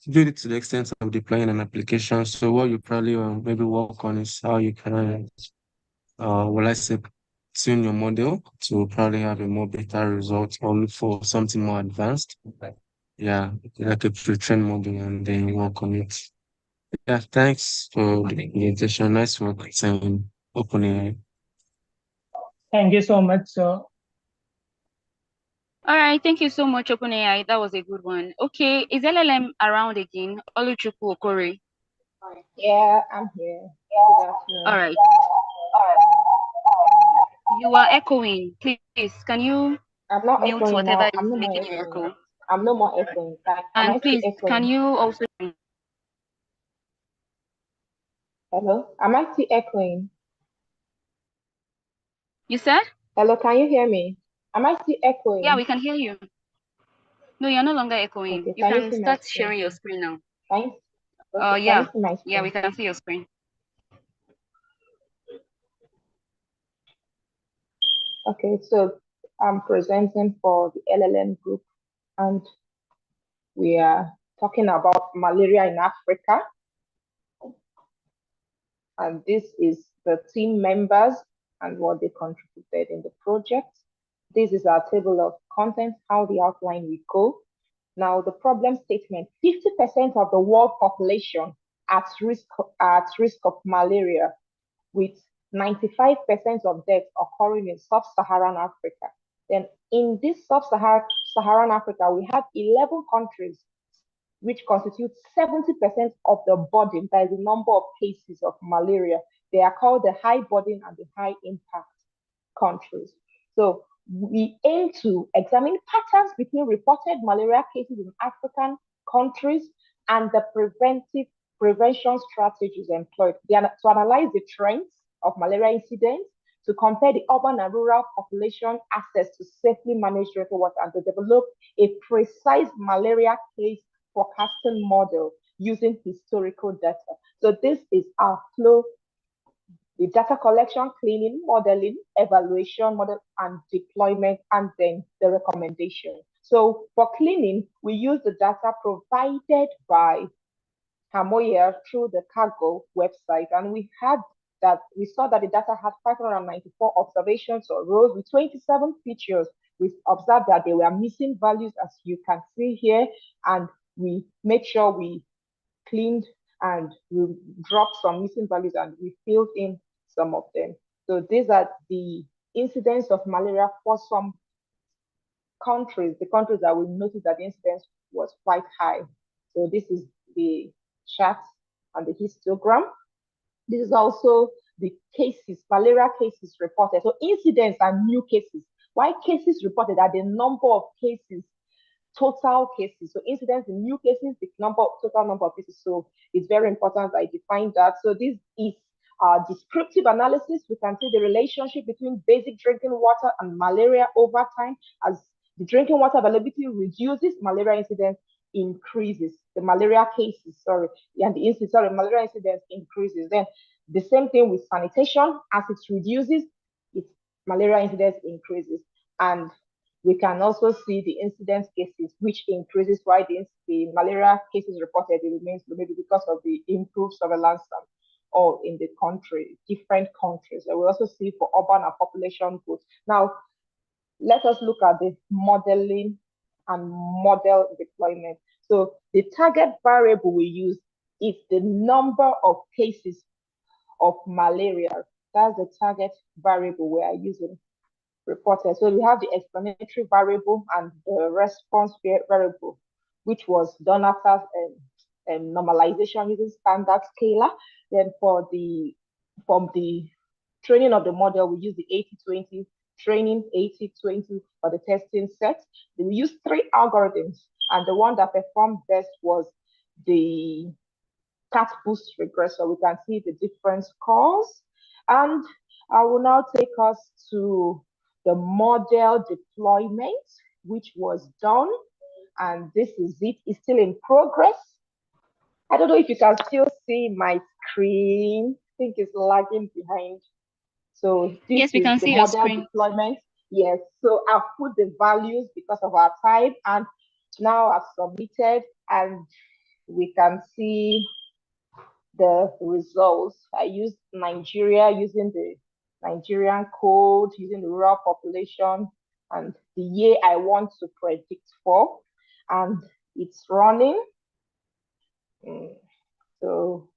[SPEAKER 7] did it to the extent of deploying an application. So what you probably maybe work on is how you can will I say tune your model to probably have a more better result or look for something more advanced. Yeah, like a pre-trained model and then you work on it. Yeah, thanks for the presentation. Nice work. It's opening.
[SPEAKER 2] Thank you so much, sir.
[SPEAKER 14] All right, thank you so much, OpenAI. That was a good one. Okay, is LLM around again? Oluchukwu Okore.
[SPEAKER 3] Yeah, I'm here. Good afternoon.
[SPEAKER 14] All right. You are echoing. Please, can you
[SPEAKER 3] I'm not
[SPEAKER 14] mute
[SPEAKER 3] echoing
[SPEAKER 14] whatever
[SPEAKER 3] now.
[SPEAKER 14] is
[SPEAKER 3] I'm no more
[SPEAKER 14] making you
[SPEAKER 3] echoing.
[SPEAKER 14] echo?
[SPEAKER 3] I'm no more echoing. Am I
[SPEAKER 14] And
[SPEAKER 3] still
[SPEAKER 14] please, can
[SPEAKER 3] echoing?
[SPEAKER 14] you also...
[SPEAKER 3] Hello? Am I still echoing?
[SPEAKER 14] You said?
[SPEAKER 3] Hello, can you hear me? Am I still
[SPEAKER 14] Yeah,
[SPEAKER 3] echoing?
[SPEAKER 14] we can hear you. No, you're no longer echoing.
[SPEAKER 3] Okay,
[SPEAKER 14] You
[SPEAKER 3] can you
[SPEAKER 14] can
[SPEAKER 3] see my
[SPEAKER 14] start
[SPEAKER 3] screen?
[SPEAKER 14] sharing your screen now.
[SPEAKER 3] Can you, okay, can you see my
[SPEAKER 14] Yeah, we
[SPEAKER 3] screen?
[SPEAKER 14] can see your screen.
[SPEAKER 3] Okay, so I'm presenting for the LLM group and we are talking about malaria in Africa. And this is the team members and what they contributed in the project. This is our table of contents, how the outline will go. Now, the problem statement, 50% of the world population at risk of malaria, with 95% of deaths occurring in sub-Saharan Africa. Then in this sub-Saharan Africa, we have 11 countries which constitutes 70% of the burden, that is the number of cases of malaria. They are called the high burden and the high impact countries. So we aim to examine patterns between reported malaria cases in African countries and the prevention strategies employed. To analyze the trends of malaria incidents, to compare the urban and rural population access to safely managed drinking water, and to develop a precise malaria case forecasting model using historical data. So this is our flow: the data collection, cleaning, modeling, evaluation, model, and deployment, and then the recommendation. So for cleaning, we use the data provided by Hamoye through the Cargo website, and we saw that the data had 594 observations or rows with 27 features. We observed that there were missing values, as you can see here, and we made sure we cleaned and we dropped some missing values and we filled in some of them. So these are the incidence of malaria for some countries, the countries that we noticed that the incidence was quite high. So this is the chart and the histogram. This is also the cases, malaria cases reported. So incidents are new cases. Why cases reported are the number of cases, total cases. So incidents in new cases, the total number of cases. So it's very important I define that. So this is descriptive analysis. We can see the relationship between basic drinking water and malaria over time. As the drinking water availability reduces, malaria incidence increases. The malaria cases, and the incidence, malaria incidence increases. Then the same thing with sanitation. As it reduces, its malaria incidence increases. And we can also see the incidence cases, which increases while the malaria cases reported, it remains low, maybe because of the improved surveillance or in the country, different countries. And we also see for urban and population growth. Now, let us look at the modeling and model deployment. So the target variable we use is the number of cases of malaria. That's the target variable we are using reported. So we have the explanatory variable and the response variable, which was done after normalization using standard scalar. Then from the training of the model, we use the 80-20 training, 80-20 for the testing set. We use 3 algorithms, and the one that performed best was the cat boost regressor. We can see the different scores. And I will now take us to the model deployment, which was done. And this is it. It's still in progress. I don't know if you can still see my screen. I think it's lagging behind. So this
[SPEAKER 14] Yes, we
[SPEAKER 3] is
[SPEAKER 14] can
[SPEAKER 3] the
[SPEAKER 14] see your
[SPEAKER 3] model
[SPEAKER 14] screen.
[SPEAKER 3] deployment. Yes, so I've put the values because of our time, and now I've submitted, and we can see the results. I used Nigeria using the Nigerian code, using the rural population, and the year I want to predict for, and it's running. So So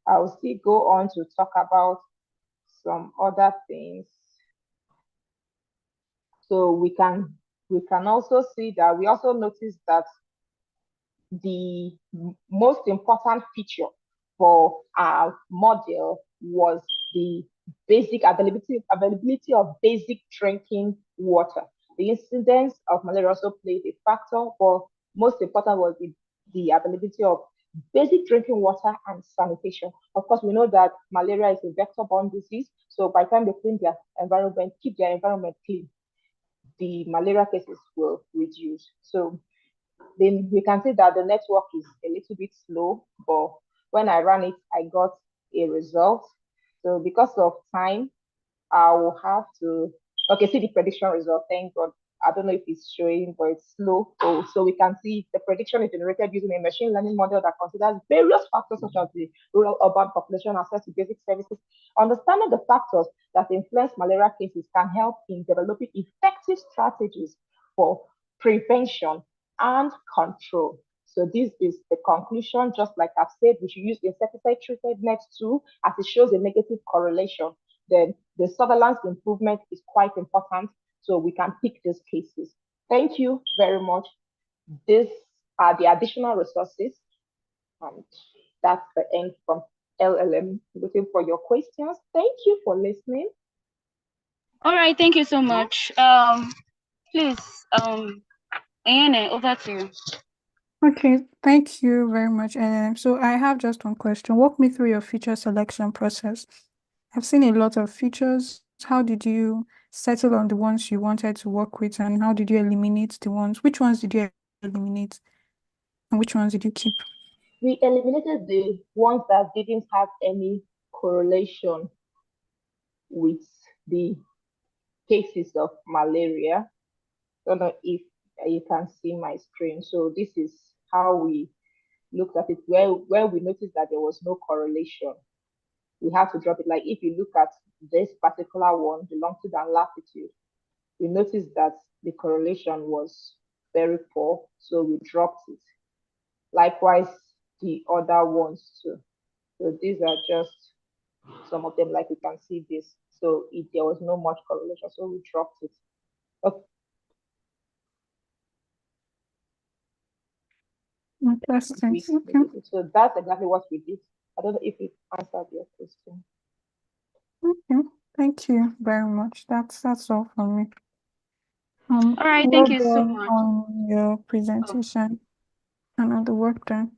[SPEAKER 3] I'll still go on to talk about some other things. So we can also see that we also notice that the most important feature for our model was the basic availability of basic drinking water. The incidence of malaria also played a factor, but most important was the availability of basic drinking water and sanitation. Of course, we know that malaria is a vector-borne disease, so by the time they clean their environment, keep their environment clean, the malaria cases will reduce. So then we can see that the network is a little bit slow, but when I ran it, I got a result. So because of time, I will have to, okay, see the prediction result, thank God. I don't know if it's showing, but it's slow. So we can see the prediction is generated using a machine learning model that considers various factors such as the rural urban population access to basic services. Understanding the factors that influence malaria cases can help in developing effective strategies for prevention and control. So this is the conclusion. Just like I've said, we should use insecticide treated nets too, as it shows a negative correlation. Then the surveillance improvement is quite important, so we can pick these cases. Thank you very much. These are the additional resources, and that's the end from LLM. Looking for your questions. Thank you for listening.
[SPEAKER 14] All right, thank you so much. Please, Ayane, over to you.
[SPEAKER 4] Okay, thank you very much. So I have just one question. Walk me through your feature selection process. I've seen a lot of features. How did you settle on the ones you wanted to work with, and how did you eliminate the ones? Which ones did you eliminate, and which ones did you keep?
[SPEAKER 3] We eliminated the ones that didn't have any correlation with the cases of malaria. I don't know if you can see my screen. So this is how we looked at it, where we noticed that there was no correlation. We have to drop it. Like if you look at this particular one, the longitude and latitude, we noticed that the correlation was very poor, so we dropped it. Likewise, the other ones too. So these are just some of them, like you can see this. So there was no much correlation, so we dropped it. Okay.
[SPEAKER 4] Interesting. Okay.
[SPEAKER 3] So that's exactly what we did. I don't know if it answered your question.
[SPEAKER 4] Okay. Thank you very much. That's all from me.
[SPEAKER 14] All right,
[SPEAKER 4] well
[SPEAKER 14] thank you so
[SPEAKER 4] done
[SPEAKER 14] much.
[SPEAKER 4] on your presentation and on the work done.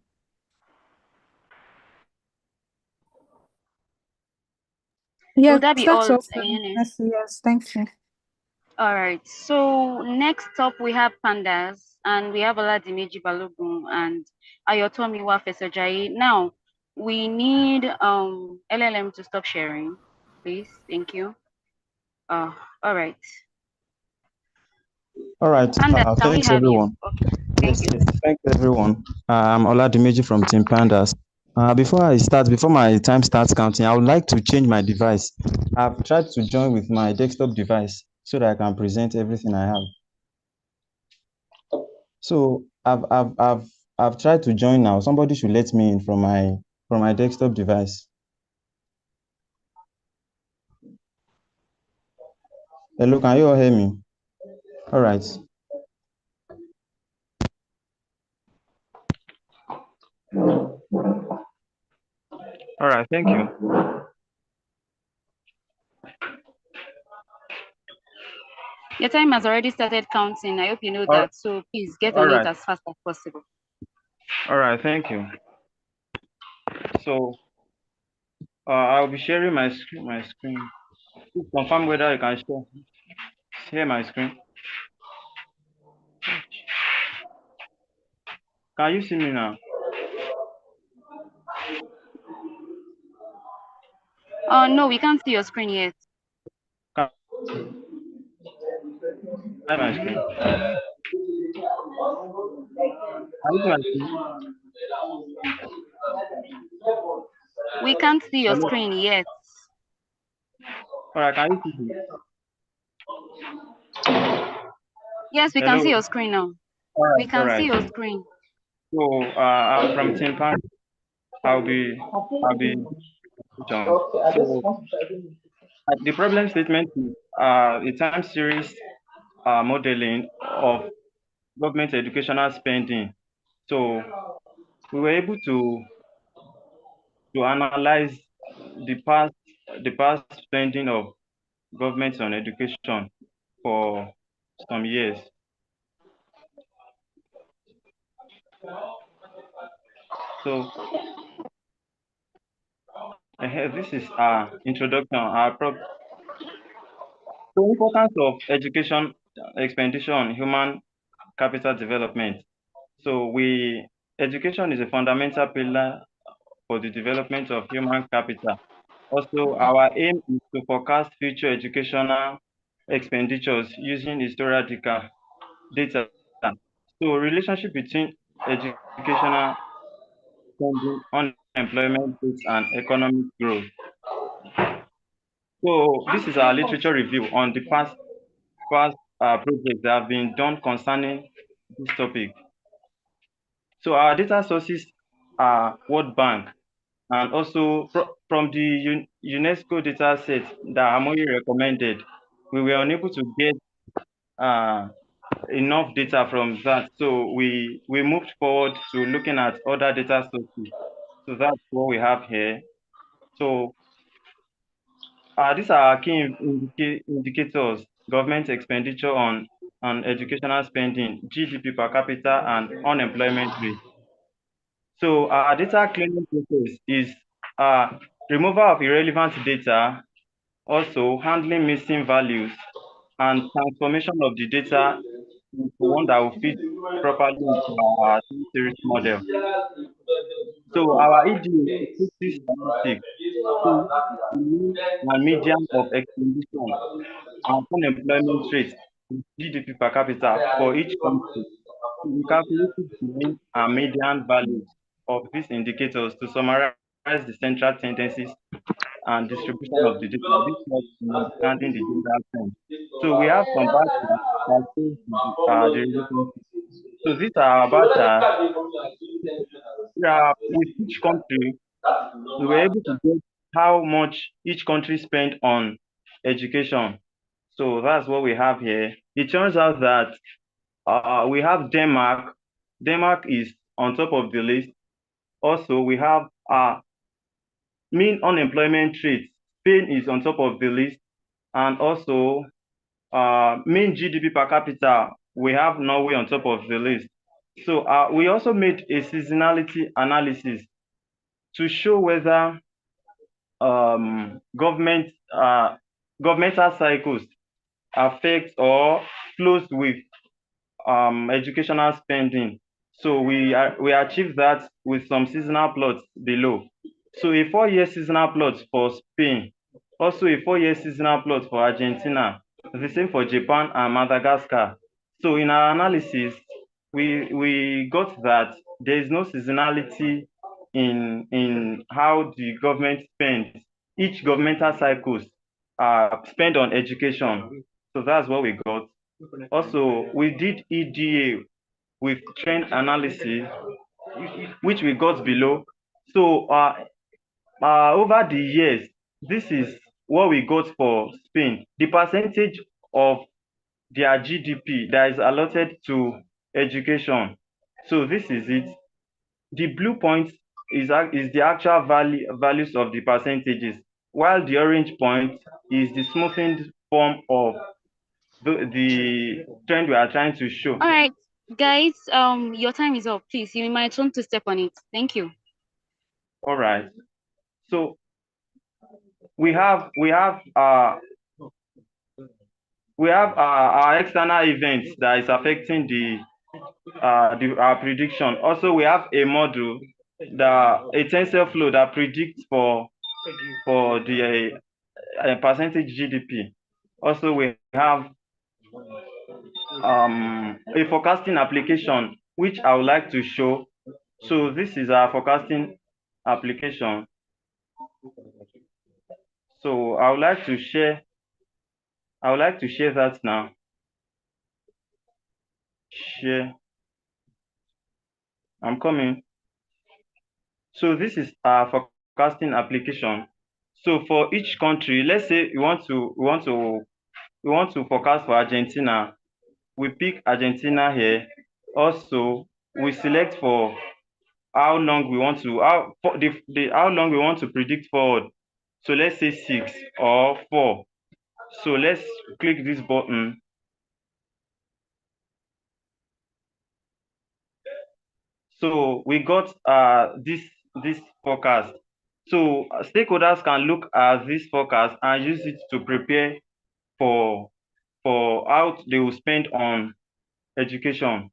[SPEAKER 4] Yes,
[SPEAKER 14] Will that be
[SPEAKER 4] that's
[SPEAKER 14] all,
[SPEAKER 4] all from me.
[SPEAKER 14] Ayane?
[SPEAKER 4] Yes, thank you.
[SPEAKER 14] All right. So next up we have pandas, and we have Oladimeji Balogun and Ayotomiwa Fesojayi. Now we need LLM to stop sharing, please. Thank you. All right.
[SPEAKER 5] All right.
[SPEAKER 14] Pandas, can we
[SPEAKER 5] Thanks,
[SPEAKER 14] have
[SPEAKER 5] everyone.
[SPEAKER 14] you? Okay. Thank you.
[SPEAKER 5] Yes, thanks, everyone. I'm Oladimeji from Team Pandas. Before my time starts counting, I would like to change my device. I've tried to join with my desktop device so that I can present everything I have. So I've tried to join now. Somebody should let me in from my desktop device. Hello, can you all hear me? All right. All right, thank you.
[SPEAKER 14] Your time has already started counting. I hope you know
[SPEAKER 5] All
[SPEAKER 14] that. So please get
[SPEAKER 5] all
[SPEAKER 14] on it
[SPEAKER 5] right.
[SPEAKER 14] as fast as possible.
[SPEAKER 5] All right, thank you. So I'll be sharing my screen. Please confirm whether you can share my screen. Can you see me now?
[SPEAKER 14] No, we can't see your screen yet.
[SPEAKER 5] Can I my screen? Can you see my screen?
[SPEAKER 14] We can't see your
[SPEAKER 5] Hello?
[SPEAKER 14] screen yet.
[SPEAKER 5] All right, can you see me?
[SPEAKER 14] Yes, we can
[SPEAKER 5] Hello?
[SPEAKER 14] see your screen now.
[SPEAKER 5] All
[SPEAKER 14] We
[SPEAKER 5] right, all
[SPEAKER 14] can see
[SPEAKER 5] right.
[SPEAKER 14] your screen.
[SPEAKER 5] So I'm from Team Pandas. I'll be John. So the problem statement is a time series modeling of government educational spending. So we were able to analyze the past spending of government on education for some years. So this is our introduction. The importance of education expenditure on human capital development. So education is a fundamental pillar for the development of human capital. Also, our aim is to forecast future educational expenditures using historical data. So relationship between educational spending, unemployment rates, and economic growth. So this is our literature review on the past projects that have been done concerning this topic. So our data sources are World Bank, and also from the UNESCO data set that Hamoye recommended, we were unable to get enough data from that. So we moved forward to looking at other data sources. So that's what we have here. So these are our key indicators: government expenditure on educational spending, GDP per capita, and unemployment rate. So our data cleaning process is removal of irrelevant data, also handling missing values, and transformation of the data into one that will fit properly into our series model. So our EDA is statistics. So the mean and median of expenditure and unemployment rate, GDP per capita for each country. We calculated the mean and median values of these indicators to summarize the central tendencies and distribution of the data. This helps in understanding the general trend. So we have some bar charts that shows the relationship. So these are bar charts. With each country, we were able to get how much each country spent on education. So that's what we have here. It turns out that we have Denmark. Denmark is on top of the list. Also, we have mean unemployment rate. Spain is on top of the list. And also, mean GDP per capita, we have Norway on top of the list. So we also made a seasonality analysis to show whether governmental cycles affect or flows with educational spending. So we achieved that with some seasonal plots below. So a 4-year seasonal plot for Spain, also a 4-year seasonal plot for Argentina, the same for Japan and Madagascar. So in our analysis, we got that there is no seasonality in how the government spends. Each governmental cycles spend on education. So that's what we got. Also, we did EDA with trend analysis, which we got below. So over the years, this is what we got for Spain. The percentage of their GDP that is allotted to education. So this is it. The blue point is the actual values of the percentages, while the orange point is the smoothing form of the trend we are trying to show.
[SPEAKER 14] All right, guys, your time is up. Please, you might want to step on it. Thank you.
[SPEAKER 5] All right. So we have our external events that is affecting our prediction. Also, we have a model, a TensorFlow that predicts for the percentage GDP. Also, we have a forecasting application which I would like to show. So this is our forecasting application. So I would like to share that now. Share. I'm coming. So this is our forecasting application. So for each country, let's say we want to forecast for Argentina. We pick Argentina here. Also, we select for how long we want to how long we want to predict forward. So let's say 6 or 4. So let's click this button. So we got this forecast. So stakeholders can look at this forecast and use it to prepare for how they will spend on education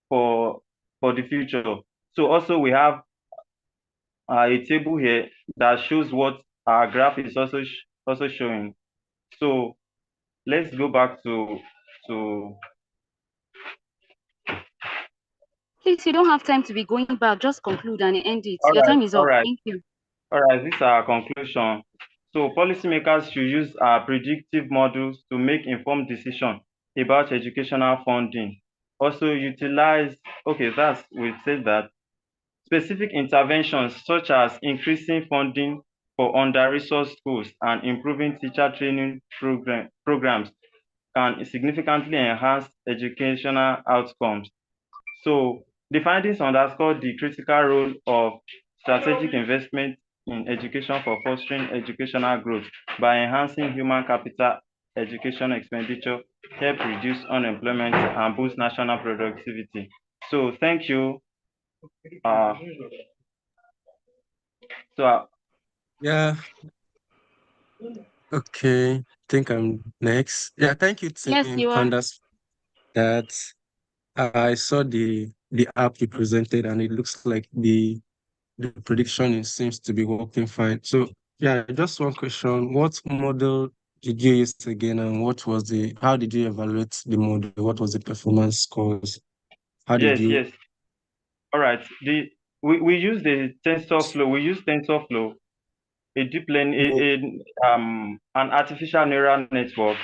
[SPEAKER 5] for the future. So also we have a table here that shows what our graph is also showing. So let's go back to
[SPEAKER 14] Please, you don't have time to be going back. Just conclude and end it.
[SPEAKER 5] all
[SPEAKER 14] Your
[SPEAKER 5] right,
[SPEAKER 14] time is
[SPEAKER 5] all
[SPEAKER 14] up.
[SPEAKER 5] right,
[SPEAKER 14] Thank you.
[SPEAKER 5] all right. This is our conclusion. So policymakers should use our predictive models to make informed decisions about educational funding. Also utilize, we've said that, specific interventions such as increasing funding for under-resourced schools and improving teacher training programs can significantly enhance educational outcomes. So the findings underscore the critical role of strategic investment in education for fostering educational growth by enhancing human capital. Education expenditure help reduce unemployment and boost national productivity. So thank you.
[SPEAKER 7] Yeah. Okay. I think I'm next. Yeah. Thank you,
[SPEAKER 14] Yes,
[SPEAKER 7] Team
[SPEAKER 14] you are.
[SPEAKER 7] Pandas. That I saw the app you presented, and it looks like the prediction seems to be working fine. So yeah, just one question: what model did you use again, and how did you evaluate the model? What was the performance scores? How did you?
[SPEAKER 5] Yes. All right. We use the TensorFlow. We use TensorFlow, a deep learning, an artificial neural network.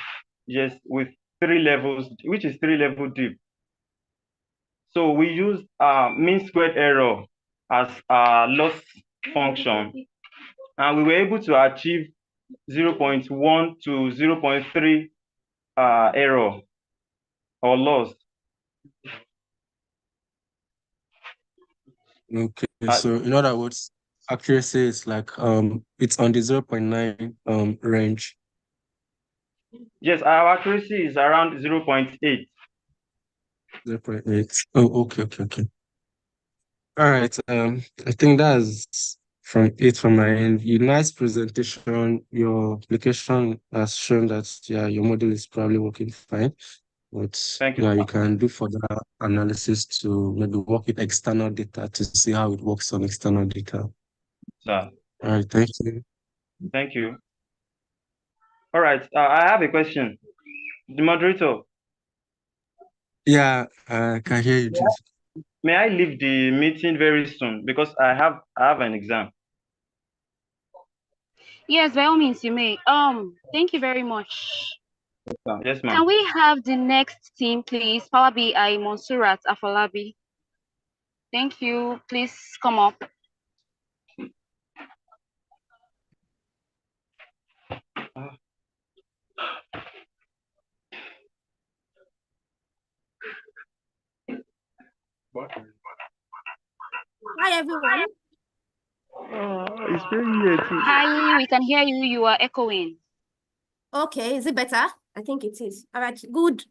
[SPEAKER 5] Yes, with 3 levels, which is 3-level deep. So we use mean squared error as a loss function, and we were able to achieve 0.1 to 0.3 error or loss.
[SPEAKER 7] Okay, so in other words, accuracy is like it's on the 0.9 range.
[SPEAKER 5] Yes, our accuracy is around 0.8.
[SPEAKER 7] 0.8. Oh, okay. All right. I think that's from my end. Your nice presentation. Your application has shown that your model is probably working fine. But
[SPEAKER 5] Thank you.
[SPEAKER 7] You can do further analysis to maybe work with external data to see how it works on external data.
[SPEAKER 5] Sir.
[SPEAKER 7] All right, thank you.
[SPEAKER 5] Thank you. All right, I have a question. The moderator.
[SPEAKER 7] Yeah, I can hear you, Jason.
[SPEAKER 5] May I leave the meeting very soon because I have an exam.
[SPEAKER 14] Yes, by all means, you may. Thank you very much.
[SPEAKER 5] Yes, ma'am.
[SPEAKER 14] Can we have the next team, please? Power BI, Monsurat Afolabi. Thank you. Please come up.
[SPEAKER 6] Hi, everyone.
[SPEAKER 5] It's very
[SPEAKER 14] Hi, we can hear you. You are echoing.
[SPEAKER 6] Okay, is it better? I think it is. All right. Good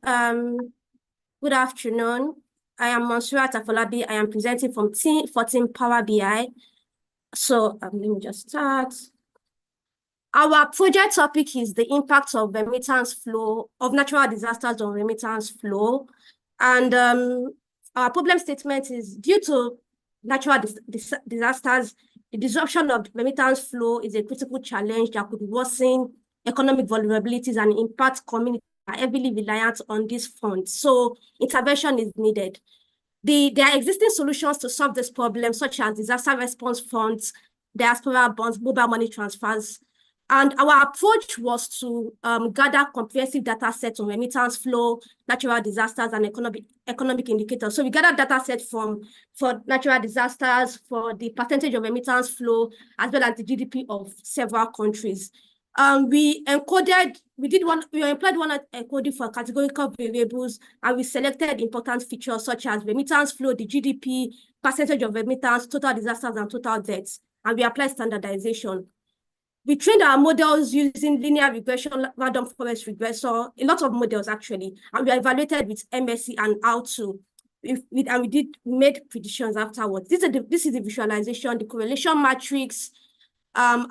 [SPEAKER 6] afternoon. I am Monsurat Afolabi. I am presenting from Team 14 Power BI. So let me just start. Our project topic is the impact of remittance flow, of natural disasters on remittance flow. And our problem statement is due to natural disasters, the disruption of remittance flow is a critical challenge that could worsen economic vulnerabilities and impact communities are heavily reliant on this fund. So intervention is needed. There are existing solutions to solve this problem, such as disaster response funds, diaspora bonds, mobile money transfers. And our approach was to gather comprehensive data sets on remittance flow, natural disasters, and economic indicators. So we gathered data sets for natural disasters, for the percentage of remittance flow, as well as the GDP of several countries. We employed one encoding for categorical variables, and we selected important features such as remittance flow, the GDP, percentage of remittance, total disasters, and total deaths. And we applied standardization. We trained our models using linear regression, random forest regressor, a lot of models actually, and we evaluated with MSc and how-to. We made predictions afterwards. This is the visualization, the correlation matrix.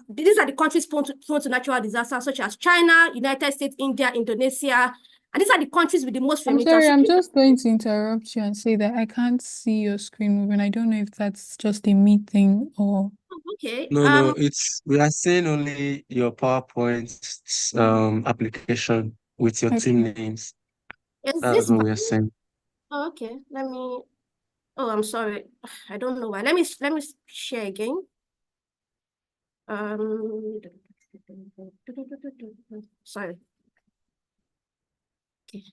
[SPEAKER 6] These are the countries prone to natural disasters, such as China, United States, India, Indonesia. And these are the countries with the most
[SPEAKER 4] I'm
[SPEAKER 6] remittance.
[SPEAKER 4] sorry, I'm just going to interrupt you and say that I can't see your screen moving. I don't know if that's just a me thing or...
[SPEAKER 6] Okay.
[SPEAKER 7] No, we are seeing only your PowerPoint application with your team names. That's what we are saying.
[SPEAKER 6] Oh, okay. I'm sorry. I don't know why. Let me share again. Sorry. Okay.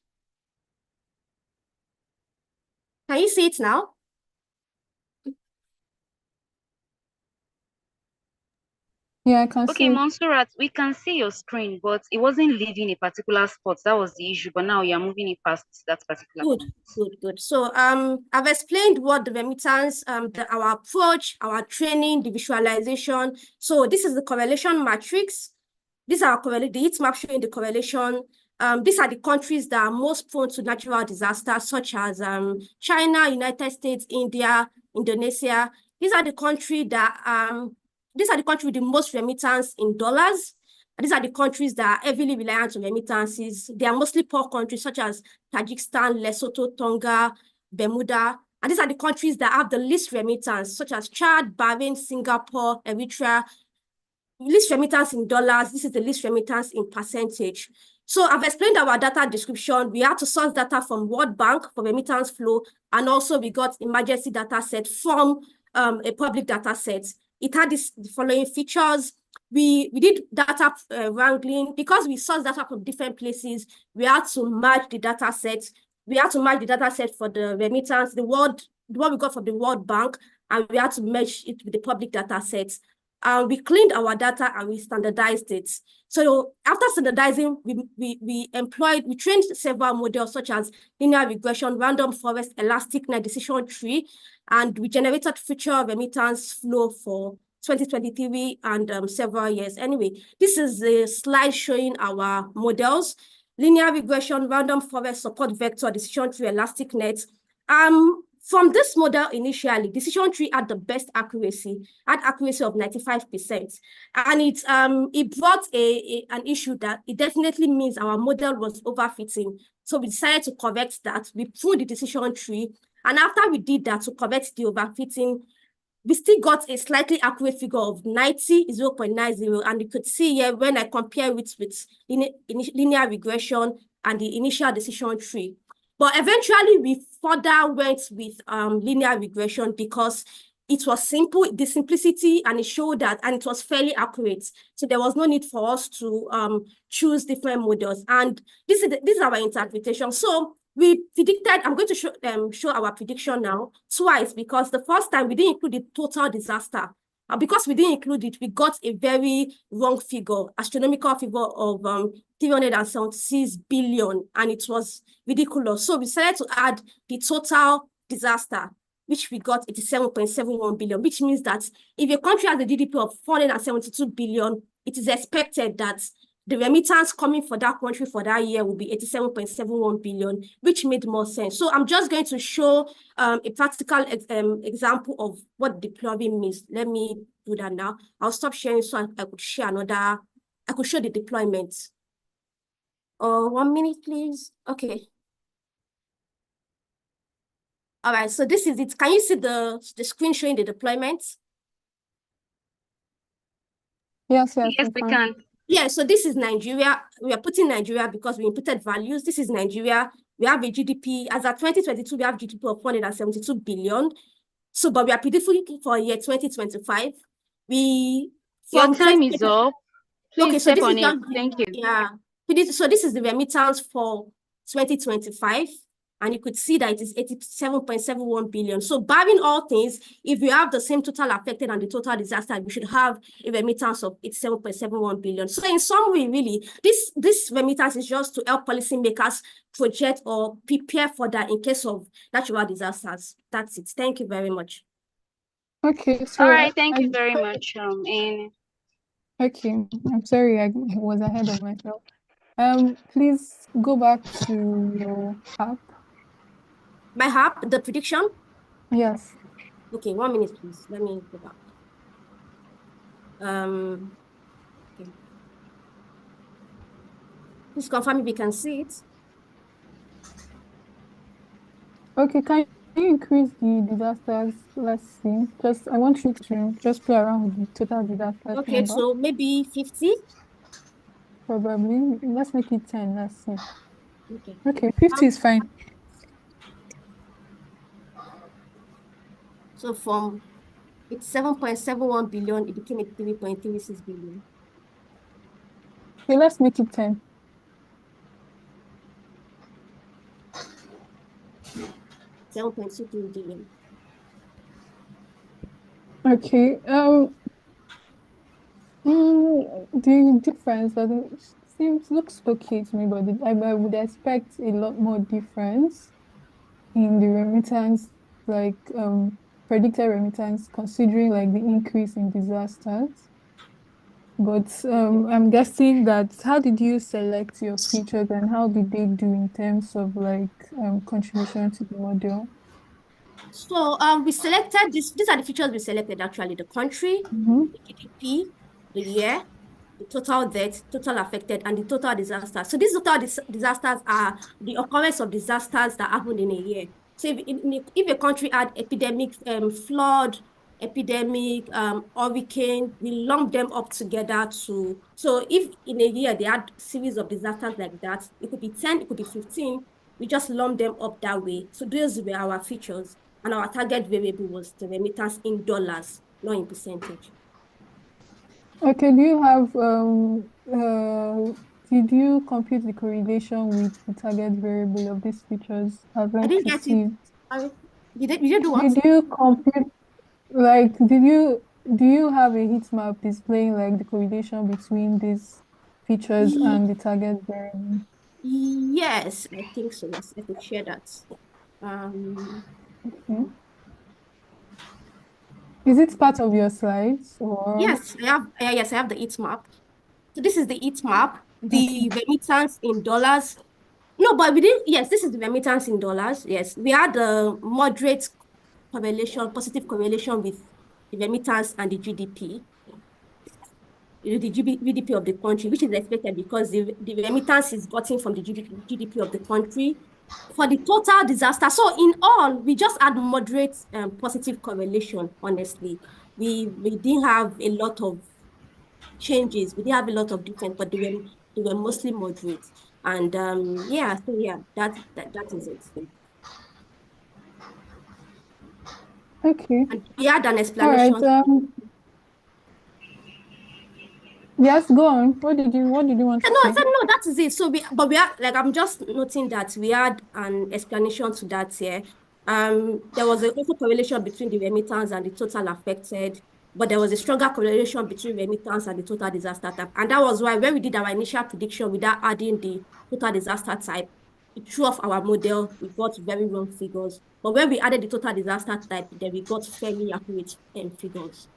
[SPEAKER 6] Can you see it now?
[SPEAKER 4] Yeah, I can see.
[SPEAKER 14] Okay, Monserrat, we can see your screen, but it wasn't leaving a particular spot. That was the issue, but now you're moving it past that particular point.
[SPEAKER 6] Good. So I've explained what the remittance, our approach, our training, the visualization. So this is the correlation matrix. These are the heat map showing the correlation. These are the countries that are most prone to natural disasters, such as China, United States, India, Indonesia. These are the countries with the most remittance in dollars. And these are the countries that are heavily reliant on remittances. They are mostly poor countries, such as Tajikistan, Lesotho, Tonga, Bermuda. And these are the countries that have the least remittance, such as Chad, Bahrain, Singapore, Eritrea. Least remittance in dollars, this is the least remittance in percentage. So I've explained our data description. We had to source data from World Bank for remittance flow, and also we got emergency data set from a public data set. It had the following features. We did data wrangling. Because we sourced data from different places, we had to merge the data set. We had to merge the data set for the remittance, the one we got from the World Bank, and we had to merge it with the public data sets. We cleaned our data and we standardized it. So after standardizing, we trained several models such as linear regression, random forest, elastic net decision tree, and we generated future remittance flow for 2023 and several years. Anyway, this is a slide showing our models: linear regression, random forest, support vector, decision tree, elastic net. From this model initially, decision tree had the best accuracy, of 95%. And it brought an issue that it definitely means our model was overfitting. So we decided to correct that. We pruned the decision tree. And after we did that to correct the overfitting, we still got a slightly accurate figure of 0.90. And you could see here when I compare it with linear regression and the initial decision tree. But eventually, we further went with linear regression because it was simple, the simplicity, and it showed that, and it was fairly accurate. So there was no need for us to choose different models. And this is our interpretation. So we predicted, I'm going to show our prediction now twice, because the first time we didn't include the total disaster. And because we didn't include it, we got a very wrong figure, astronomical figure of 376 billion, and it was ridiculous. So we decided to add the total disaster, which we got 87.71 billion, which means that if a country has a GDP of 472 billion, it is expected that the remittance coming for that country for that year will be 87.71 billion, which made more sense. So I'm just going to show a practical example of what deploying means. Let me do that now. I'll stop sharing so I could share I could show the deployment. 1 minute, please. Okay. All right, so this is it. Can you see the screen showing the deployment?
[SPEAKER 4] Yes,
[SPEAKER 14] we can.
[SPEAKER 6] Yeah, so this is Nigeria. We are putting Nigeria because we inputted values. This is Nigeria. We have a GDP, as of 2022, we have GDP of 472 billion. So, but we are predicting for year 2025.
[SPEAKER 14] Your time is up.
[SPEAKER 6] Okay,
[SPEAKER 14] Please
[SPEAKER 6] so
[SPEAKER 14] step
[SPEAKER 6] this is
[SPEAKER 14] on it.
[SPEAKER 6] just
[SPEAKER 14] Thank you.
[SPEAKER 6] yeah. So this is the remittance for 2025, and you could see that it is 87.71 billion. So barring all things, if we have the same total affected and the total disaster, we should have a remittance of 87.71 billion. So in summary, really, this remittance is just to help policymakers project or prepare for that in case of natural disasters. That's it. Thank you very much.
[SPEAKER 4] Okay, so
[SPEAKER 14] All right, thank you very much. And
[SPEAKER 4] okay, I'm sorry, I was ahead of myself. Please go back to your app.
[SPEAKER 6] My app, the prediction.
[SPEAKER 4] Yes.
[SPEAKER 6] Okay, 1 minute, please. Let me go back. Okay. Please confirm if you can see it.
[SPEAKER 4] Okay, can you increase the disasters? Let's see. I want you to just play around with the total disasters
[SPEAKER 6] Okay,
[SPEAKER 4] number.
[SPEAKER 6] so maybe 50.
[SPEAKER 4] Probably. Let's make it 10. Let's see.
[SPEAKER 6] Okay.
[SPEAKER 4] Okay, 50 is fine.
[SPEAKER 6] So from it's 7.71 billion, it became 3.36 billion.
[SPEAKER 4] Okay, let's make it 10.
[SPEAKER 6] 7.23 billion.
[SPEAKER 4] Okay. The difference doesn't looks okay to me, but I would expect a lot more difference in the remittance, like predicted remittance, considering like the increase in disasters. But I'm guessing that how did you select your features and how did they do in terms of like contribution to the model?
[SPEAKER 6] So we selected this. These are the features we selected actually: the country,
[SPEAKER 4] Mm-hmm.
[SPEAKER 6] the GDP, the year, the total death, total affected, and the total disaster. So these total disasters are the occurrence of disasters that happened in a year. So if a country had epidemic, flood, epidemic, hurricane, we lump them up together to. So if in a year they had series of disasters like that, it could be 10, it could be 15. We just lump them up that way. So those were our features. And our target variable was the remittance in dollars, not in percentage.
[SPEAKER 4] Okay, do you have did you compute the correlation with the target variable of these features? I'd
[SPEAKER 6] I
[SPEAKER 4] like
[SPEAKER 6] didn't
[SPEAKER 4] to
[SPEAKER 6] get it.
[SPEAKER 4] see.
[SPEAKER 6] Sorry. Did you do what?
[SPEAKER 4] Did you compute like do you have a heat map displaying like the correlation between these features and the target variable?
[SPEAKER 6] Yes, I think so. Yes, I could share that. Um,
[SPEAKER 4] Okay. Is it part of your slides or
[SPEAKER 6] yes, I have the heat map. So this is the heat map,
[SPEAKER 4] okay?
[SPEAKER 6] the remittance in dollars. No, but we didn't. Yes, this is the remittance in dollars. Yes, we had a moderate correlation, positive correlation with the remittance and the GDP. The GDP of the country, which is expected because the remittance is gotten from the GDP of the country for the total disaster. So in all, we just had moderate positive correlation, honestly. We didn't have a lot of changes. We didn't have a lot of difference, but they were mostly moderate. And yeah, so yeah, that is it.
[SPEAKER 4] Okay.
[SPEAKER 6] And we had an
[SPEAKER 4] All right.
[SPEAKER 6] explanation.
[SPEAKER 4] Yes, go on. What did you want
[SPEAKER 6] No,
[SPEAKER 4] to
[SPEAKER 6] I
[SPEAKER 4] say?
[SPEAKER 6] said no, that is it. So but we are like I'm just noting that we had an explanation to that here. There was also correlation between the remittance and the total affected, but there was a stronger correlation between remittance and the total disaster type. And that was why when we did our initial prediction without adding the total disaster type, it threw off our model, we got very wrong figures. But when we added the total disaster type, then we got fairly accurate figures.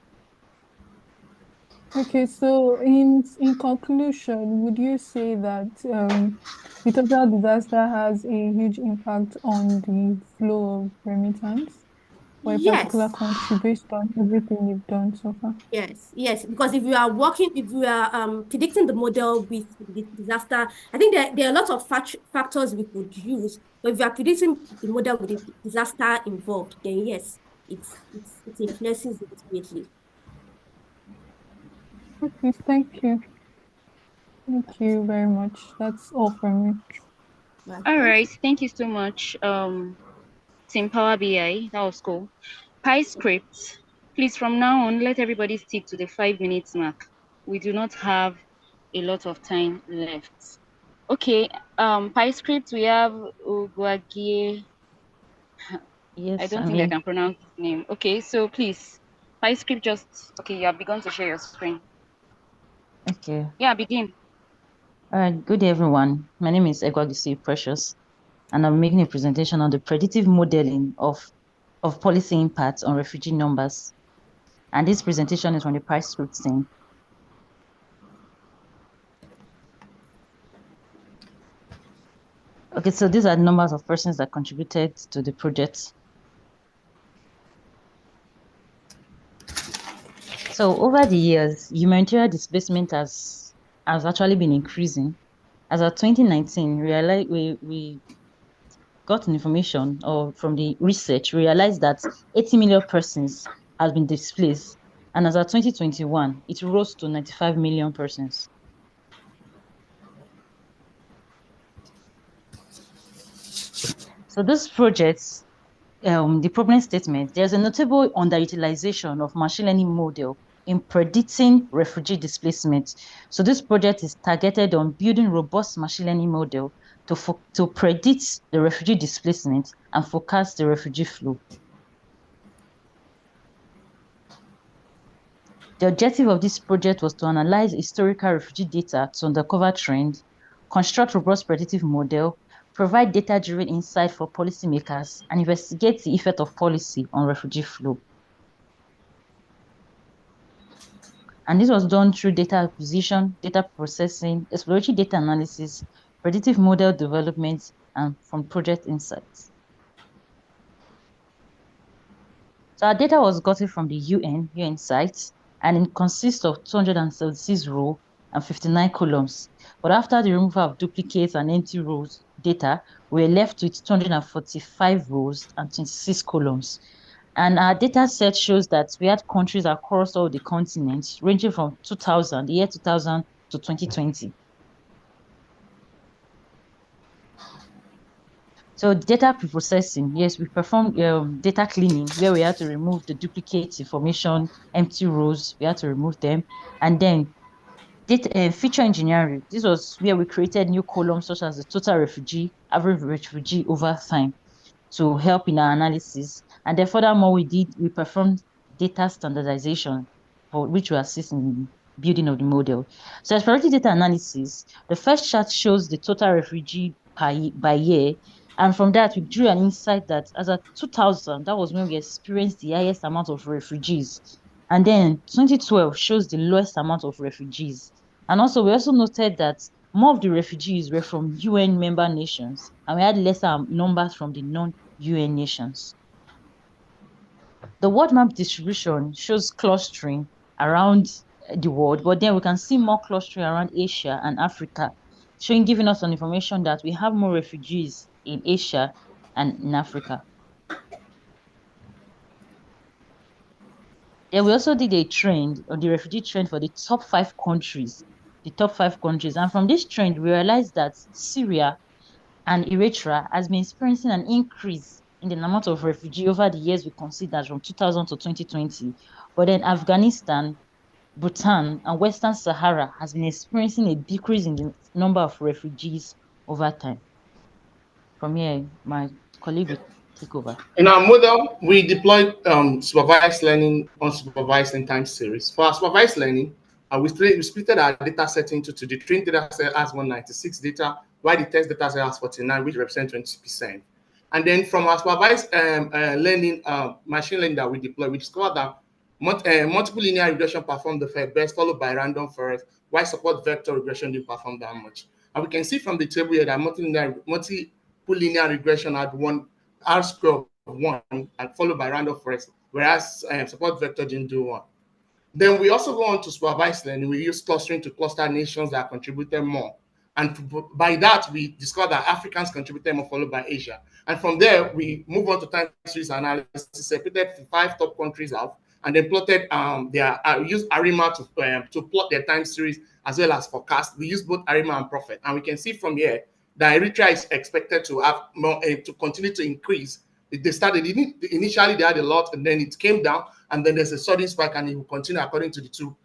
[SPEAKER 4] Okay, so in conclusion, would you say that the total disaster has a huge impact on the flow of remittance for a particular
[SPEAKER 6] Yes.
[SPEAKER 4] country based on everything you've done so far?
[SPEAKER 6] Yes, because if we are predicting the model with the disaster, I think there are a lot of factors we could use. But if we are predicting the model with the disaster involved, then yes, it influences it greatly.
[SPEAKER 4] Okay, thank you. Thank you very much. That's all from me.
[SPEAKER 6] Well,
[SPEAKER 14] all
[SPEAKER 6] thank you.
[SPEAKER 14] right, thank you so much. Team Power BI, that was cool. Pi script, please from now on, let everybody stick to the 5 minutes mark. We do not have a lot of time left. Okay, PyScript, we have Ugwagie.
[SPEAKER 9] Yes,
[SPEAKER 14] I don't
[SPEAKER 9] I'm
[SPEAKER 14] think I
[SPEAKER 9] here.
[SPEAKER 14] can pronounce his name. Okay, so please, PyScript, just, okay, you have begun to share your screen.
[SPEAKER 9] Okay.
[SPEAKER 14] Yeah, begin.
[SPEAKER 9] All right. Good day, everyone. My name is Egwagisi Precious, and I'm making a presentation on the predictive modeling of policy impacts on refugee numbers. And this presentation is from the PyScript team. Okay, so these are the numbers of persons that contributed to the project. So over the years, humanitarian displacement has actually been increasing. As of 2019, we got information or from the research, realized that 80 million persons has been displaced. And as of 2021, it rose to 95 million persons. So this project, the problem statement, there's a notable underutilization of machine learning model in predicting refugee displacement. So this project is targeted on building robust machine learning model to predict the refugee displacement and forecast the refugee flow. The objective of this project was to analyze historical refugee data to uncover trends, construct robust predictive model, provide data-driven insight for policymakers, and investigate the effect of policy on refugee flow. And this was done through data acquisition, data processing, exploratory data analysis, predictive model development, and from project insights. So our data was gotten from the UN sites, and it consists of 276 rows and 59 columns. But after the removal of duplicates and empty rows data, we were left with 245 rows and 26 columns. And our data set shows that we had countries across all the continents, ranging from 2000, the year 2000 to 2020. So data pre-processing, yes, we performed data cleaning where we had to remove the duplicate information, empty rows, we had to remove them. And then data, feature engineering, this was where we created new columns such as the total refugee, average refugee over time to help in our analysis. And then furthermore, we performed data standardization for which will assist in building of the model. So exploratory data analysis, the first chart shows the total refugee by year. And from that, we drew an insight that as of 2000, that was when we experienced the highest amount of refugees. And then 2012 shows the lowest amount of refugees. And also, we also noted that more of the refugees were from UN member nations, and we had lesser numbers from the non-UN nations. The world map distribution shows clustering around the world, but then we can see more clustering around Asia and Africa, giving us some information that we have more refugees in Asia and in Africa. Then we also did a trend on the refugee trend for the top 5 countries, And from this trend, we realized that Syria and Eritrea has been experiencing an increase in the amount of refugee over the years we considered from 2000 to 2020. But then Afghanistan, Bhutan, and Western Sahara has been experiencing a decrease in the number of refugees over time. From here, my colleague will take over.
[SPEAKER 22] In our model, we deployed supervised learning, unsupervised, and time series. For our supervised learning, we split our data set into two. The trained data set has 196 data, while the test data set has 49, which represents 20%. And then from our supervised learning, machine learning that we deployed, we discovered that multiple linear regression performed the best, followed by random forest, while support vector regression didn't perform that much. And we can see from the table here that multiple linear regression had one R square of 1 and followed by random forest, whereas support vector didn't do 1. Then we also go on to supervised learning. We use clustering to cluster nations that contributed more. And by that, we discovered that Africans contributed more, followed by Asia. And from there, we move on to time series analysis, separated 5 top countries out, and then plotted used ARIMA to plot their time series as well as forecast. We use both ARIMA and Prophet. And we can see from here that Eritrea is expected to have more, to continue to increase. They started initially, they had a lot, and then it came down, and then there's a sudden spike, and it will continue according to the two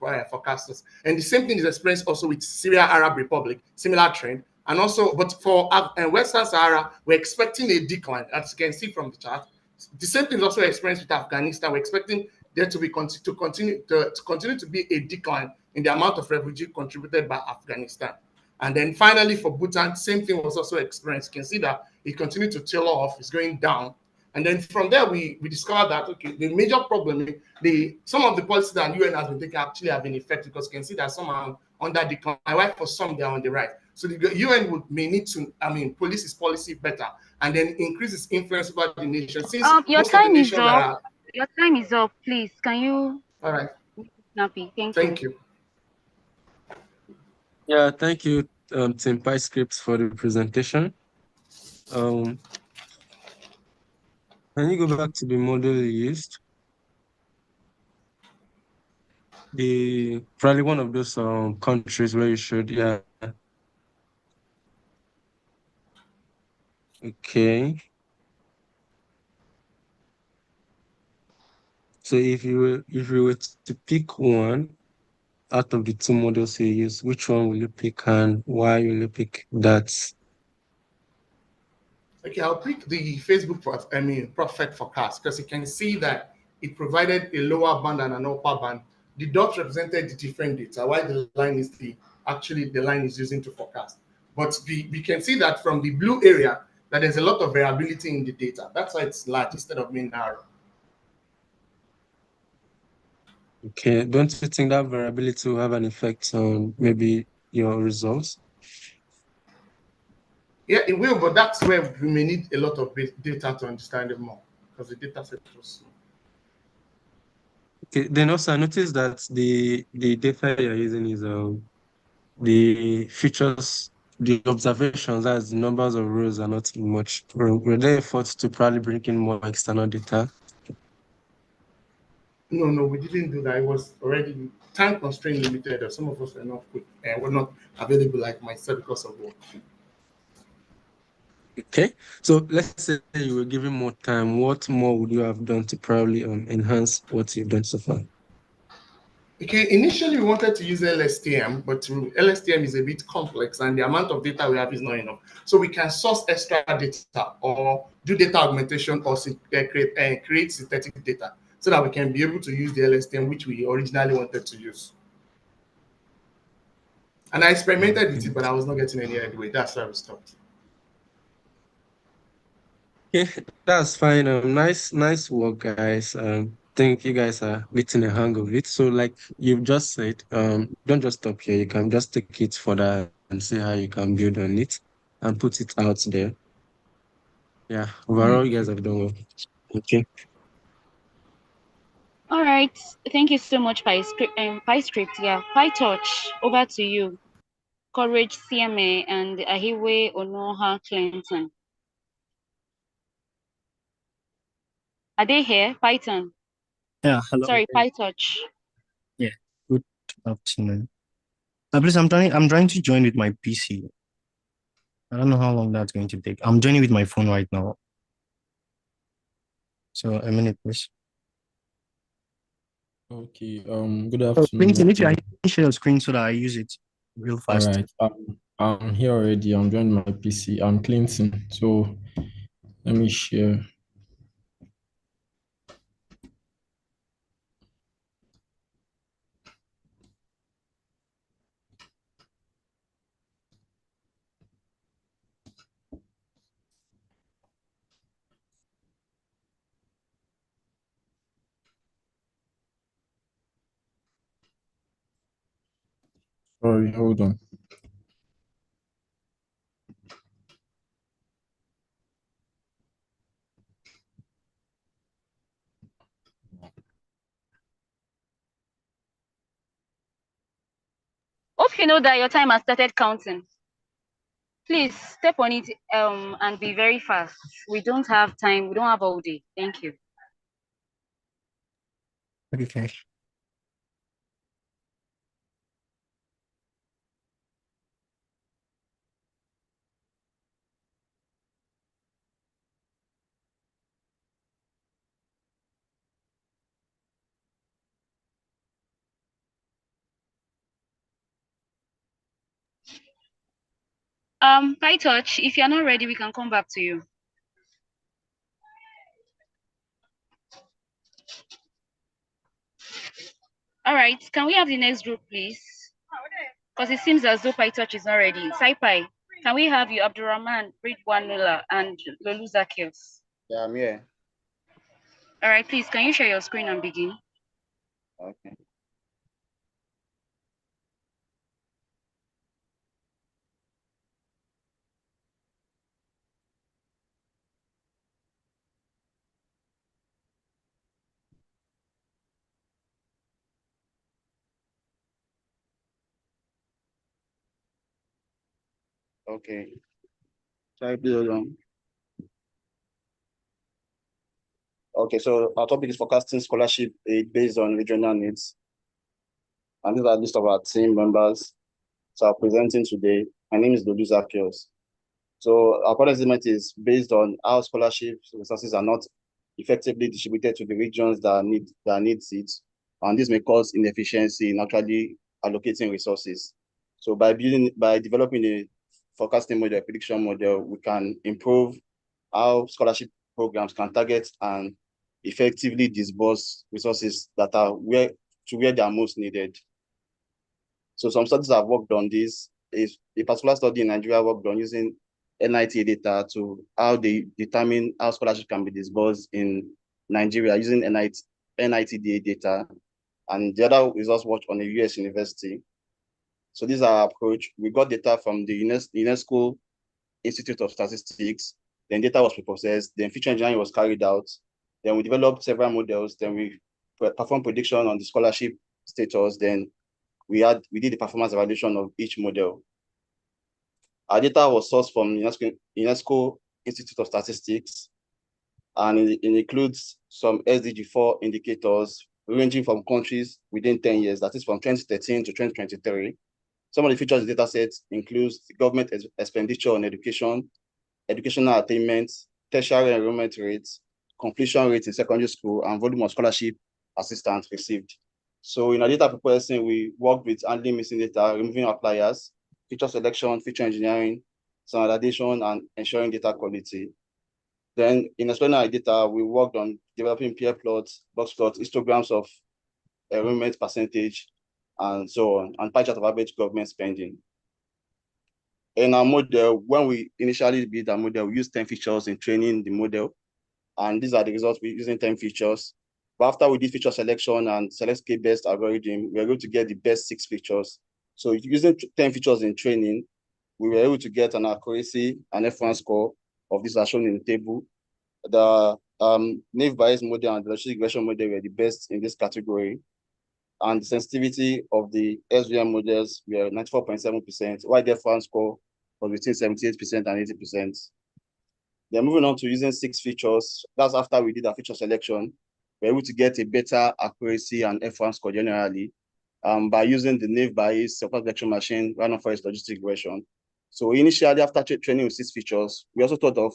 [SPEAKER 22] forecasters. And the same thing is experienced also with Syria Arab Republic, similar trend. And also, but for Western Sahara, we're expecting a decline, as you can see from the chart. The same thing is also experienced with Afghanistan. We're expecting there to be continue to be a decline in the amount of refugees contributed by Afghanistan. And then finally for Bhutan, same thing was also experienced. You can see that it continued to tail off, it's going down. And then from there, we discovered that, okay, the major problem is some of the policies that UN has been taking actually have been effective, because you can see that some are under decline, while for some they are on the right. So the UN may need to, police its policy better and then increase its influence over the nation. Since
[SPEAKER 14] Your
[SPEAKER 22] most of the
[SPEAKER 14] time is
[SPEAKER 22] nations that
[SPEAKER 14] up.
[SPEAKER 22] are...
[SPEAKER 14] Your time is up. Please, can you?
[SPEAKER 22] All right.
[SPEAKER 14] Snappy.
[SPEAKER 22] Thank you.
[SPEAKER 7] Yeah, thank you, Team PyScript, for the presentation. Can you go back to the model you used? Probably one of those countries where you should, yeah. Okay. So if you were to pick one out of the two models you use, which one will you pick and why will you pick that?
[SPEAKER 22] Okay, I'll pick the Facebook Prophet forecast, because you can see that it provided a lower band and an upper band. The dots represented the different data, while the line is the line is using to forecast. But we can see that from the blue area that there's a lot of variability in the data. That's why it's large instead of being narrow.
[SPEAKER 7] Okay, don't you think that variability will have an effect on maybe your results?
[SPEAKER 22] Yeah, it will, but that's where we may need a lot of data to understand it more, because the data set was small.
[SPEAKER 7] Okay, then also I noticed that the data you're using is the features, the observations, as the numbers of rows are not much. Were there efforts to probably bring in more external data?
[SPEAKER 22] No, we didn't do that. It was already time constraint limited. Some of us were not quick and were not available, like myself, because of work.
[SPEAKER 7] Okay, so let's say you were given more time. What more would you have done to probably enhance what you've done so far?
[SPEAKER 22] Okay, initially we wanted to use LSTM, but LSTM is a bit complex and the amount of data we have is not enough. So we can source extra data or do data augmentation or create synthetic data so that we can be able to use the LSTM which we originally wanted to use. And I experimented with it, but I was not getting any headway. That's why we stopped.
[SPEAKER 7] Okay, that's fine. Nice work, guys. Think you guys are getting a hang of it. So, like you've just said, don't just stop here. You can just take it further and see how you can build on it and put it out there. Yeah, overall, you guys have done well. Okay.
[SPEAKER 14] All right. Thank you so much, PyScript. Yeah, PyTorch. Over to you. Courage CMA and Ahiwe Onoha Clinton. Are they here? Python.
[SPEAKER 8] Yeah, hello.
[SPEAKER 14] Sorry, PyTorch.
[SPEAKER 8] Yeah, good afternoon. Please, I'm trying to join with my PC. I don't know how long that's going to take. I'm joining with my phone right now. So a minute, please.
[SPEAKER 11] Okay. Good afternoon.
[SPEAKER 8] Clinton, if you can share your screen so that I use it real
[SPEAKER 11] All
[SPEAKER 8] fast.
[SPEAKER 11] right. I'm here already. I'm joining my PC. I'm Clinton. So let me share. Sorry, hold on.
[SPEAKER 14] Hope you know that your time has started counting. Please step on it and be very fast. We don't have time. We don't have all day. Thank you.
[SPEAKER 8] Okay.
[SPEAKER 14] PyTouch, if you're not ready, we can come back to you. All right, can we have the next group, please? Because it seems as though PyTouch is not ready. SciPy, can we have you, Abdurrahman, Ridwan Miller, and Lolu Zakios?
[SPEAKER 10] Yeah, I'm here.
[SPEAKER 14] All right, please, can you share your screen and begin?
[SPEAKER 10] Okay. Okay. Sorry, please hold on. Okay, so our topic is forecasting scholarship aid based on regional needs. And these are a list of our team members. So I'm presenting today. My name is Lolu Zakios. So our product estimate is based on how scholarship resources are not effectively distributed to the regions that need it. And this may cause inefficiency in actually allocating resources. So by developing a forecasting model, a prediction model, we can improve how scholarship programs can target and effectively disburse resources that are where they are most needed. So some studies have worked on this. Is a particular study in Nigeria worked on using NITA data to how they determine how scholarship can be disbursed in Nigeria using NITDA data. And the other results worked on a US university. So this is our approach. We got data from the UNESCO Institute of Statistics. Then data was preprocessed. Then feature engineering was carried out. Then we developed several models. Then we performed prediction on the scholarship status. Then we did the performance evaluation of each model. Our data was sourced from UNESCO Institute of Statistics, and it includes some SDG4 indicators ranging from countries within 10 years, that is from 2013 to 2023. Some of the features of the data set includes the government expenditure on education, educational attainment, tertiary enrollment rates, completion rates in secondary school, and volume of scholarship assistance received. So in our data processing, we worked with handling missing data, removing outliers, feature selection, feature engineering, standardization, and ensuring data quality. Then in explaining our data, we worked on developing peer plots, box plots, histograms of enrollment percentage, and so on, and pie chart of average government spending. In our model, when we initially built our model, we used 10 features in training the model, and these are the results we're using 10 features. But after we did feature selection and select K-based algorithm, we were able to get the best 6 features. So using 10 features in training, we were able to get an accuracy and F1 score of this as shown in the table. The naive Bayes model and the logistic regression model were the best in this category. And the sensitivity of the SVM models were 94.7%, while the F1 score was between 78% and 80%. Then moving on to using 6 features, that's after we did our feature selection, we're able to get a better accuracy and F1 score generally by using the naive Bayes self-selection machine random forest logistic regression. So initially, after training with 6 features, we also thought of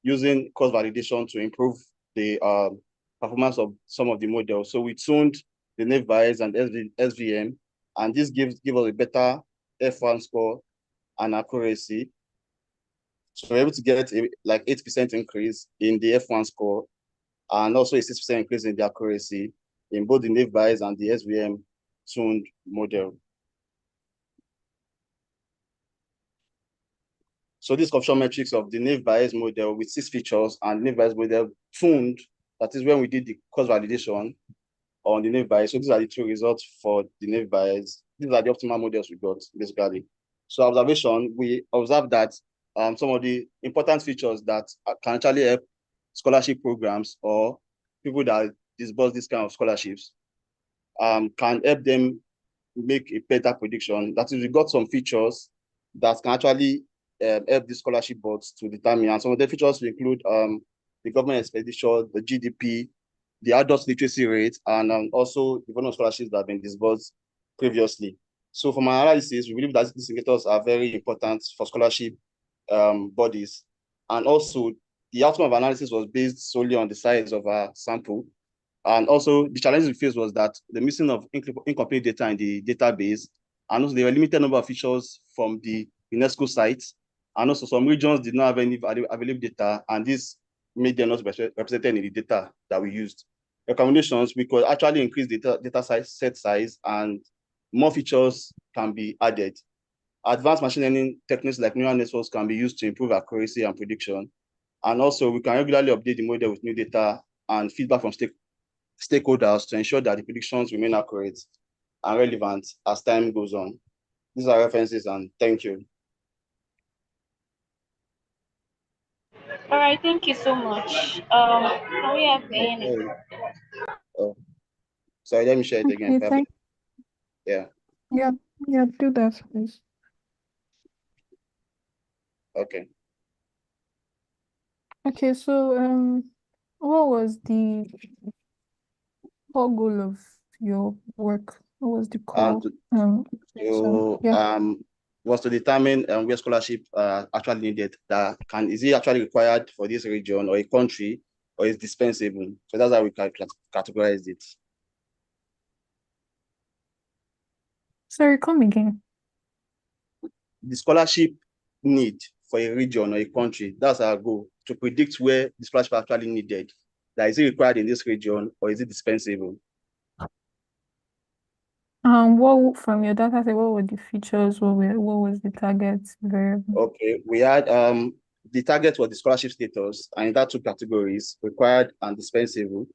[SPEAKER 10] using cross validation to improve the performance of some of the models. So we tuned the naive Bayes and SVM, and this gives us a better F1 score and accuracy. So we're able to get like 8% increase in the F1 score, and also a 6% increase in the accuracy in both the naive Bayes and the SVM tuned model. So this confusion metrics of the naive Bayes model with 6 features and naive Bayes model tuned, that is when we did the cross validation on the naive Bayes. So these are the 2 results for the naive Bayes. These are the optimal models we got, basically. So observation, we observed that some of the important features that can actually help scholarship programs or people that disburse this kind of scholarships can help them make a better prediction. That is, we got some features that can actually help the scholarship boards to determine. And some of the features will include the government expenditure, the GDP, the adult literacy rate, and also the volume of scholarships that have been disbursed previously. So from our analysis, we believe that these indicators are very important for scholarship bodies. And also, the outcome of analysis was based solely on the size of our sample. And also, the challenge we faced was that the missing of incomplete data in the database, and also there were limited number of features from the UNESCO site And also some regions did not have any available data, and this made them not represented in the data that we used. Recommendations, we could actually increase data size, set size, and more features can be added. Advanced machine learning techniques like neural networks can be used to improve accuracy and prediction. And also we can regularly update the model with new data and feedback from stakeholders to ensure that the predictions remain accurate and relevant as time goes on. These are references, and thank you.
[SPEAKER 1] All right, thank you so much. Can we have the
[SPEAKER 10] Oh, sorry, let me share it again.
[SPEAKER 4] Okay,
[SPEAKER 10] Yeah.
[SPEAKER 4] yeah, do that, please.
[SPEAKER 10] Okay.
[SPEAKER 4] Okay, so what was the core goal of your work? What was the core
[SPEAKER 10] was to determine where scholarship actually needed. Is it actually required for this region or a country, or is dispensable? So that's how we categorized it.
[SPEAKER 4] Sorry, come again.
[SPEAKER 10] The scholarship need for a region or a country, that's our goal, to predict where the scholarship actually needed. That is it required in this region or is it dispensable?
[SPEAKER 4] What from your data set, what were the features? What was the target variable?
[SPEAKER 10] Okay, we had the target was the scholarship status, and in that two categories, required and dispensable.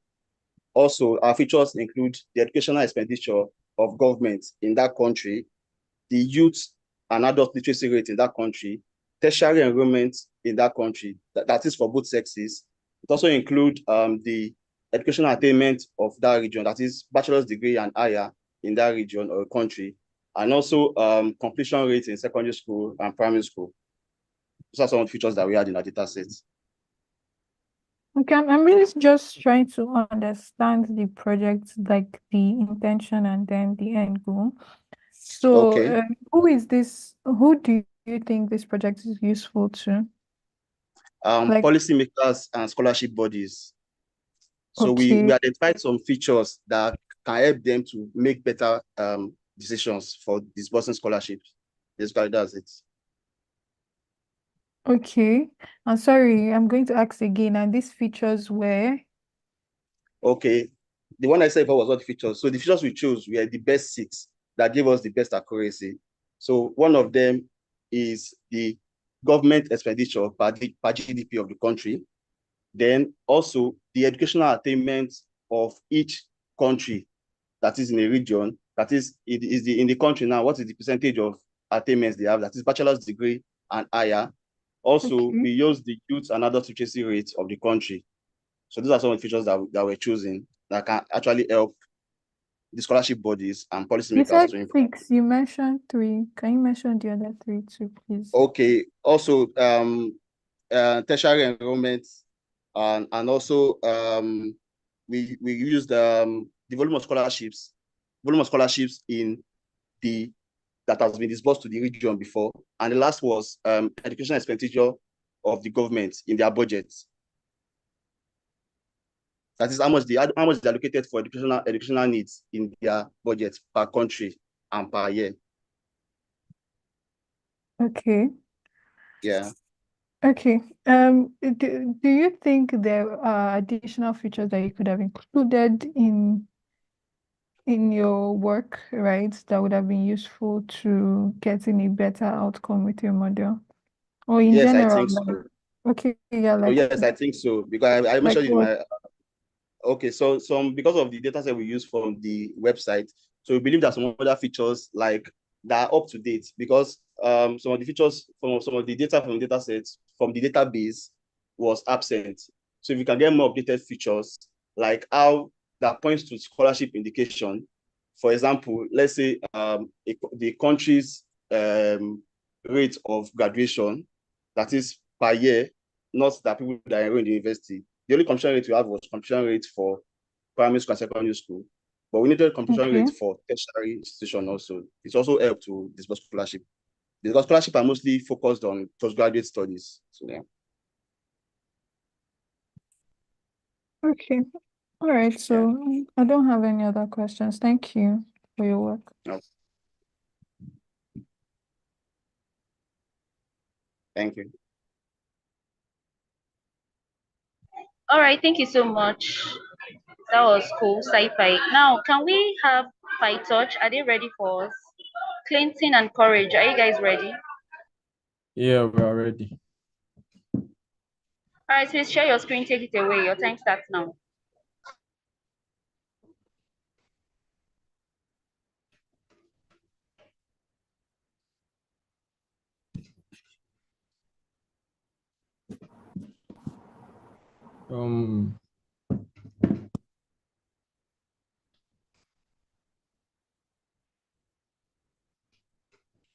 [SPEAKER 10] Also, our features include the educational expenditure of government in that country, the youth and adult literacy rate in that country, tertiary enrollment in that country, that is for both sexes. It also includes the educational attainment of that region, that is bachelor's degree and higher in that region or country, and also completion rates in secondary school and primary school. Those are some of the features that we had in our data sets.
[SPEAKER 4] Okay, I'm really just trying to understand the project, like the intention and then the end goal. So,
[SPEAKER 10] okay.
[SPEAKER 4] Who do you think this project is useful to?
[SPEAKER 10] Policymakers and scholarship bodies. So
[SPEAKER 4] okay.
[SPEAKER 10] we identified some features that can help them to make better decisions for disbursing scholarships. Basically, that's it.
[SPEAKER 4] Okay. I'm sorry, I'm going to ask again. And these features were?
[SPEAKER 10] Okay. The one I said before was not the features. So the features we chose were the best 6 that gave us the best accuracy. So one of them is the government expenditure per GDP of the country. Then also the educational attainment of each country that is in a region, that is in the country now, what is the percentage of attainments they have, that is bachelor's degree and higher. Also, we use the youth and adult literacy rates of the country. So those are some of the features that we're choosing that can actually help the scholarship bodies and policymakers.
[SPEAKER 4] You said 6, you mentioned 3. Can you mention the other 3 too, please?
[SPEAKER 10] Okay. Also, tertiary enrollment, and also we used the volume of scholarships in that has been disbursed to the region before. And the last was education expenditure of the government in their budgets. That is how much is allocated for educational needs in their budget per country and per year.
[SPEAKER 4] Okay.
[SPEAKER 10] Yeah.
[SPEAKER 4] Okay. Do you think there are additional features that you could have included in your work, right, that would have been useful to getting a better outcome with your model? Or in
[SPEAKER 10] yes,
[SPEAKER 4] general?
[SPEAKER 10] I think so.
[SPEAKER 4] Okay, yeah,
[SPEAKER 10] So yes, I think so, because I mentioned in my okay, so because of the data set we use from the website, so we believe that some other features like that are up to date, because some of the features from some of the data from the data sets from the database was absent. So if you can get more updated features, like how that points to scholarship indication, for example, let's say the country's rate of graduation, that is per year, not that people that are in the university. The only completion rate we have was completion rate for primary school and secondary school, but we needed completion rate for tertiary institution also. It's also helped to disburse scholarship, because scholarship are mostly focused on postgraduate studies. So yeah.
[SPEAKER 4] Okay. All right. So I don't have any other questions. Thank you for your work.
[SPEAKER 10] No. Thank you.
[SPEAKER 14] All right, thank you so much. That was cool, sci-fi. Now, can we have PyTouch? Are they ready for us? Clinton and Courage, are you guys ready?
[SPEAKER 11] Yeah, we are ready.
[SPEAKER 14] All right, please share your screen. Take it away. Your time starts now.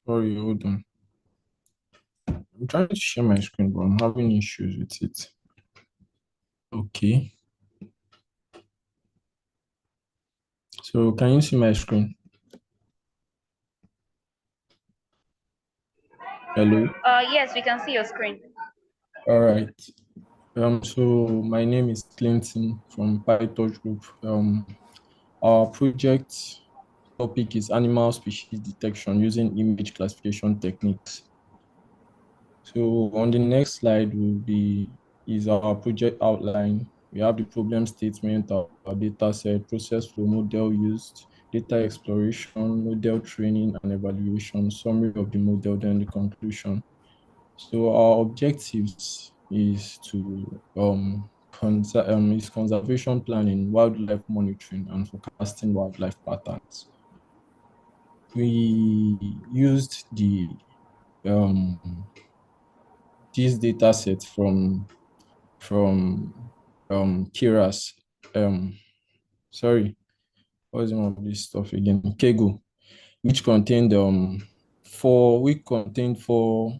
[SPEAKER 11] Sorry, hold on. I'm trying to share my screen, but I'm having issues with it. Okay. So can you see my screen? Hello.
[SPEAKER 14] Yes, we can see your screen.
[SPEAKER 11] All right. So my name is Clinton from PyTouch Group. Our project topic is animal species detection using image classification techniques. So on the next slide is our project outline. We have the problem statement, our data set, process flow model used, data exploration, model training and evaluation, summary of the model, then the conclusion. So our objectives is to is conservation planning, wildlife monitoring, and forecasting wildlife patterns. We used this data set from Kira's sorry, what's the name of this stuff again? Kego, which contained four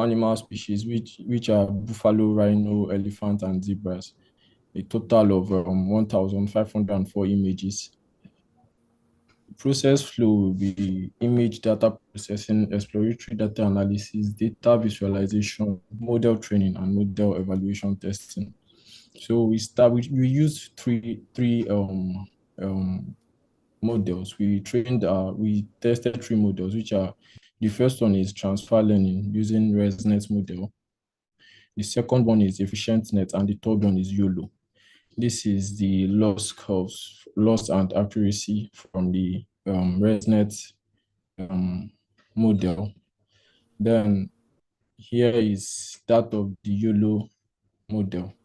[SPEAKER 11] animal species, which are buffalo, rhino, elephant, and zebras. A total of 1,504 images. Process flow will be image data processing, exploratory data analysis, data visualization, model training, and model evaluation testing. So we used three models. We tested three models, which are the first one is transfer learning using ResNet model. The second one is efficient net, and the third one is YOLO. This is the loss curves, loss and accuracy from the ResNet model. Then here is that of the YOLO model.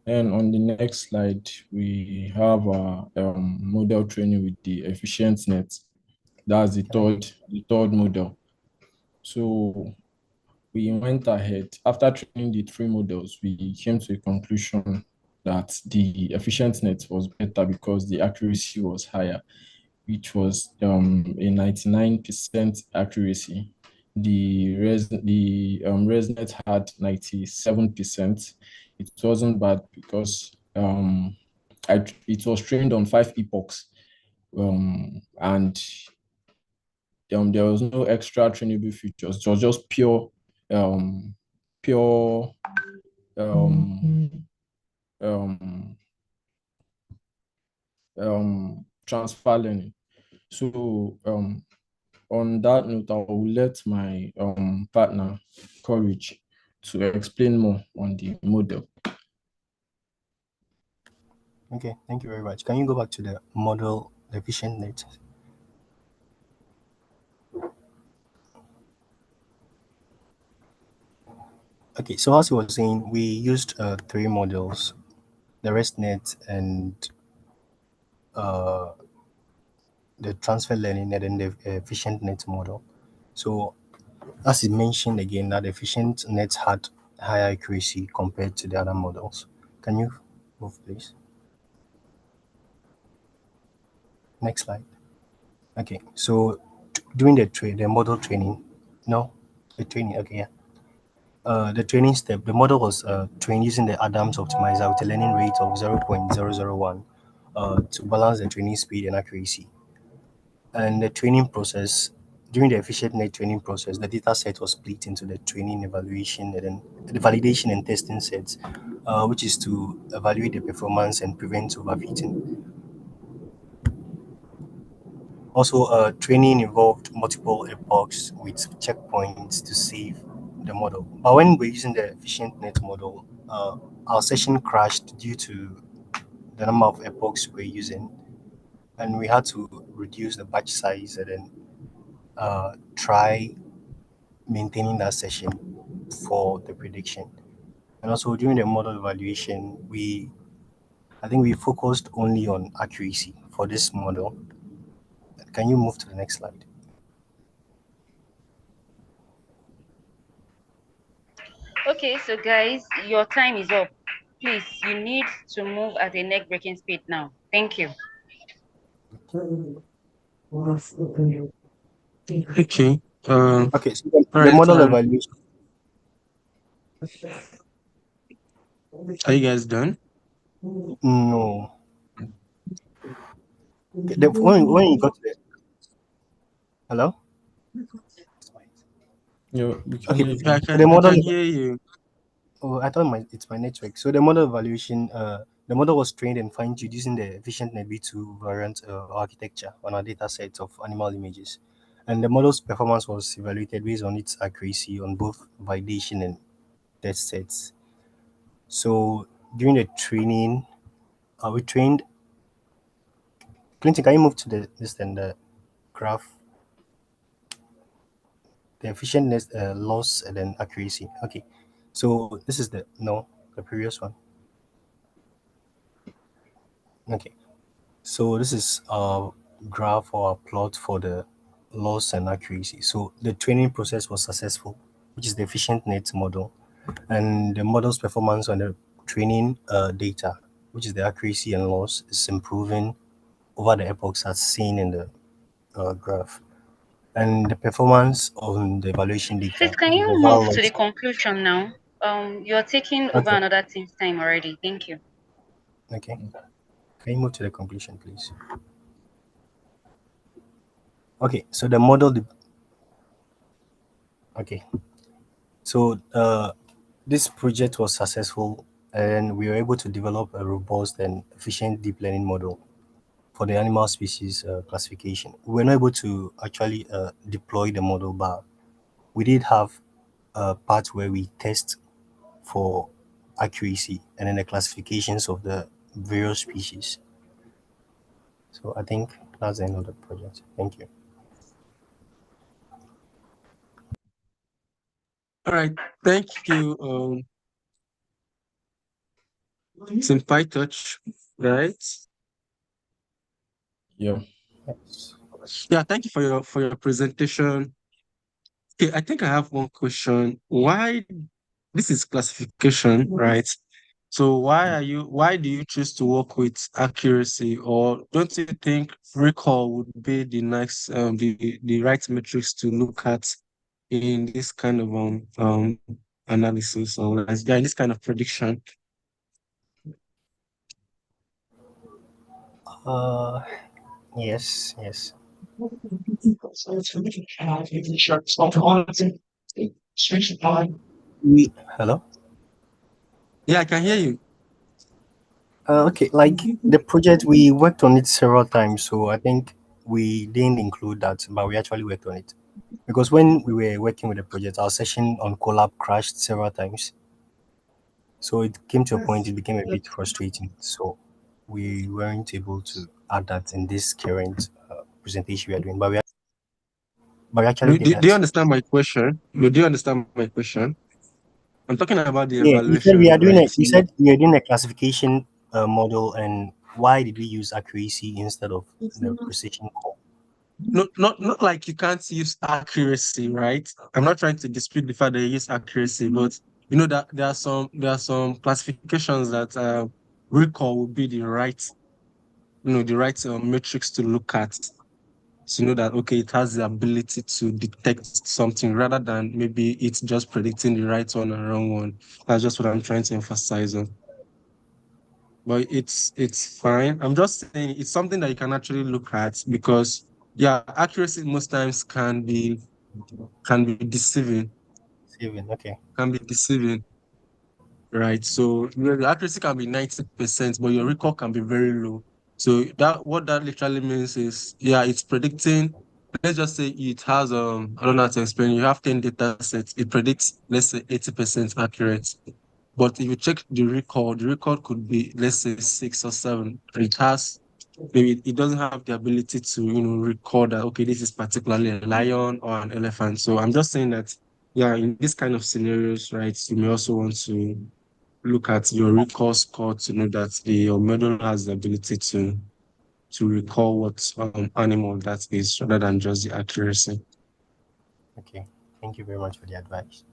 [SPEAKER 11] And on the next slide, we have our model training with the efficient net. That's the third model. So we went ahead. After training the three models, we came to a conclusion that the efficient net was better because the accuracy was higher, which was a 99% accuracy. The ResNet had 97%. It wasn't bad because it was trained on 5 epochs, and there was no extra trainable features. It was just pure transfer learning. So on that note, I will let my partner, Courage, to explain more on the model.
[SPEAKER 8] Okay, thank you very much. Can you go back to the model, the efficient net? Okay, so as you were saying, we used three models, the ResNet and the transfer learning and then the efficient net model. So as you mentioned again, that efficient net had higher accuracy compared to the other models. Can you move, please? Next slide. Okay, so during the model training, the training step, the model was trained using the Adams optimizer with a learning rate of 0.001 to balance the training speed and accuracy. And the training process, during the efficient net training process, the data set was split into the training, evaluation, and then the validation and testing sets, which is to evaluate the performance and prevent overfitting. Also, training involved multiple epochs with checkpoints to save the model. But when we're using the efficient net model, our session crashed due to the number of epochs we're using, and we had to reduce the batch size and then try maintaining that session for the prediction. And also during the model evaluation, I think we focused only on accuracy for this model. Can you move to the next slide?
[SPEAKER 14] Okay, so guys, your time is up. Please, you need to move at a neck-breaking speed now. Thank you.
[SPEAKER 7] Okay.
[SPEAKER 8] Okay, so
[SPEAKER 7] All
[SPEAKER 8] the
[SPEAKER 7] right.
[SPEAKER 8] model evaluation.
[SPEAKER 7] Are you guys done?
[SPEAKER 8] No. When you got to the hello?
[SPEAKER 11] Yeah, we can
[SPEAKER 8] Okay,
[SPEAKER 11] hear
[SPEAKER 8] so
[SPEAKER 11] you.
[SPEAKER 8] the
[SPEAKER 7] I
[SPEAKER 8] model.
[SPEAKER 7] can hear you.
[SPEAKER 8] Oh, I thought it's my network. So the model evaluation, the model was trained and fine-tuned using the efficient NetV2 variant architecture on a data set of animal images. And the model's performance was evaluated based on its accuracy on both validation and test sets. So during the training, we trained. Clinton, can you move to the graph? The efficientness, loss, and then accuracy. Okay, so this is the previous one. Okay, so this is a graph or a plot for the loss and accuracy. So the training process was successful, which is the efficient net model, and the model's performance on the training data, which is the accuracy and loss, is improving over the epochs as seen in the graph. And the performance on the evaluation
[SPEAKER 14] Please,
[SPEAKER 8] data,
[SPEAKER 14] can
[SPEAKER 8] which is
[SPEAKER 14] you
[SPEAKER 8] the
[SPEAKER 14] move
[SPEAKER 8] val
[SPEAKER 14] to the
[SPEAKER 8] loss.
[SPEAKER 14] conclusion now? You're taking over
[SPEAKER 8] Okay,
[SPEAKER 14] another team's time already. Thank you.
[SPEAKER 8] okay. Can you move to the conclusion, please? Okay, so the model. Okay, so this project was successful, and we were able to develop a robust and efficient deep learning model for the animal species classification. We were not able to actually deploy the model, but we did have a part where we test for accuracy and then the classifications of the various species. So I think that's the end of the project. Thank you.
[SPEAKER 7] All right. Thank you. It's in PyTouch, right?
[SPEAKER 11] Yeah.
[SPEAKER 7] Yeah. Thank you for your presentation. Okay, I think I have one question. Why this is classification, right? So why do you choose to work with accuracy, or don't you think recall would be the next the right metrics to look at in this kind of analysis, or yeah, in this kind of prediction?
[SPEAKER 8] Uh, yes, yes. Hello.
[SPEAKER 7] Yeah, I can hear you.
[SPEAKER 8] Okay, like the project, we worked on it several times, so I think we didn't include that, but we actually worked on it. Because when we were working with the project, our session on Collab crashed several times. So it came to a point, it became a bit frustrating. So we weren't able to add that in this current presentation we are doing, but we actually did
[SPEAKER 7] Do you
[SPEAKER 8] that.
[SPEAKER 7] understand my question? Do you understand my question? I'm talking about the
[SPEAKER 8] Yeah, you said we
[SPEAKER 7] evaluation,
[SPEAKER 8] are doing
[SPEAKER 7] right?
[SPEAKER 8] a, you said we are doing a classification model, and why did we use accuracy instead of the precision core?
[SPEAKER 7] Not like you can't use accuracy, right? I'm not trying to dispute the fact that you use accuracy, but you know that there are some classifications that recall would be the right, the right metrics to look at. So you know that okay, it has the ability to detect something rather than maybe it's just predicting the right one or wrong one. That's just what I'm trying to emphasize on. But it's fine. I'm just saying it's something that you can actually look at because yeah, accuracy most times can be deceiving.
[SPEAKER 8] Saving, okay.
[SPEAKER 7] Can be deceiving, right? So the accuracy can be 90%, but your recall can be very low. So that what that literally means is, yeah, it's predicting. Let's just say it has I don't know how to explain. You have 10 data sets. It predicts, let's say, 80% accurate. But if you check the record could be, let's say, 6 or 7. It has maybe it doesn't have the ability to, record that, okay, this is particularly a lion or an elephant. So I'm just saying that, yeah, in this kind of scenarios, right, you may also want to look at your recall score to know that your model has the ability to recall what animal that is rather than just the accuracy.
[SPEAKER 8] Okay, thank you very much for the advice.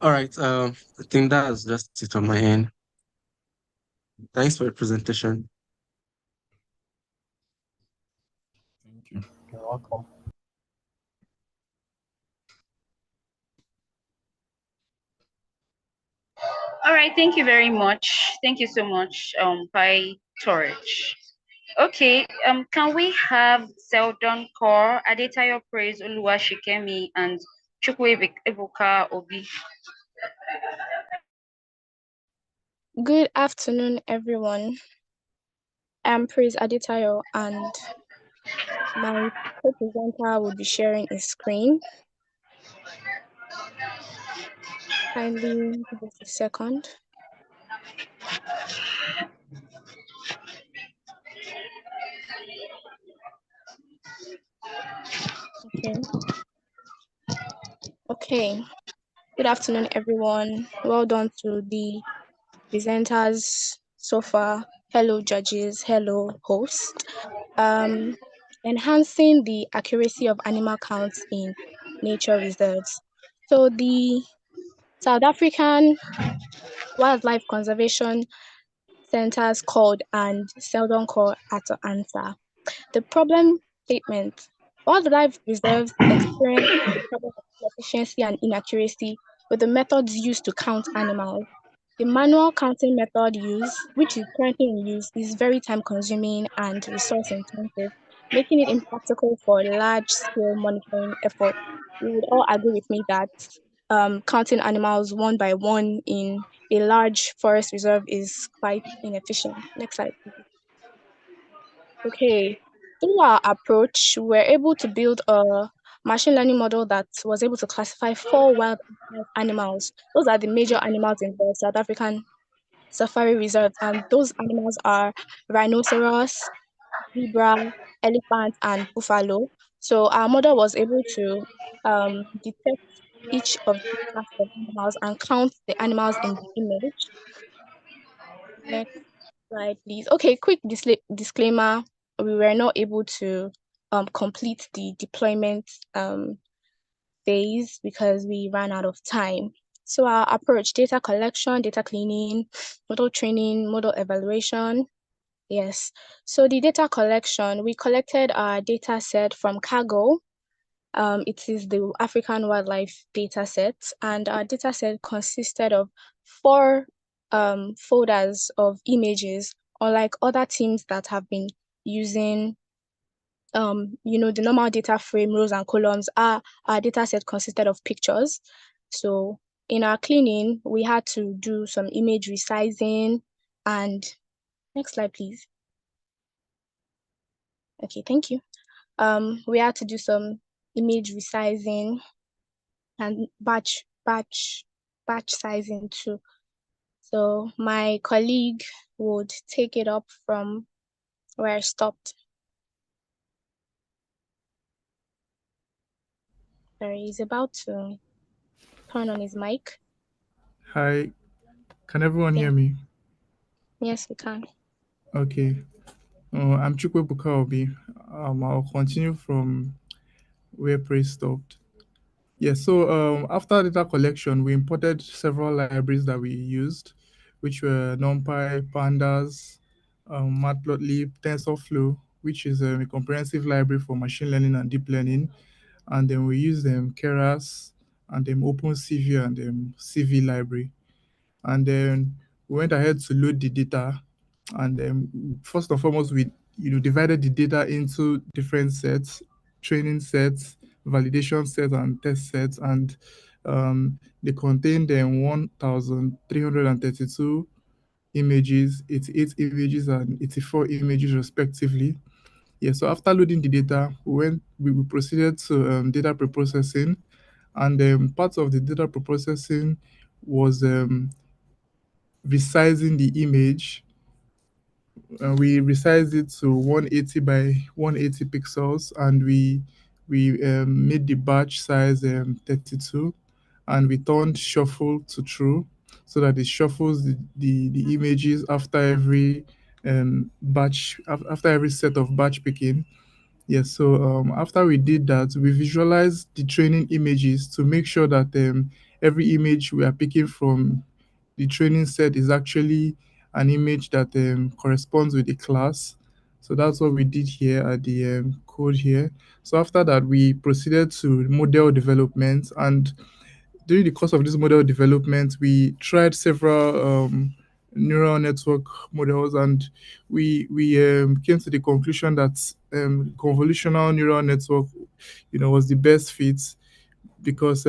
[SPEAKER 7] All right, I think that's just it on my end. Thanks for the presentation.
[SPEAKER 11] Thank you.
[SPEAKER 8] You're welcome.
[SPEAKER 14] All right, thank you very much. Thank you so much, Pi Torch. Okay, can we have Seldon Core, Adetayo Praise, Oluwashikemi, and Chukwe Ebuka Obi?
[SPEAKER 12] Good afternoon, everyone. I'm Praise Adetayo, and my co-presenter will be sharing a screen. Kindly give us a second. Okay. Okay. Good afternoon, everyone. Well done to the presenters so far. Hello, judges. Hello, host. Enhancing the accuracy of animal counts in nature reserves. So the South African Wildlife Conservation Centers called and seldom call are to answer. The problem statement: wildlife reserves experience the problem of inefficiency and inaccuracy with the methods used to count animals. The manual counting method used, which is currently in use, is very time-consuming and resource-intensive, making it impractical for large-scale monitoring efforts. You would all agree with me that counting animals one by one in a large forest reserve is quite inefficient. Next slide, please. Okay, through our approach, we're able to build a machine learning model that was able to classify 4 wild animals. Those are the major animals in the South African safari reserve, and those animals are rhinoceros, zebra, elephant, and buffalo. So our model was able to detect each of these classes of animals and count the animals in the image. Next slide, please. Okay, quick disclaimer. We were not able to complete the deployment phase because we ran out of time. So our approach: data collection, data cleaning, model training, model evaluation. Yes. So the data collection, we collected our data set from Cargo. It is the African wildlife data set, and our data set consisted of 4 folders of images, unlike other teams that have been using the normal data frame, rows and columns. Our data set consisted of pictures. So in our cleaning, we had to do some image resizing and next slide, please. Okay, thank you. We had to do some image resizing and batch sizing too. So my colleague would take it up from where I stopped. Sorry, he's about to turn on his mic.
[SPEAKER 13] Hi, can everyone hear me?
[SPEAKER 12] Yes, we can.
[SPEAKER 13] Okay. I'm Chukwe Bukaobi. I'll continue from where Praise stopped. Yes, so after data collection, we imported several libraries that we used, which were NumPy, Pandas, Matplotlib, TensorFlow, which is a comprehensive library for machine learning and deep learning. And then we used Keras, and then OpenCV and CV library. And then we went ahead to load the data. And then first and foremost, we divided the data into different sets: training sets, validation sets, and test sets. And they contained 1,332 images, 88 images, and 84 images respectively. Yeah, so after loading the data, we proceeded to data preprocessing, and part of the data preprocessing was resizing the image. We resized it to 180 by 180 pixels, and we made the batch size 32, and we turned shuffle to true so that it shuffles the images after every after every set of batch picking. Yes, so after we did that, we visualized the training images to make sure that every image we are picking from the training set is actually an image that corresponds with the class. So that's what we did here at the code here. So after that, we proceeded to model development, and during the course of this model development, we tried several neural network models, and we came to the conclusion that convolutional neural network, was the best fit because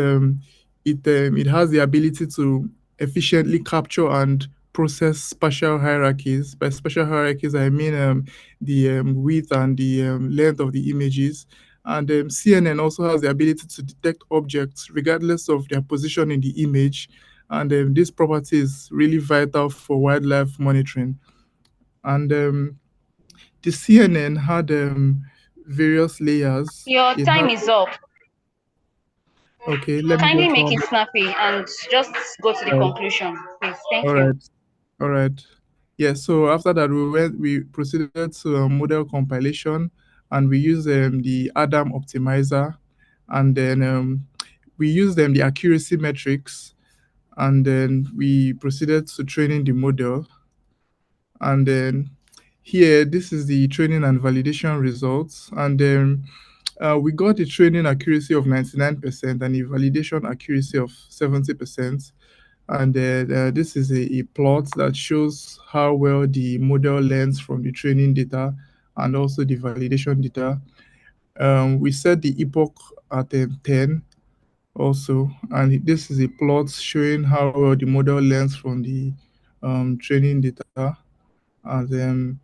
[SPEAKER 13] it has the ability to efficiently capture and process spatial hierarchies. By spatial hierarchies, I mean the width and the length of the images. And CNN also has the ability to detect objects regardless of their position in the image. And this property is really vital for wildlife monitoring. And the CNN had various layers.
[SPEAKER 14] Your
[SPEAKER 13] It
[SPEAKER 14] time
[SPEAKER 13] had,
[SPEAKER 14] is up.
[SPEAKER 13] okay, let me
[SPEAKER 14] Kindly
[SPEAKER 13] just
[SPEAKER 14] make
[SPEAKER 13] round
[SPEAKER 14] it
[SPEAKER 13] it.
[SPEAKER 14] snappy and just go to the
[SPEAKER 13] All right.
[SPEAKER 14] conclusion, please. Thank
[SPEAKER 13] All
[SPEAKER 14] you.
[SPEAKER 13] right. All right. Yeah. So after that, we proceeded to model compilation, and we used the Adam optimizer, and then we used the accuracy metrics, and then we proceeded to training the model, and then here this is the training and validation results, and then we got the training accuracy of 99% and the validation accuracy of 70%. And this is a plot that shows how well the model learns from the training data and also the validation data. We set the epoch at 10 also, and this is a plot showing how well the model learns from the training data. And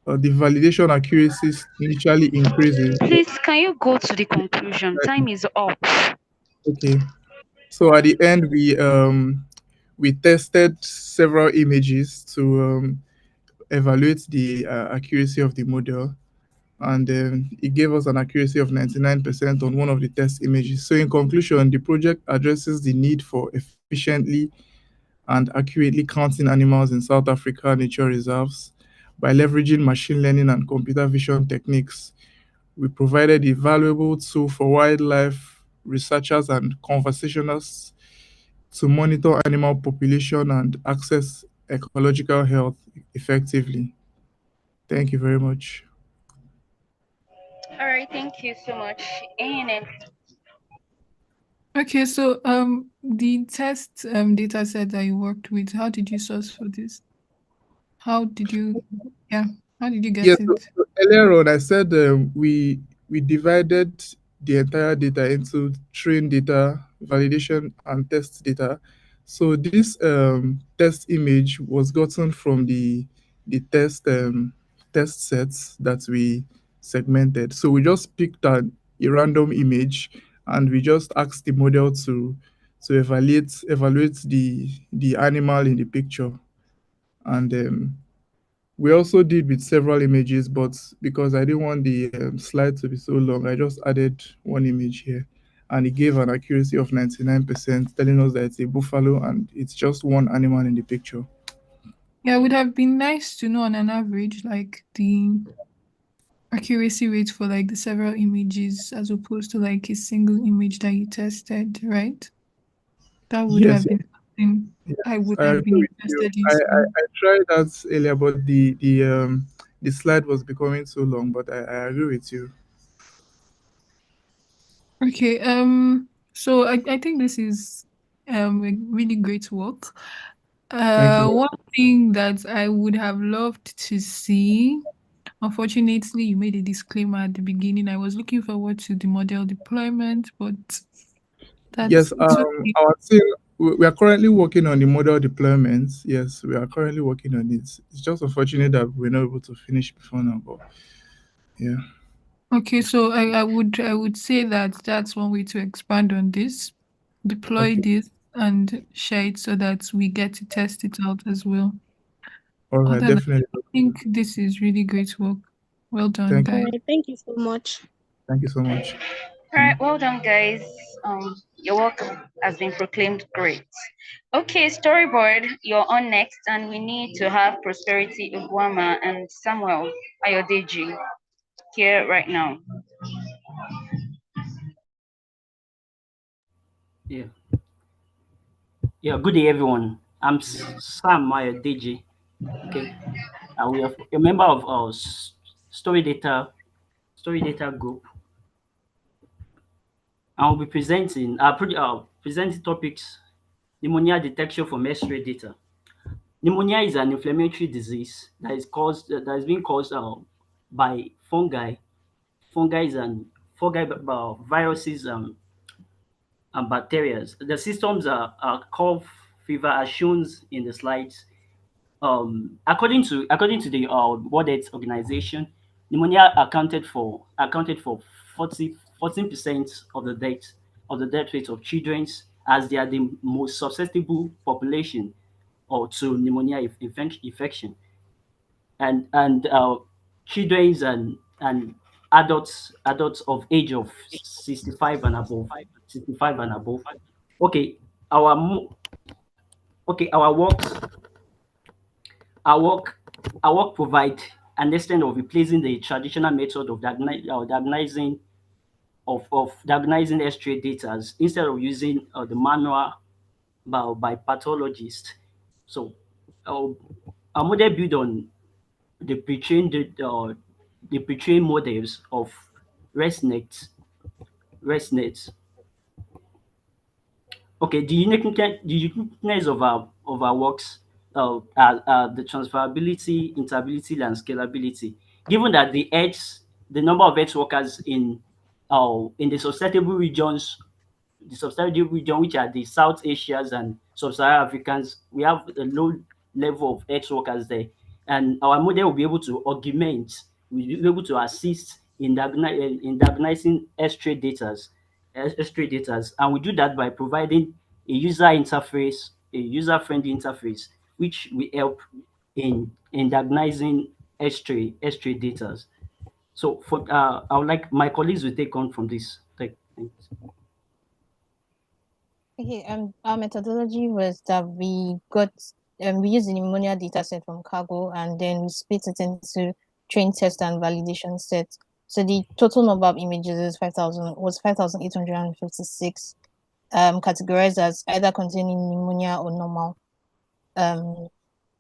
[SPEAKER 13] the validation accuracy initially increases.
[SPEAKER 14] Please, can you go to the conclusion? Time is up.
[SPEAKER 13] Okay. So at the end, we tested several images to evaluate the accuracy of the model, and it gave us an accuracy of 99% on one of the test images. So in conclusion, the project addresses the need for efficiently and accurately counting animals in South Africa nature reserves by leveraging machine learning and computer vision techniques. We provided a valuable tool for wildlife researchers and conservationists to monitor animal population and access ecological health effectively. Thank you very much.
[SPEAKER 14] All right, thank you so much. And
[SPEAKER 4] Okay, so the test data set that you worked with, how did you source for this? How did you, yeah, how did you
[SPEAKER 13] Yes,
[SPEAKER 4] get
[SPEAKER 13] so,
[SPEAKER 4] it?
[SPEAKER 13] so earlier on I said we divided the entire data into train data, validation, and test data. So this test image was gotten from the test sets that we segmented. So we just picked a random image, and we just asked the model to evaluate the animal in the picture. And we also did with several images, but because I didn't want the slide to be so long, I just added one image here, and it gave an accuracy of 99%, telling us that it's a buffalo and it's just one animal in the picture.
[SPEAKER 4] Yeah, it would have been nice to know on an average, like the accuracy rate for like the several images as opposed to like a single image that you tested, right? That would
[SPEAKER 13] Yes,
[SPEAKER 4] have been something I
[SPEAKER 13] yes,
[SPEAKER 4] would
[SPEAKER 13] I
[SPEAKER 4] have been
[SPEAKER 13] agree with you.
[SPEAKER 4] interested in seeing.
[SPEAKER 13] I tried that earlier, but the slide was becoming so long. But I agree with you.
[SPEAKER 4] Okay, so I think this is a really great work.
[SPEAKER 13] Thank you.
[SPEAKER 4] One thing that I would have loved to see, unfortunately, you made a disclaimer at the beginning. I was looking forward to the model deployment, but that's
[SPEAKER 13] Yes,
[SPEAKER 4] it's okay.
[SPEAKER 13] our team we are currently working on the model deployments. Yes, we are currently working on it. It's just unfortunate that we're not able to finish before now, but yeah.
[SPEAKER 4] Okay, so I would say that that's one way to expand on this, deploy this and share it so that we get to test it out as well.
[SPEAKER 13] All right,
[SPEAKER 4] Other than that,
[SPEAKER 13] definitely.
[SPEAKER 4] I think this is really great work. Well done,
[SPEAKER 13] Thank you.
[SPEAKER 4] guys.
[SPEAKER 12] All right, thank you so much.
[SPEAKER 13] Thank you so much.
[SPEAKER 14] All right, well done, guys. Your work has been proclaimed great. Okay, storyboard, you're on next, and we need to have Prosperity Ugwama and Samuel Ayodeji here right now.
[SPEAKER 15] Yeah. Yeah. Good day, everyone. I'm Sam Ayodeji. Okay. We are a member of our story data group. I'll be presenting presenting topics: pneumonia detection from X-ray data. Pneumonia is an inflammatory disease that is being caused by fungi, viruses, and bacteria. The symptoms are cough, fever, as shown in the slides. According to the World Health Organization, pneumonia accounted for 14% of the death rate of children, as they are the most susceptible population or to pneumonia infection, and children and adults of age of 65 and above. Okay, our mo- okay our work our work provide an extent of replacing the traditional method of diagnosing X-ray data instead of using the manual by pathologists. So uh, our model build on the pre-trained models of ResNet. ResNet. Okay, the uniqueness of our works are the transferability, interability, and scalability. Given that the number of earth workers in the susceptible regions, which are the South Asians and Sub-Saharan Africans, we have a low level of earth workers there, and our model will be able to augment, will be able to assist in diagnosing X-ray data, and we do that by providing a user-friendly interface, which will help in diagnosing X-ray data. So I would like my colleagues will take on from this. Thanks.
[SPEAKER 16] Okay, our methodology was that we used the pneumonia data set from Cargo, and then we split it into train test and validation set. So the total number of images is 5,856, categorized as either containing pneumonia or normal.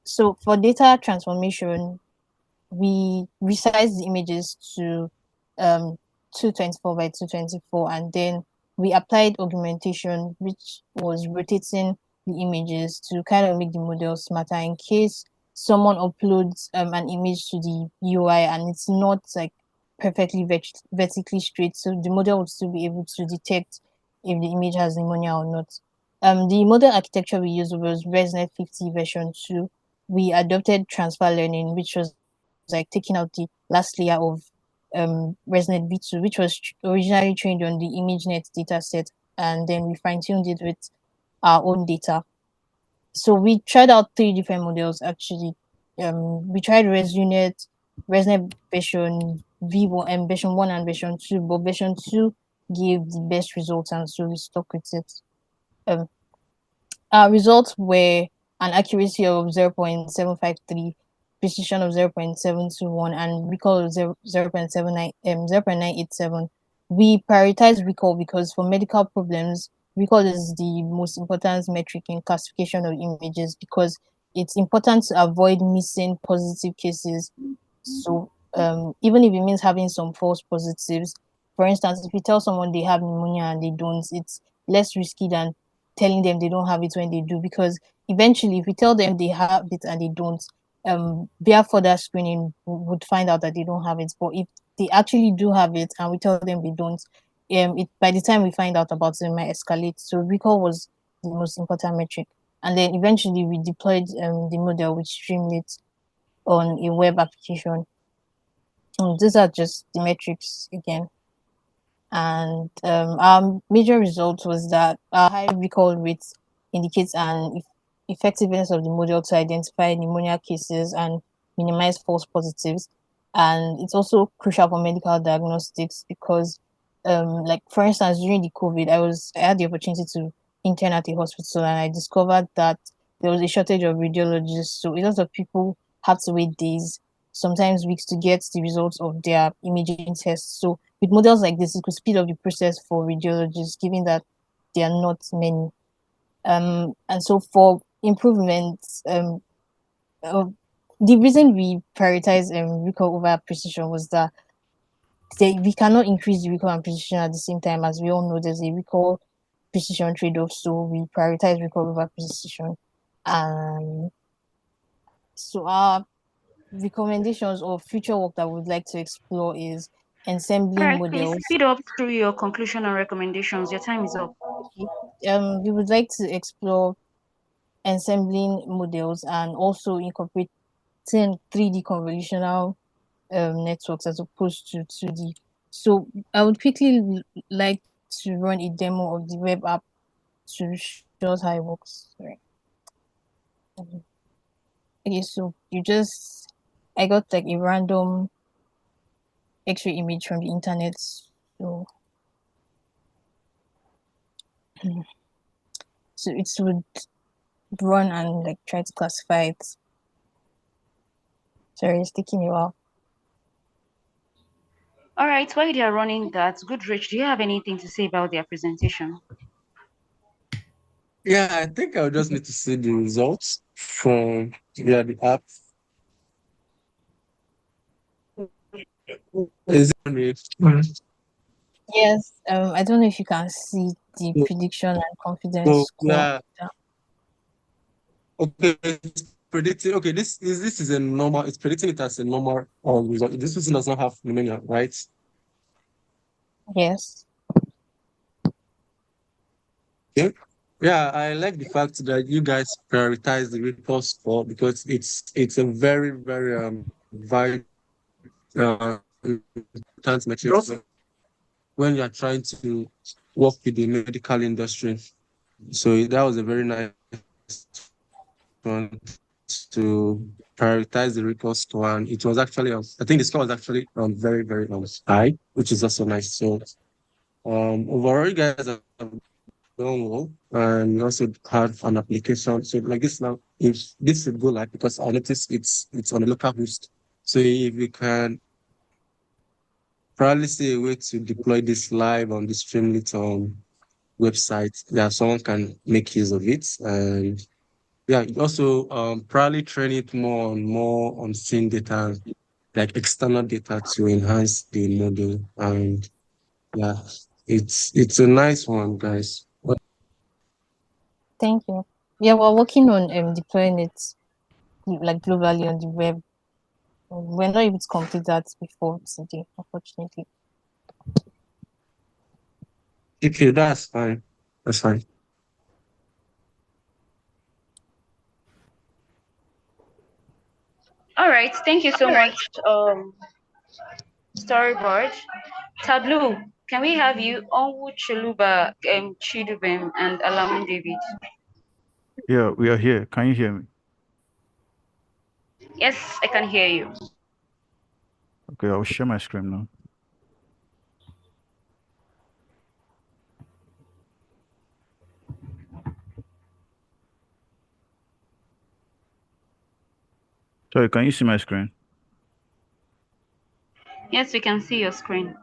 [SPEAKER 16] So for data transformation, we resized the images to 224 by 224, and then we applied augmentation, which was rotating the images to kind of make the model smarter in case someone uploads an image to the UI and it's not like perfectly vertically straight, so the model would still be able to detect if the image has pneumonia or not. The model architecture we used was ResNet 50 version 2. We adopted transfer learning, which was like taking out the last layer of ResNet V2, which was originally trained on the ImageNet dataset, and then we fine-tuned it with our own data. So we tried out 3 different models actually. We tried ResUnet, ResNet version V1 and version 1 and version 2, but version 2 gave the best results, and so we stuck with it. Our results were an accuracy of 0.753, precision of 0.721, and recall of 0.987. We prioritize recall because for medical problems, recall is the most important metric in classification of images because it's important to avoid missing positive cases. So even if it means having some false positives, for instance, if you tell someone they have pneumonia and they don't, it's less risky than telling them they don't have it when they do, because eventually if we tell them they have it and they don't, their further screening would find out that they don't have it. But if they actually do have it and we tell them they don't, by the time we find out about it, it might escalate. So recall was the most important metric. And then eventually we deployed the model with Streamlit on a web application. These are just the metrics again. And our major result was that our high recall rate indicates an effectiveness of the model to identify pneumonia cases and minimize false positives. And it's also crucial for medical diagnostics because, like for instance, during the COVID, I had the opportunity to intern at a hospital, and I discovered that there was a shortage of radiologists. So a lot of people had to wait days, sometimes weeks, to get the results of their imaging tests. So with models like this, it could speed up the process for radiologists, given that there are not many. And so for improvements, the reason we prioritize recall over precision was that we cannot increase the recall and precision at the same time. As we all know, there's a recall precision trade-off, so we prioritize recall over precision. So our recommendations or future work that we would like to explore is
[SPEAKER 14] All
[SPEAKER 16] ensembling
[SPEAKER 14] right, please
[SPEAKER 16] models.
[SPEAKER 14] speed up through your conclusion and recommendations. Your time is up.
[SPEAKER 16] We would like to explore ensembling models and also incorporating 3D convolutional networks as opposed to 2D. So I would quickly like to run a demo of the web app to show us how it works. Sorry. Okay, so I got like a random X-ray image from the internet. So, so it would run and like try to classify it. Sorry, it's taking a while.
[SPEAKER 14] All right, while they are running that, Goodrich, do you have anything to say about their presentation?
[SPEAKER 7] Yeah, I think I'll just need to see the results from the app. Is it
[SPEAKER 16] Yes, I don't know if you can see the prediction and confidence score.
[SPEAKER 7] yeah. Okay, it's predicting. Okay, this is a normal. It's predicting it as a normal result. This person does not have pneumonia, right?
[SPEAKER 16] Yes.
[SPEAKER 7] Okay. Yeah, I like the fact that you guys prioritize the recall score because it's a very vital important metric when you are trying to work with the medical industry. So that was a very nice one to prioritize the recall score, and it was actually I think the score was actually very high, which is also nice. So overall, you guys have done well, and you also have an application. So like this now, if this should go live because I noticed it's on a local host. So if we can probably see a way to deploy this live on the Streamlit website that someone can make use of it, and yeah, also probably train it more on seeing data, like external data to enhance the model. And yeah, it's a nice one, guys.
[SPEAKER 16] Thank you. Yeah, we're working on deploying it like globally on the web. We're not able to complete that before today, unfortunately.
[SPEAKER 7] Okay, that's fine. That's fine.
[SPEAKER 14] All right, thank you so much, Storyboard. Tableau, can we have you, Onwu Chiluba, Chidubem, and Alamin David?
[SPEAKER 17] Yeah, we are here. Can you hear me?
[SPEAKER 14] Yes, I can hear you.
[SPEAKER 17] Okay, I'll share my screen now. Sorry, can you see my screen?
[SPEAKER 14] Yes, we can see your screen.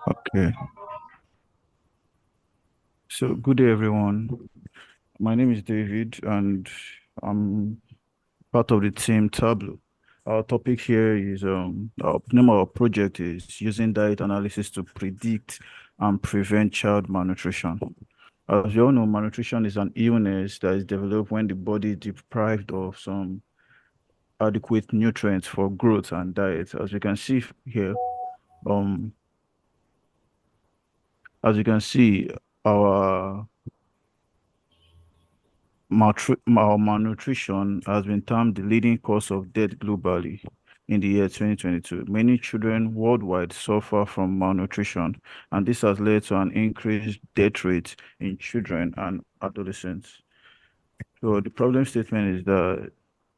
[SPEAKER 17] Okay. So, good day, everyone. My name is David, and I'm part of the team Tableau. Our topic here is our name of our project is using diet analysis to predict and prevent child malnutrition. As you all know, malnutrition is an illness that is developed when the body is deprived of some adequate nutrients for growth and diet. As you can see here, as you can see, our malnutrition has been termed the leading cause of death globally in the year 2022. Many children worldwide suffer from malnutrition, and this has led to an increased death rate in children and adolescents. So the problem statement is that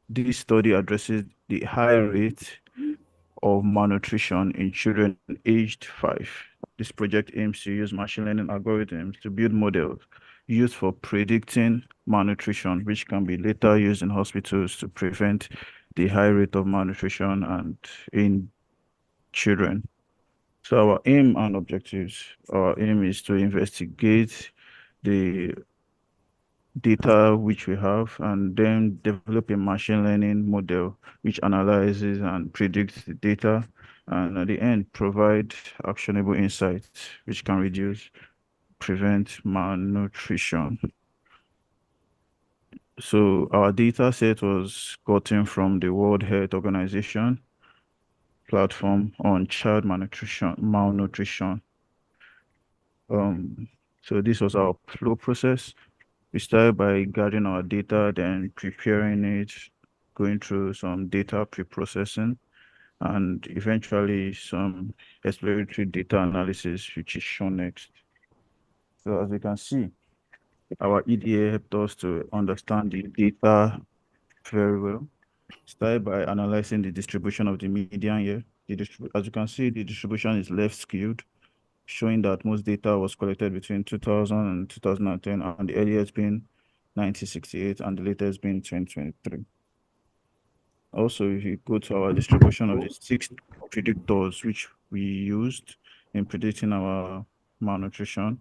[SPEAKER 17] this study addresses the high rate of malnutrition in children aged 5. This project aims to use machine learning algorithms to build models used for predicting malnutrition, which can be later used in hospitals to prevent the high rate of malnutrition and in children. So our aim and objectives, our aim is to investigate the data which we have and then develop a machine learning model which analyzes and predicts the data and at the end provide actionable insights which can prevent malnutrition. So our data set was gotten from the World Health Organization platform on child malnutrition. So this was our flow process. We started by gathering our data, then preparing it, going through some data pre-processing, and eventually some exploratory data analysis, which is shown next. So as you can see, our EDA helped us to understand the data very well. Started by analyzing the distribution of the median here. As you can see, the distribution is left skewed, showing that most data was collected between 2000 and 2010, and the earliest being 1968 and the latest being 2023. Also, if you go to our distribution of the 6 predictors which we used in predicting our malnutrition,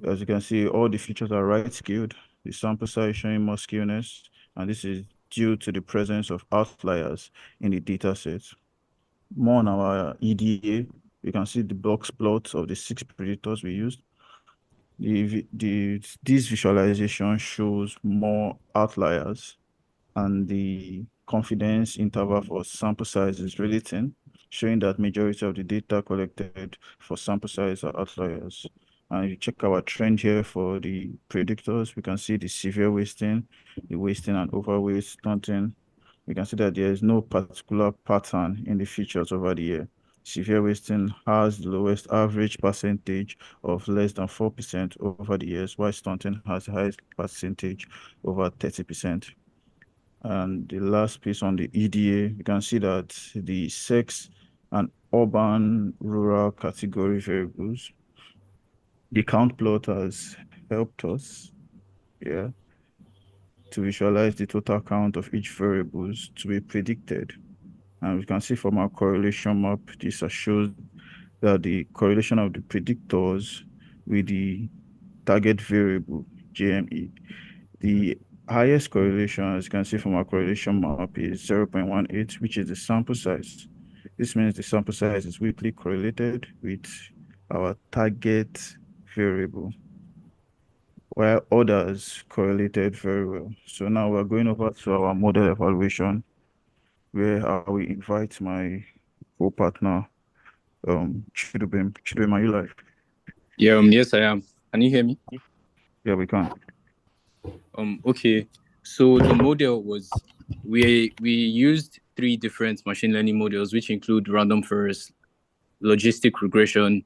[SPEAKER 17] as you can see, all the features are right skewed. The sample size showing more skewness, and this is due to the presence of outliers in the data set. More on our EDA, you can see the box plots of the 6 predictors we used. This visualization shows more outliers, and the confidence interval for sample size is really thin, showing that majority of the data collected for sample size are outliers. And if you check our trend here for the predictors, we can see the severe wasting, the wasting and overweight stunting. We can see that there is no particular pattern in the features over the year. Severe wasting has the lowest average percentage of less than 4% over the years, while stunting has the highest percentage over 30%. And the last piece on the EDA, you can see that the sex and urban rural category variables, the count plot has helped us to visualize the total count of each variables to be predicted. And we can see from our correlation map, this shows that the correlation of the predictors with the target variable, JME, the highest correlation, as you can see from our correlation map, is 0.18, which is the sample size. This means the sample size is weakly correlated with our target variable, while others correlated very well. So now we're going over to our model evaluation, where I will invite my co-partner, Chidubem. Chidubem, are you live?
[SPEAKER 18] Yeah, yes, I am. Can you hear me?
[SPEAKER 17] Yeah, we can.
[SPEAKER 18] Okay. So the model was we used 3 different machine learning models, which include random forest, logistic regression,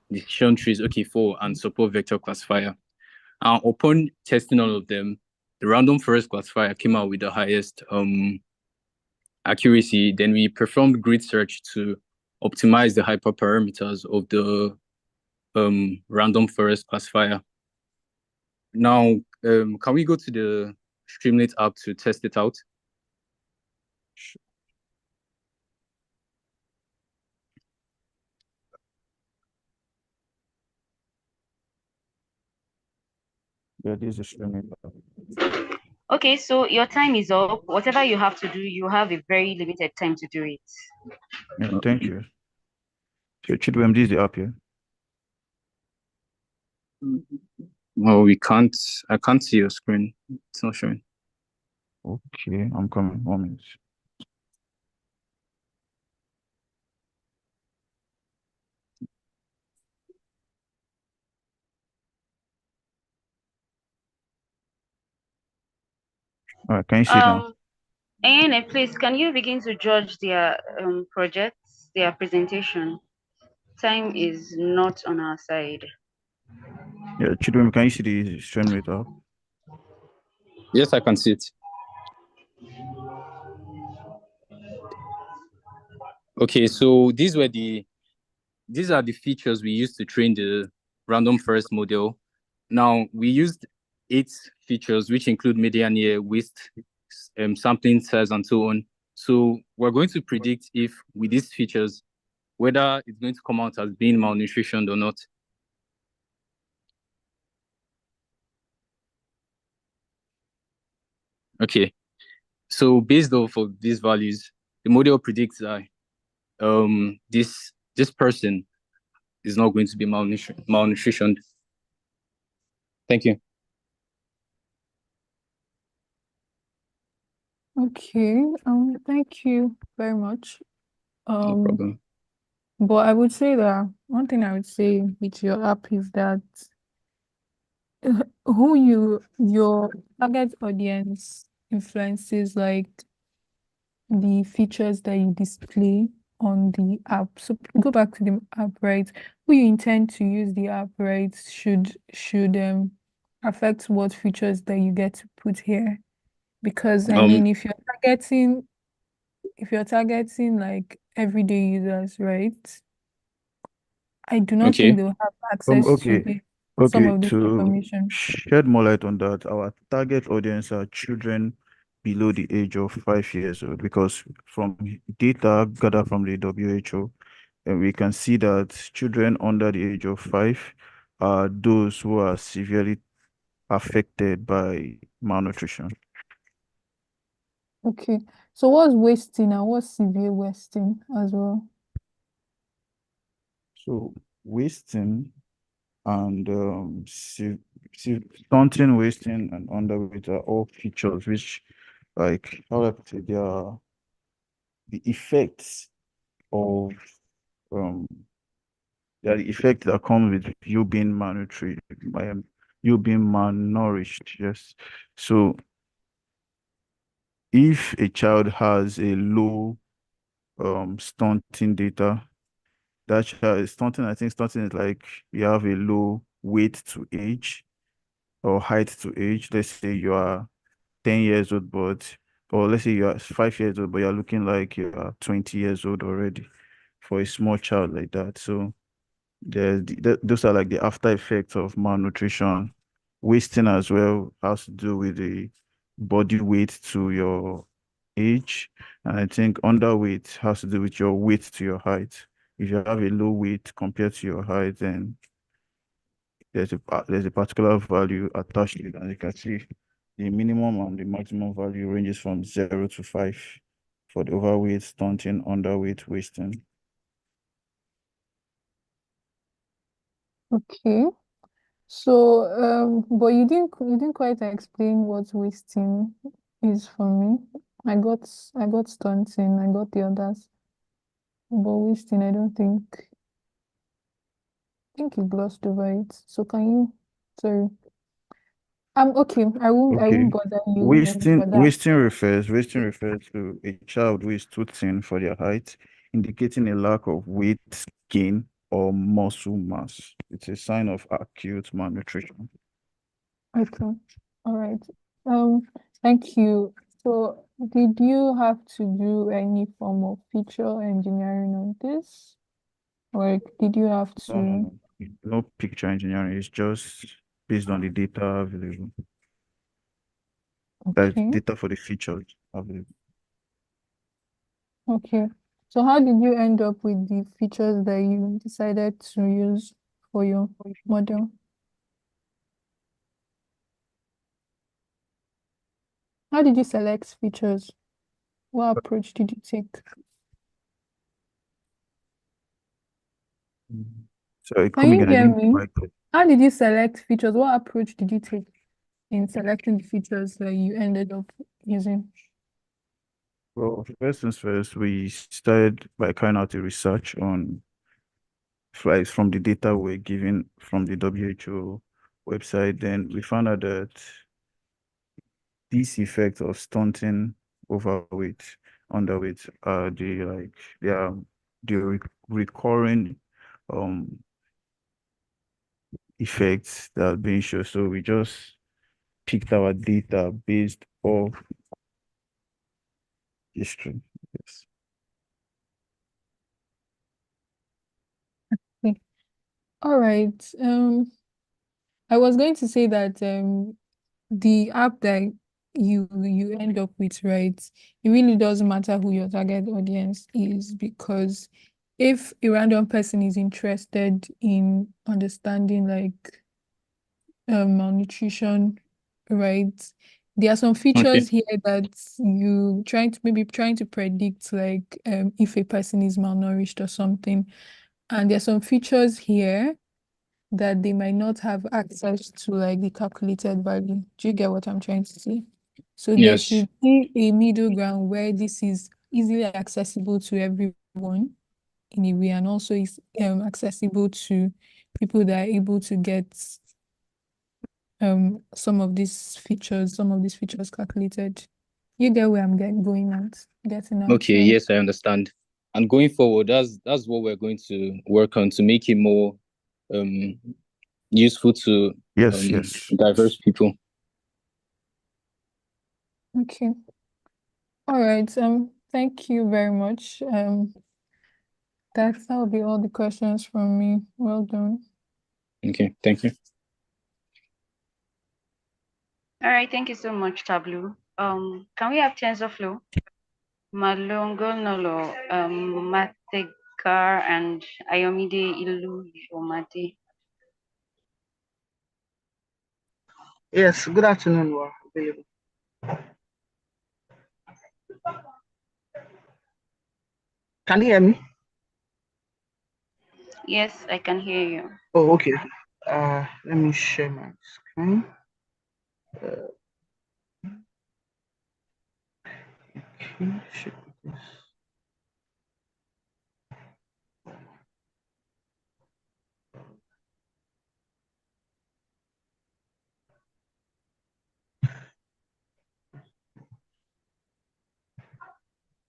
[SPEAKER 18] decision trees, OK4, and support vector classifier. And upon testing all of them, the random forest classifier came out with the highest accuracy. Then we performed grid search to optimize the hyperparameters of the random forest classifier. Now, can we go to the Streamlit app to test it out?
[SPEAKER 17] Sure. Yeah, this is Streamlit app.
[SPEAKER 14] Okay, so your time is up. Whatever you have to do, you have a very limited time to do it.
[SPEAKER 17] Yeah, thank you. So Chidubem, this is the app here.
[SPEAKER 18] Well, I can't see your screen. It's not showing.
[SPEAKER 17] Okay, I'm coming. 1 minute. All right, can you see now?
[SPEAKER 14] Ayane, please, can you begin to judge their projects, their presentation? Time is not on our side.
[SPEAKER 17] Yeah, children, can you see the stream rate up?
[SPEAKER 18] Yes, I can see it. Okay, so these are the features we used to train the random forest model. Now we used 8 features, which include median year, waste, sampling size, and so on. So we're going to predict if with these features, whether it's going to come out as being malnutrition or not. Okay, so based off of these values, the model predicts that this person is not going to be malnutritioned. Thank you.
[SPEAKER 4] Okay. Thank you very much.
[SPEAKER 18] No problem.
[SPEAKER 4] But I would say that one thing I would say with your app is that your target audience influences like the features that you display on the app. So go back to the app, right? Who you intend to use the app, right, should affect what features that you get to put here. Because I mean, if you're targeting like everyday users, right? I do not think
[SPEAKER 18] Okay.
[SPEAKER 4] they'll have access to some
[SPEAKER 17] Okay,
[SPEAKER 4] of this
[SPEAKER 17] to
[SPEAKER 4] information.
[SPEAKER 17] shed more light on that, our target audience are children below the age of 5 years old, because from data gathered from the WHO, we can see that children under the age of 5 are those who are severely affected by malnutrition.
[SPEAKER 4] Okay. So what's wasting and what's severe wasting as well?
[SPEAKER 17] So wasting and stunting, wasting, and underweight are all features which, like, how do I put it, they are the effects of they are the effect that comes with you being malnourished, you being malnourished. Yes. So if a child has a low stunting data, that child is stunting. I think stunting is like you have a low weight to age or height to age. Let's say you are 10 years old, or let's say you are 5 years old, but you're looking like you are 20 years old already for a small child like that. So those are like the after effects of malnutrition. Wasting as well has to do with the body weight to your age. And I think underweight has to do with your weight to your height. If you have a low weight compared to your height, then there's a particular value attached to it. And you can see the minimum and the maximum value ranges from 0 to 5 for the overweight, stunting, underweight, wasting.
[SPEAKER 4] Okay. So, but you didn't quite explain what wasting is for me. I got stunting, I got the others. But wasting, I don't think you glossed over it. So can you, sorry. Okay, I won't
[SPEAKER 17] Okay.
[SPEAKER 4] bother you for
[SPEAKER 17] Wasting
[SPEAKER 4] that.
[SPEAKER 17] wasting refers to a child who is too thin for their height, indicating a lack of weight gain or muscle mass. It's a sign of acute malnutrition.
[SPEAKER 4] Okay. All right. Um, Thank you. So did you have to do any form of feature engineering on this? Or did you have
[SPEAKER 17] No, no,
[SPEAKER 4] to?
[SPEAKER 17] no. No picture engineering. It's just based on the data available. That's
[SPEAKER 4] Okay.
[SPEAKER 17] data for the features available.
[SPEAKER 4] Okay. So how did you end up with the features that you decided to use for your model? How did you select features? What approach did you take?
[SPEAKER 17] Sorry,
[SPEAKER 4] Can
[SPEAKER 17] come
[SPEAKER 4] you
[SPEAKER 17] again. I
[SPEAKER 4] hear
[SPEAKER 17] didn't
[SPEAKER 4] me?
[SPEAKER 17] quite get.
[SPEAKER 4] How did you select features? What approach did you take in selecting the features that you ended up using?
[SPEAKER 17] Well, first things first, we started by carrying out a research on flights from the data we're given from the WHO website. Then we found out that this effect of stunting, overweight, underweight are the recurring effects that are being shown. So we just picked our data based off history. Yes.
[SPEAKER 4] Okay. All right. I was going to say that the app that you end up with, right? It really doesn't matter who your target audience is, because if a random person is interested in understanding like malnutrition, right? There are some
[SPEAKER 18] Okay.
[SPEAKER 4] features here that you trying to predict like if a person is malnourished or something. And there are some features here that they might not have access to like the calculated value. Do you get what I'm trying to say? So there
[SPEAKER 18] Yes.
[SPEAKER 4] should be a middle ground where this is easily accessible to everyone in a way, and also is accessible to people that are able to get some of these features calculated. You get where I'm going getting at,
[SPEAKER 18] Okay.
[SPEAKER 4] right?
[SPEAKER 18] Yes, I understand. And going forward, that's what we're going to work on to make it more um useful to
[SPEAKER 17] Yes, yes.
[SPEAKER 18] diverse people.
[SPEAKER 4] Okay. All right. Thank you very much. That will be all the questions from me. Well done.
[SPEAKER 18] Okay. Thank you.
[SPEAKER 14] All right, thank you so much, Tableau. Can we have TensorFlow? Malongo Matekar, and Ayomide Ilu Yomade.
[SPEAKER 19] Yes, good afternoon. We're available. Can you hear me?
[SPEAKER 14] Yes, I can hear you.
[SPEAKER 19] Oh, okay. Let me share my screen.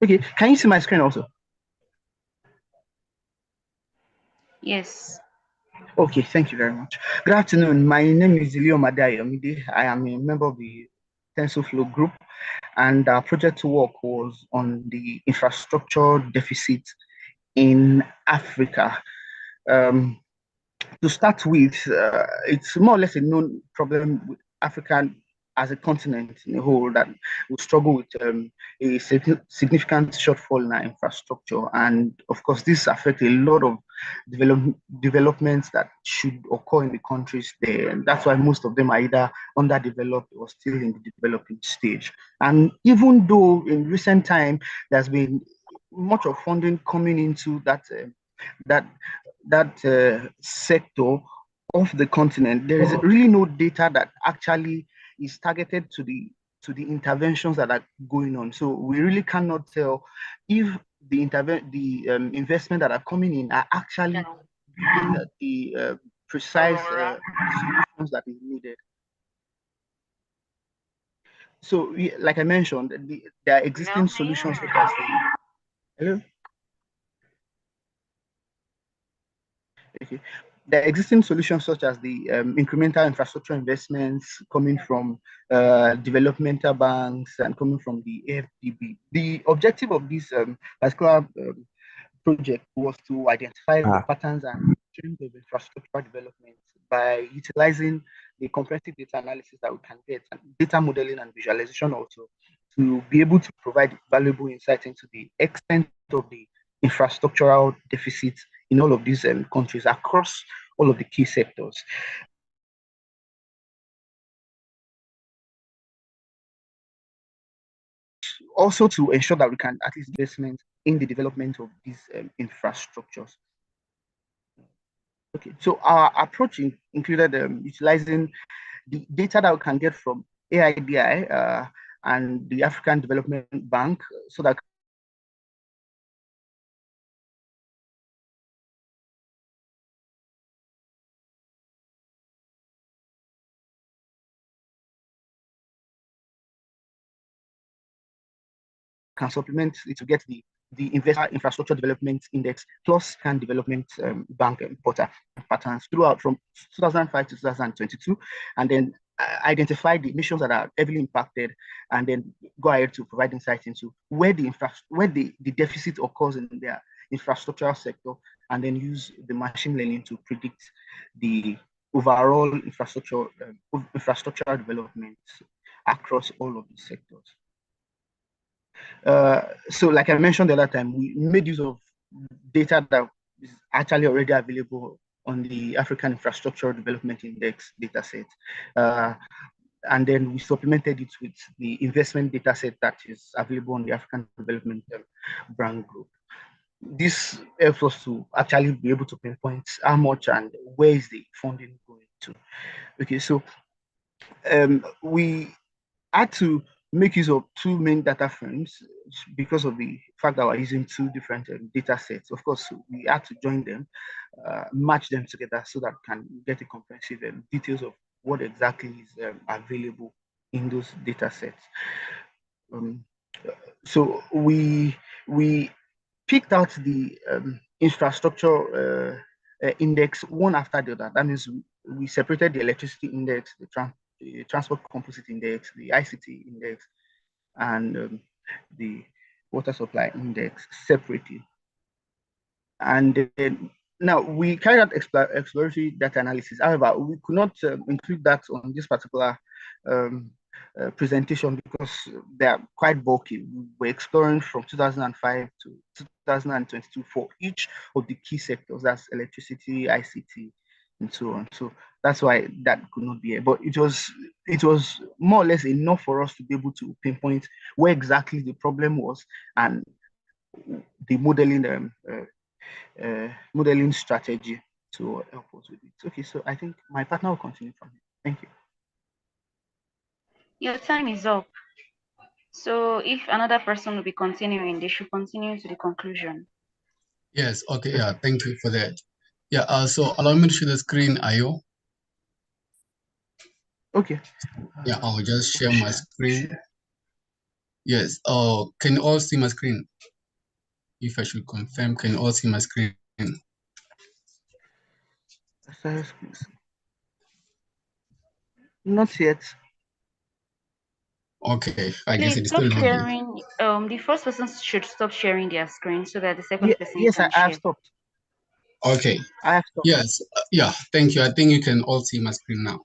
[SPEAKER 19] Okay, can you see my screen also?
[SPEAKER 14] Yes.
[SPEAKER 19] Okay, thank you very much. Good afternoon. My name is Leo Madayomide. I am a member of the TensorFlow group, and our project work was on the infrastructure deficit in Africa. To start with, it's more or less a known problem with Africa as a continent in a whole that we struggle with a significant shortfall in our infrastructure. And of course, this affects a lot of developments that should occur in the countries there. And that's why most of them are either underdeveloped or still in the developing stage. And even though in recent time, there's been much of funding coming into that sector of the continent, there is really no data that actually is targeted to the interventions that are going on. So we really cannot tell if the investment that are coming in are actually giving the precise solutions that is needed. So, like I mentioned, there are existing solutions such as hello. Okay. The existing solutions such as the incremental infrastructure investments coming from developmental banks and coming from the AFDB. The objective of this particular project was to identify the patterns and trends of infrastructure development by utilizing the comprehensive data analysis that we can get, and data modeling and visualization also, to be able to provide valuable insight into the extent of the infrastructural deficit in all of these countries across all of the key sectors. Also to ensure that we can at least investment in the development of these infrastructures. Okay, so our approach included utilizing the data that we can get from AIDI and the African Development Bank, so that can supplement it to get the infrastructure development index plus can development bank patterns throughout from 2005 to 2022, and then identify the missions that are heavily impacted, and then go ahead to provide insights into where the deficit occurs in their infrastructural sector, and then use the machine learning to predict the overall infrastructural development across all of these sectors. So like I mentioned the other time, we made use of data that is actually already available on the African Infrastructure Development Index dataset. And then we supplemented it with the investment dataset that is available on the African Development Brand Group. This helps us to actually be able to pinpoint how much and where is the funding going to. Okay, so we had to make use of two main data frames because of the fact that we're using two different data sets. Of course, we had to join them, match them together so that we can get a comprehensive details of what exactly is available in those data sets. So we picked out the infrastructure index one after the other. That means we separated the electricity index, the transport composite index, the ICT index, and the water supply index separately. And now we carried out exploratory data analysis. However, we could not include that on this particular presentation because they are quite bulky. We're exploring from 2005 to 2022 for each of the key sectors, that's electricity, ICT, and so on. So that's why that could not be here. But it was more or less enough for us to be able to pinpoint where exactly the problem was and the modeling strategy to help us with it. Okay, so I think my partner will continue from here. Thank you.
[SPEAKER 14] Your time is up. So if another person will be continuing, they should continue to the conclusion.
[SPEAKER 20] Yes, okay, yeah, thank you for that. Yeah, so allow me to share the screen, Ayo.
[SPEAKER 19] Okay.
[SPEAKER 20] Yeah, I'll just share my screen. Yes, can you all see my screen? If I should confirm, can you all see my screen?
[SPEAKER 19] Not yet.
[SPEAKER 20] Okay, I guess it
[SPEAKER 14] Please
[SPEAKER 20] is
[SPEAKER 14] stop
[SPEAKER 20] still loading.
[SPEAKER 14] sharing. The first person should stop sharing their screen so that the second person
[SPEAKER 19] Yes,
[SPEAKER 14] can
[SPEAKER 19] I have
[SPEAKER 14] share.
[SPEAKER 19] stopped.
[SPEAKER 20] Okay.
[SPEAKER 19] I have stopped.
[SPEAKER 20] Yes, yeah, thank you. I think you can all see my screen now.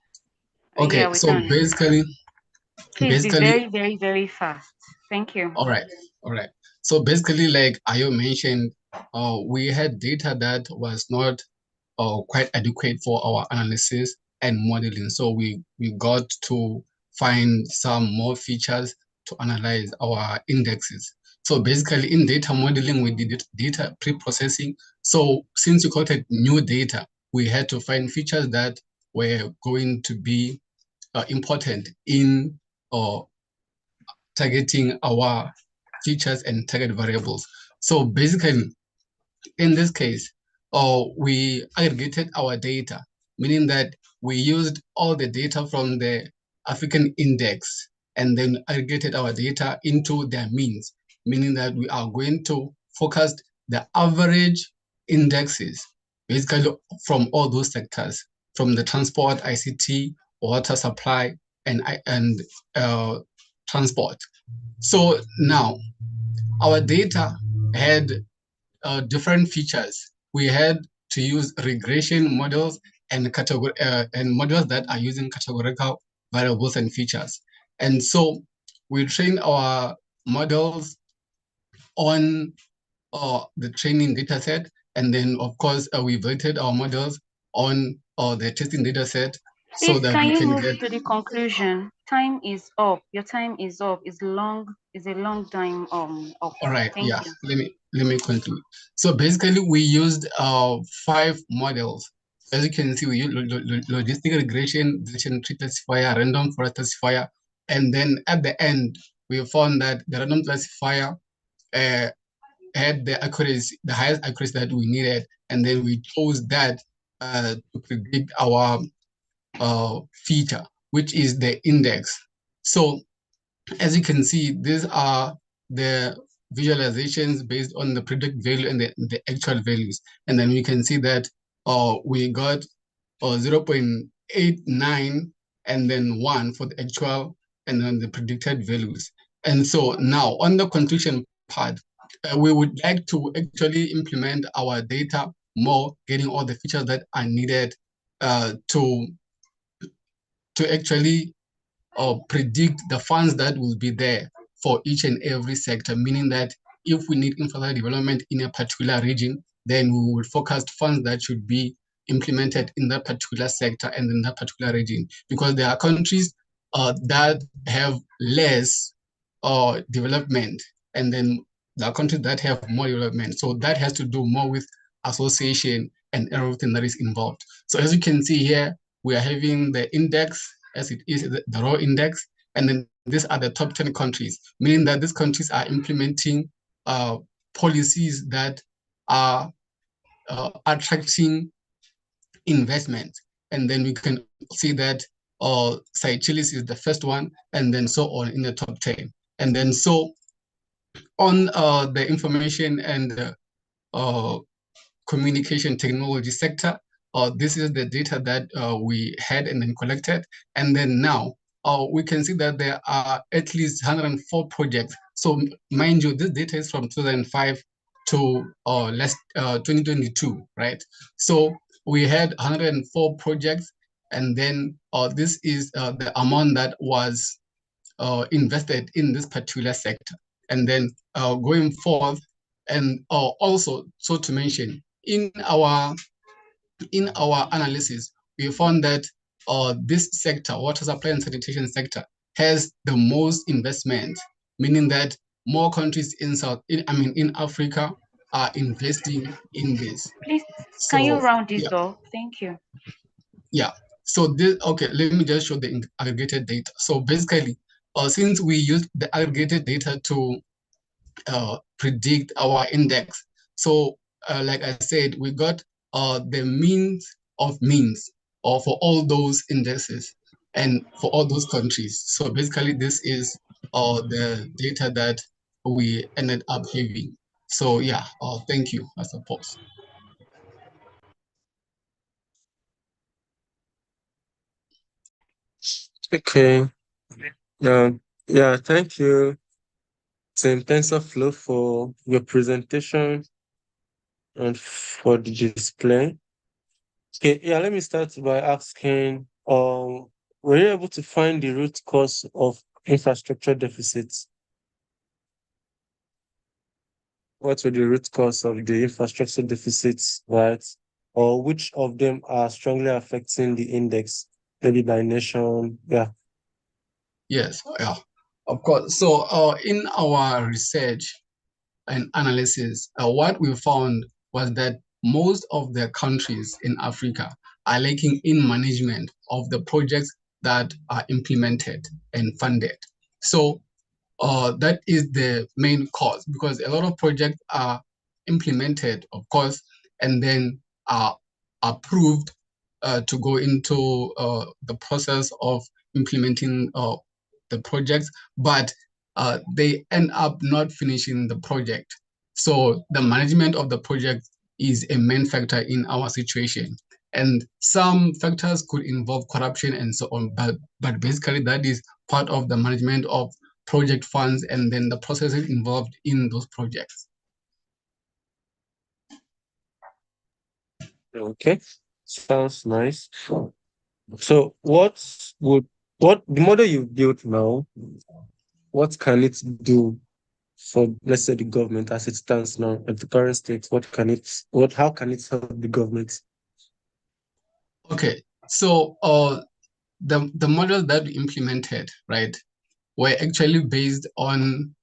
[SPEAKER 20] Okay,
[SPEAKER 14] Yeah, we
[SPEAKER 20] so
[SPEAKER 14] can.
[SPEAKER 20] basically,
[SPEAKER 14] Please be very, very, very fast. Thank you.
[SPEAKER 20] all right. So basically, like Ayo mentioned, we had data that was not quite adequate for our analysis and modeling. So we got to find some more features to analyze our indexes. So basically in data modeling, we did data pre-processing. So since you collected new data, we had to find features that were going to be important in targeting our features and target variables. So basically, in this case, we aggregated our data, meaning that we used all the data from the African index and then aggregated our data into their means, meaning that we are going to focus the average indexes, basically from all those sectors, from the transport, ICT, water supply, and transport. So now our data had different features. We had to use regression models and models that are using categorical variables and features. And so we train our models on the training data set. And then of course, we vetted our models on the testing data set so
[SPEAKER 14] Please,
[SPEAKER 20] that
[SPEAKER 14] can
[SPEAKER 20] we
[SPEAKER 14] you
[SPEAKER 20] can
[SPEAKER 14] move
[SPEAKER 20] get.
[SPEAKER 14] to the conclusion? Time is up. Your time is up. It's a long time up.
[SPEAKER 20] All right,
[SPEAKER 14] Thank
[SPEAKER 20] yeah,
[SPEAKER 14] you.
[SPEAKER 20] let me conclude. So basically we used 5 models. As you can see, we used logistic regression, decision tree classifier, random forest classifier, and then at the end we found that the random classifier had the highest accuracy that we needed, and then we chose that to predict our feature, which is the index. So as you can see, these are the visualizations based on the predict value and the actual values. And then we can see that we got 0.89 and then 1 for the actual and then the predicted values. And so now on the conclusion part, we would like to actually implement our data more, getting all the features that are needed to actually predict the funds that will be there for each and every sector, meaning that if we need infrastructure development in a particular region, then we will focus funds that should be implemented in that particular sector and in that particular region, because there are countries that have less development, and then there are countries that have more development. So that has to do more with association and everything that is involved. So as you can see here, we are having the index as it is the raw index, and then these are the top 10 countries, meaning that these countries are implementing policies that are attracting investment. And then we can see that Seychelles is the first one, and then so on in the top 10. And then so on the information and communication technology sector, this is the data that we had and then collected. And then now we can see that there are at least 104 projects. So mind you, this data is from 2005 to 2022, right? So we had 104 projects, and then this is the amount that was invested in this particular sector. And then going forth, and also, so to mention, in our analysis, we found that this sector, water supply and sanitation sector, has the most investment, meaning that more countries in Africa are investing in this.
[SPEAKER 14] Please,
[SPEAKER 20] So,
[SPEAKER 14] can you round this
[SPEAKER 20] yeah.
[SPEAKER 14] up? Thank you.
[SPEAKER 20] Yeah. So this, okay, let me just show the aggregated data. So basically, since we use the aggregated data to predict our index, so like I said, we got the means of means for all those indexes and for all those countries. So basically, this is the data that we ended up having. So yeah, thank you, I suppose.
[SPEAKER 7] Okay. Yeah, thank you, Team TensorFlow, for your presentation and for the display. Okay, yeah, let me start by asking, were you able to find the root cause of infrastructure deficits? What were the root cause of the infrastructure deficits, right? Or which of them are strongly affecting the index, maybe by nation? Yeah.
[SPEAKER 20] Yes, yeah, of course. So in our research and analysis, what we found was that most of the countries in Africa are lacking in management of the projects that are implemented and funded. So that is the main cause, because a lot of projects are implemented, of course, and then are approved to go into the process of implementing the projects, but they end up not finishing the project. So the management of the project is a main factor in our situation. And some factors could involve corruption and so on, but basically that is part of the management of project funds and then the processes involved in those projects.
[SPEAKER 7] Okay, sounds nice. So what the model you've built now, what can it do for, let's say, the government as it stands now at the current state? How can it help the government?
[SPEAKER 20] Okay, so the model that we implemented, right, were actually based on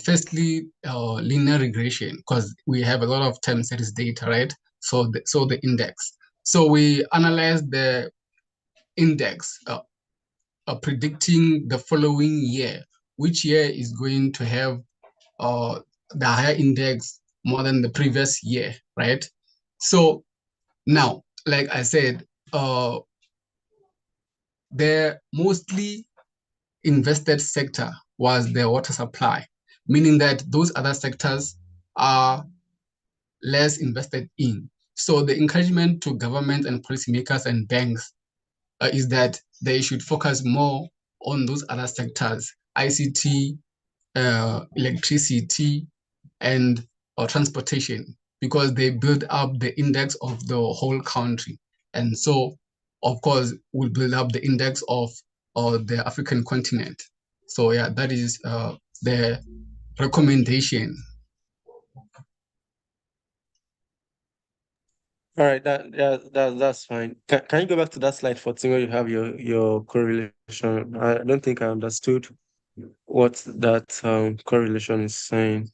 [SPEAKER 20] firstly linear regression, because we have a lot of time series data, right? So the index. So we analyzed the index predicting the following year, which year is going to have the higher index more than the previous year, right? So now, like I said, the mostly invested sector was the water supply, meaning that those other sectors are less invested in. So the encouragement to government and policymakers and banks is that they should focus more on those other sectors, ICT, electricity, and transportation, because they build up the index of the whole country. And so, of course, will build up the index of the African continent. So yeah, that is the recommendation.
[SPEAKER 7] All right, that's fine. Can you go back to that slide 14 where you have your correlation? I don't think I understood what that correlation is saying.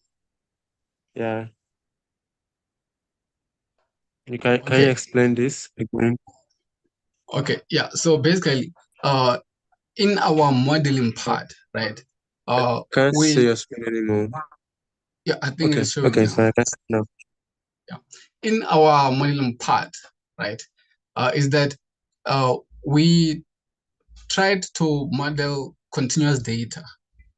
[SPEAKER 7] Yeah. Can you
[SPEAKER 20] Okay.
[SPEAKER 7] explain this again?
[SPEAKER 20] Okay, yeah. So basically, in our modeling part, right?
[SPEAKER 7] Can't see
[SPEAKER 20] We
[SPEAKER 7] your screen anymore.
[SPEAKER 20] Yeah, I think it's showing
[SPEAKER 7] Okay,
[SPEAKER 20] now.
[SPEAKER 7] fine. I can see now.
[SPEAKER 20] Yeah. In our modeling part, right, is that we tried to model continuous data,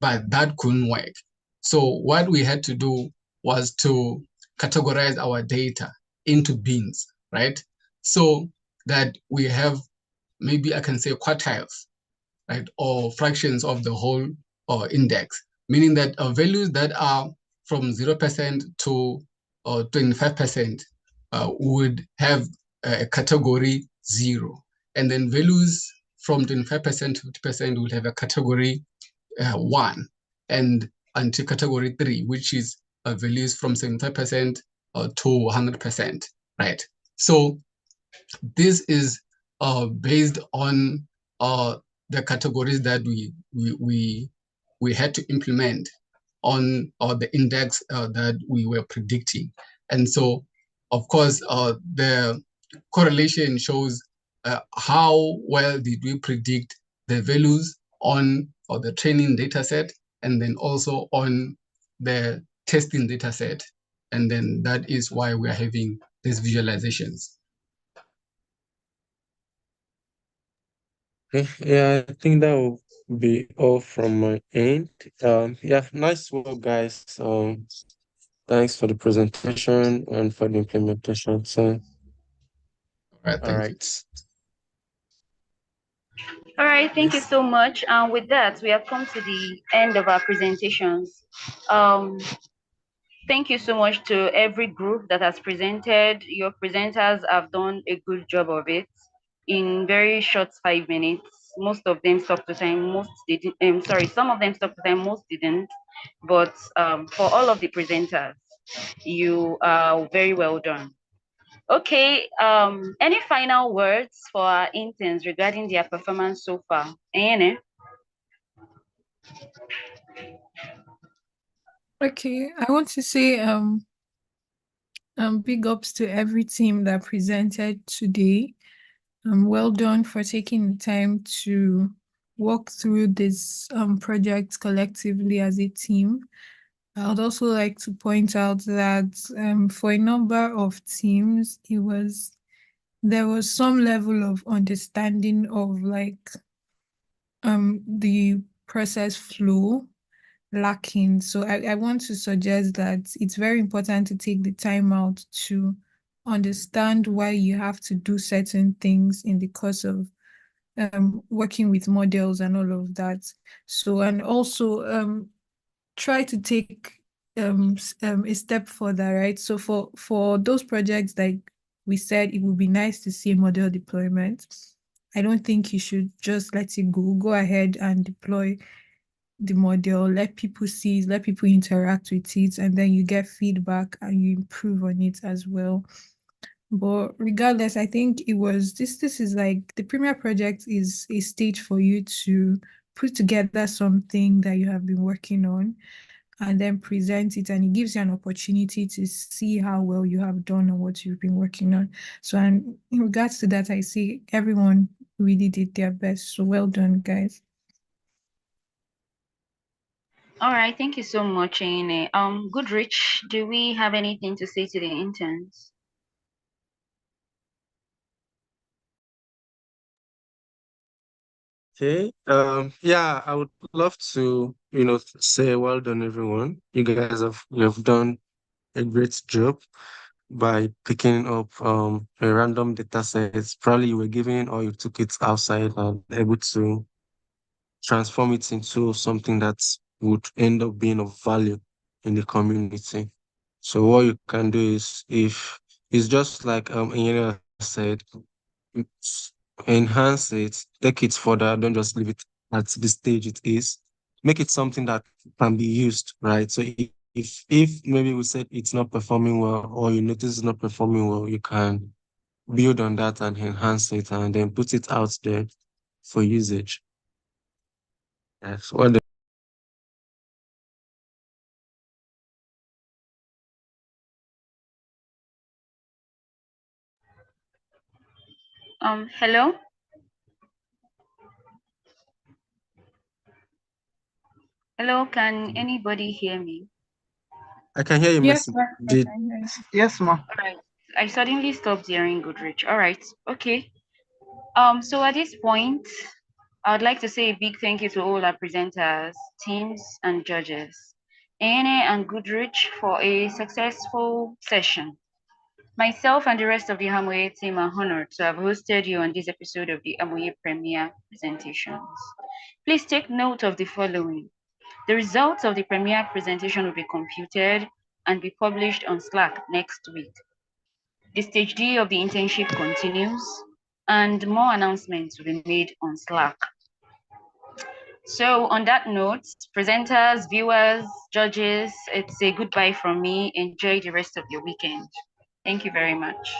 [SPEAKER 20] but that couldn't work. So what we had to do was to categorize our data into bins, right? So that we have, maybe I can say, quartiles, right, or fractions of the whole index, meaning that values that are from 0% to 25% would have a category 0. And then values from 25% to 50% would have a category 1. And until category 3, which is values from 75% to 100%, right? So this is based on the categories that we had to implement on the index that we were predicting. And so, of course, the correlation shows how well did we predict the values on the training data set, and then also on the testing data set. And then that is why we are having these visualizations.
[SPEAKER 7] Okay, yeah, I think that will be all from my end. Yeah, nice work, guys. Thanks for the presentation and for the implementation. So, all right.
[SPEAKER 14] All right, thank you so much. And with that, we have come to the end of our presentations. Thank you so much to every group that has presented. Your presenters have done a good job of it in very short 5 minutes. Most of them stuck to time, most didn't. Some of them stuck to time, most didn't. But for all of the presenters, you are very well done. Okay, any final words for our interns regarding their performance so far? Ene?
[SPEAKER 4] Okay, I want to say big ups to every team that presented today. Well done for taking the time to walk through this project collectively as a team. I would also like to point out that for a number of teams, there was some level of understanding of the process flow lacking. So I want to suggest that it's very important to take the time out to understand why you have to do certain things in the course of working with models and all of that. So, and also try to take a step further, right? So for those projects, like we said, it would be nice to see a model deployment. I don't think you should just let it go. Go ahead and deploy the model, let people see it, let people interact with it, and then you get feedback and you improve on it as well. But regardless, I think this is like the Premier project is a stage for you to put together something that you have been working on and then present it, and it gives you an opportunity to see how well you have done on what you've been working on. So, and in regards to that, I see everyone really did their best. So well done, guys.
[SPEAKER 14] All right, thank you so much, Ene. Goodrich, do we have anything to say to the interns?
[SPEAKER 7] Okay. Yeah, I would love to, say well done, everyone. You have done a great job by picking up a random data set. Probably you were given or you took it outside and able to transform it into something that would end up being of value in the community. So what you can do is, if it's just like Inyela said, s- enhance it, take it further, don't just leave it at the stage it is. Make it something that can be used, right? So if maybe we said it's not performing well, or you notice it's not performing well, you can build on that and enhance it and then put it out there for usage. Yes.
[SPEAKER 14] Hello? Hello, can anybody hear me?
[SPEAKER 7] I can hear you,
[SPEAKER 4] Yes,
[SPEAKER 7] Messi.
[SPEAKER 4] ma'am.
[SPEAKER 7] Did
[SPEAKER 4] Okay.
[SPEAKER 19] Yes, ma.
[SPEAKER 14] All right. I suddenly stopped hearing Goodrich. All right. Okay. So at this point, I would like to say a big thank you to all our presenters, teams, and judges, Ene and Goodrich, for a successful session. Myself and the rest of the Hamoye team are honored to have hosted you on this episode of the Hamoye Premier presentations. Please take note of the following. The results of the Premier presentation will be computed and be published on Slack next week. The stage D of the internship continues, and more announcements will be made on Slack. So on that note, presenters, viewers, judges, it's a goodbye from me. Enjoy the rest of your weekend. Thank you very much.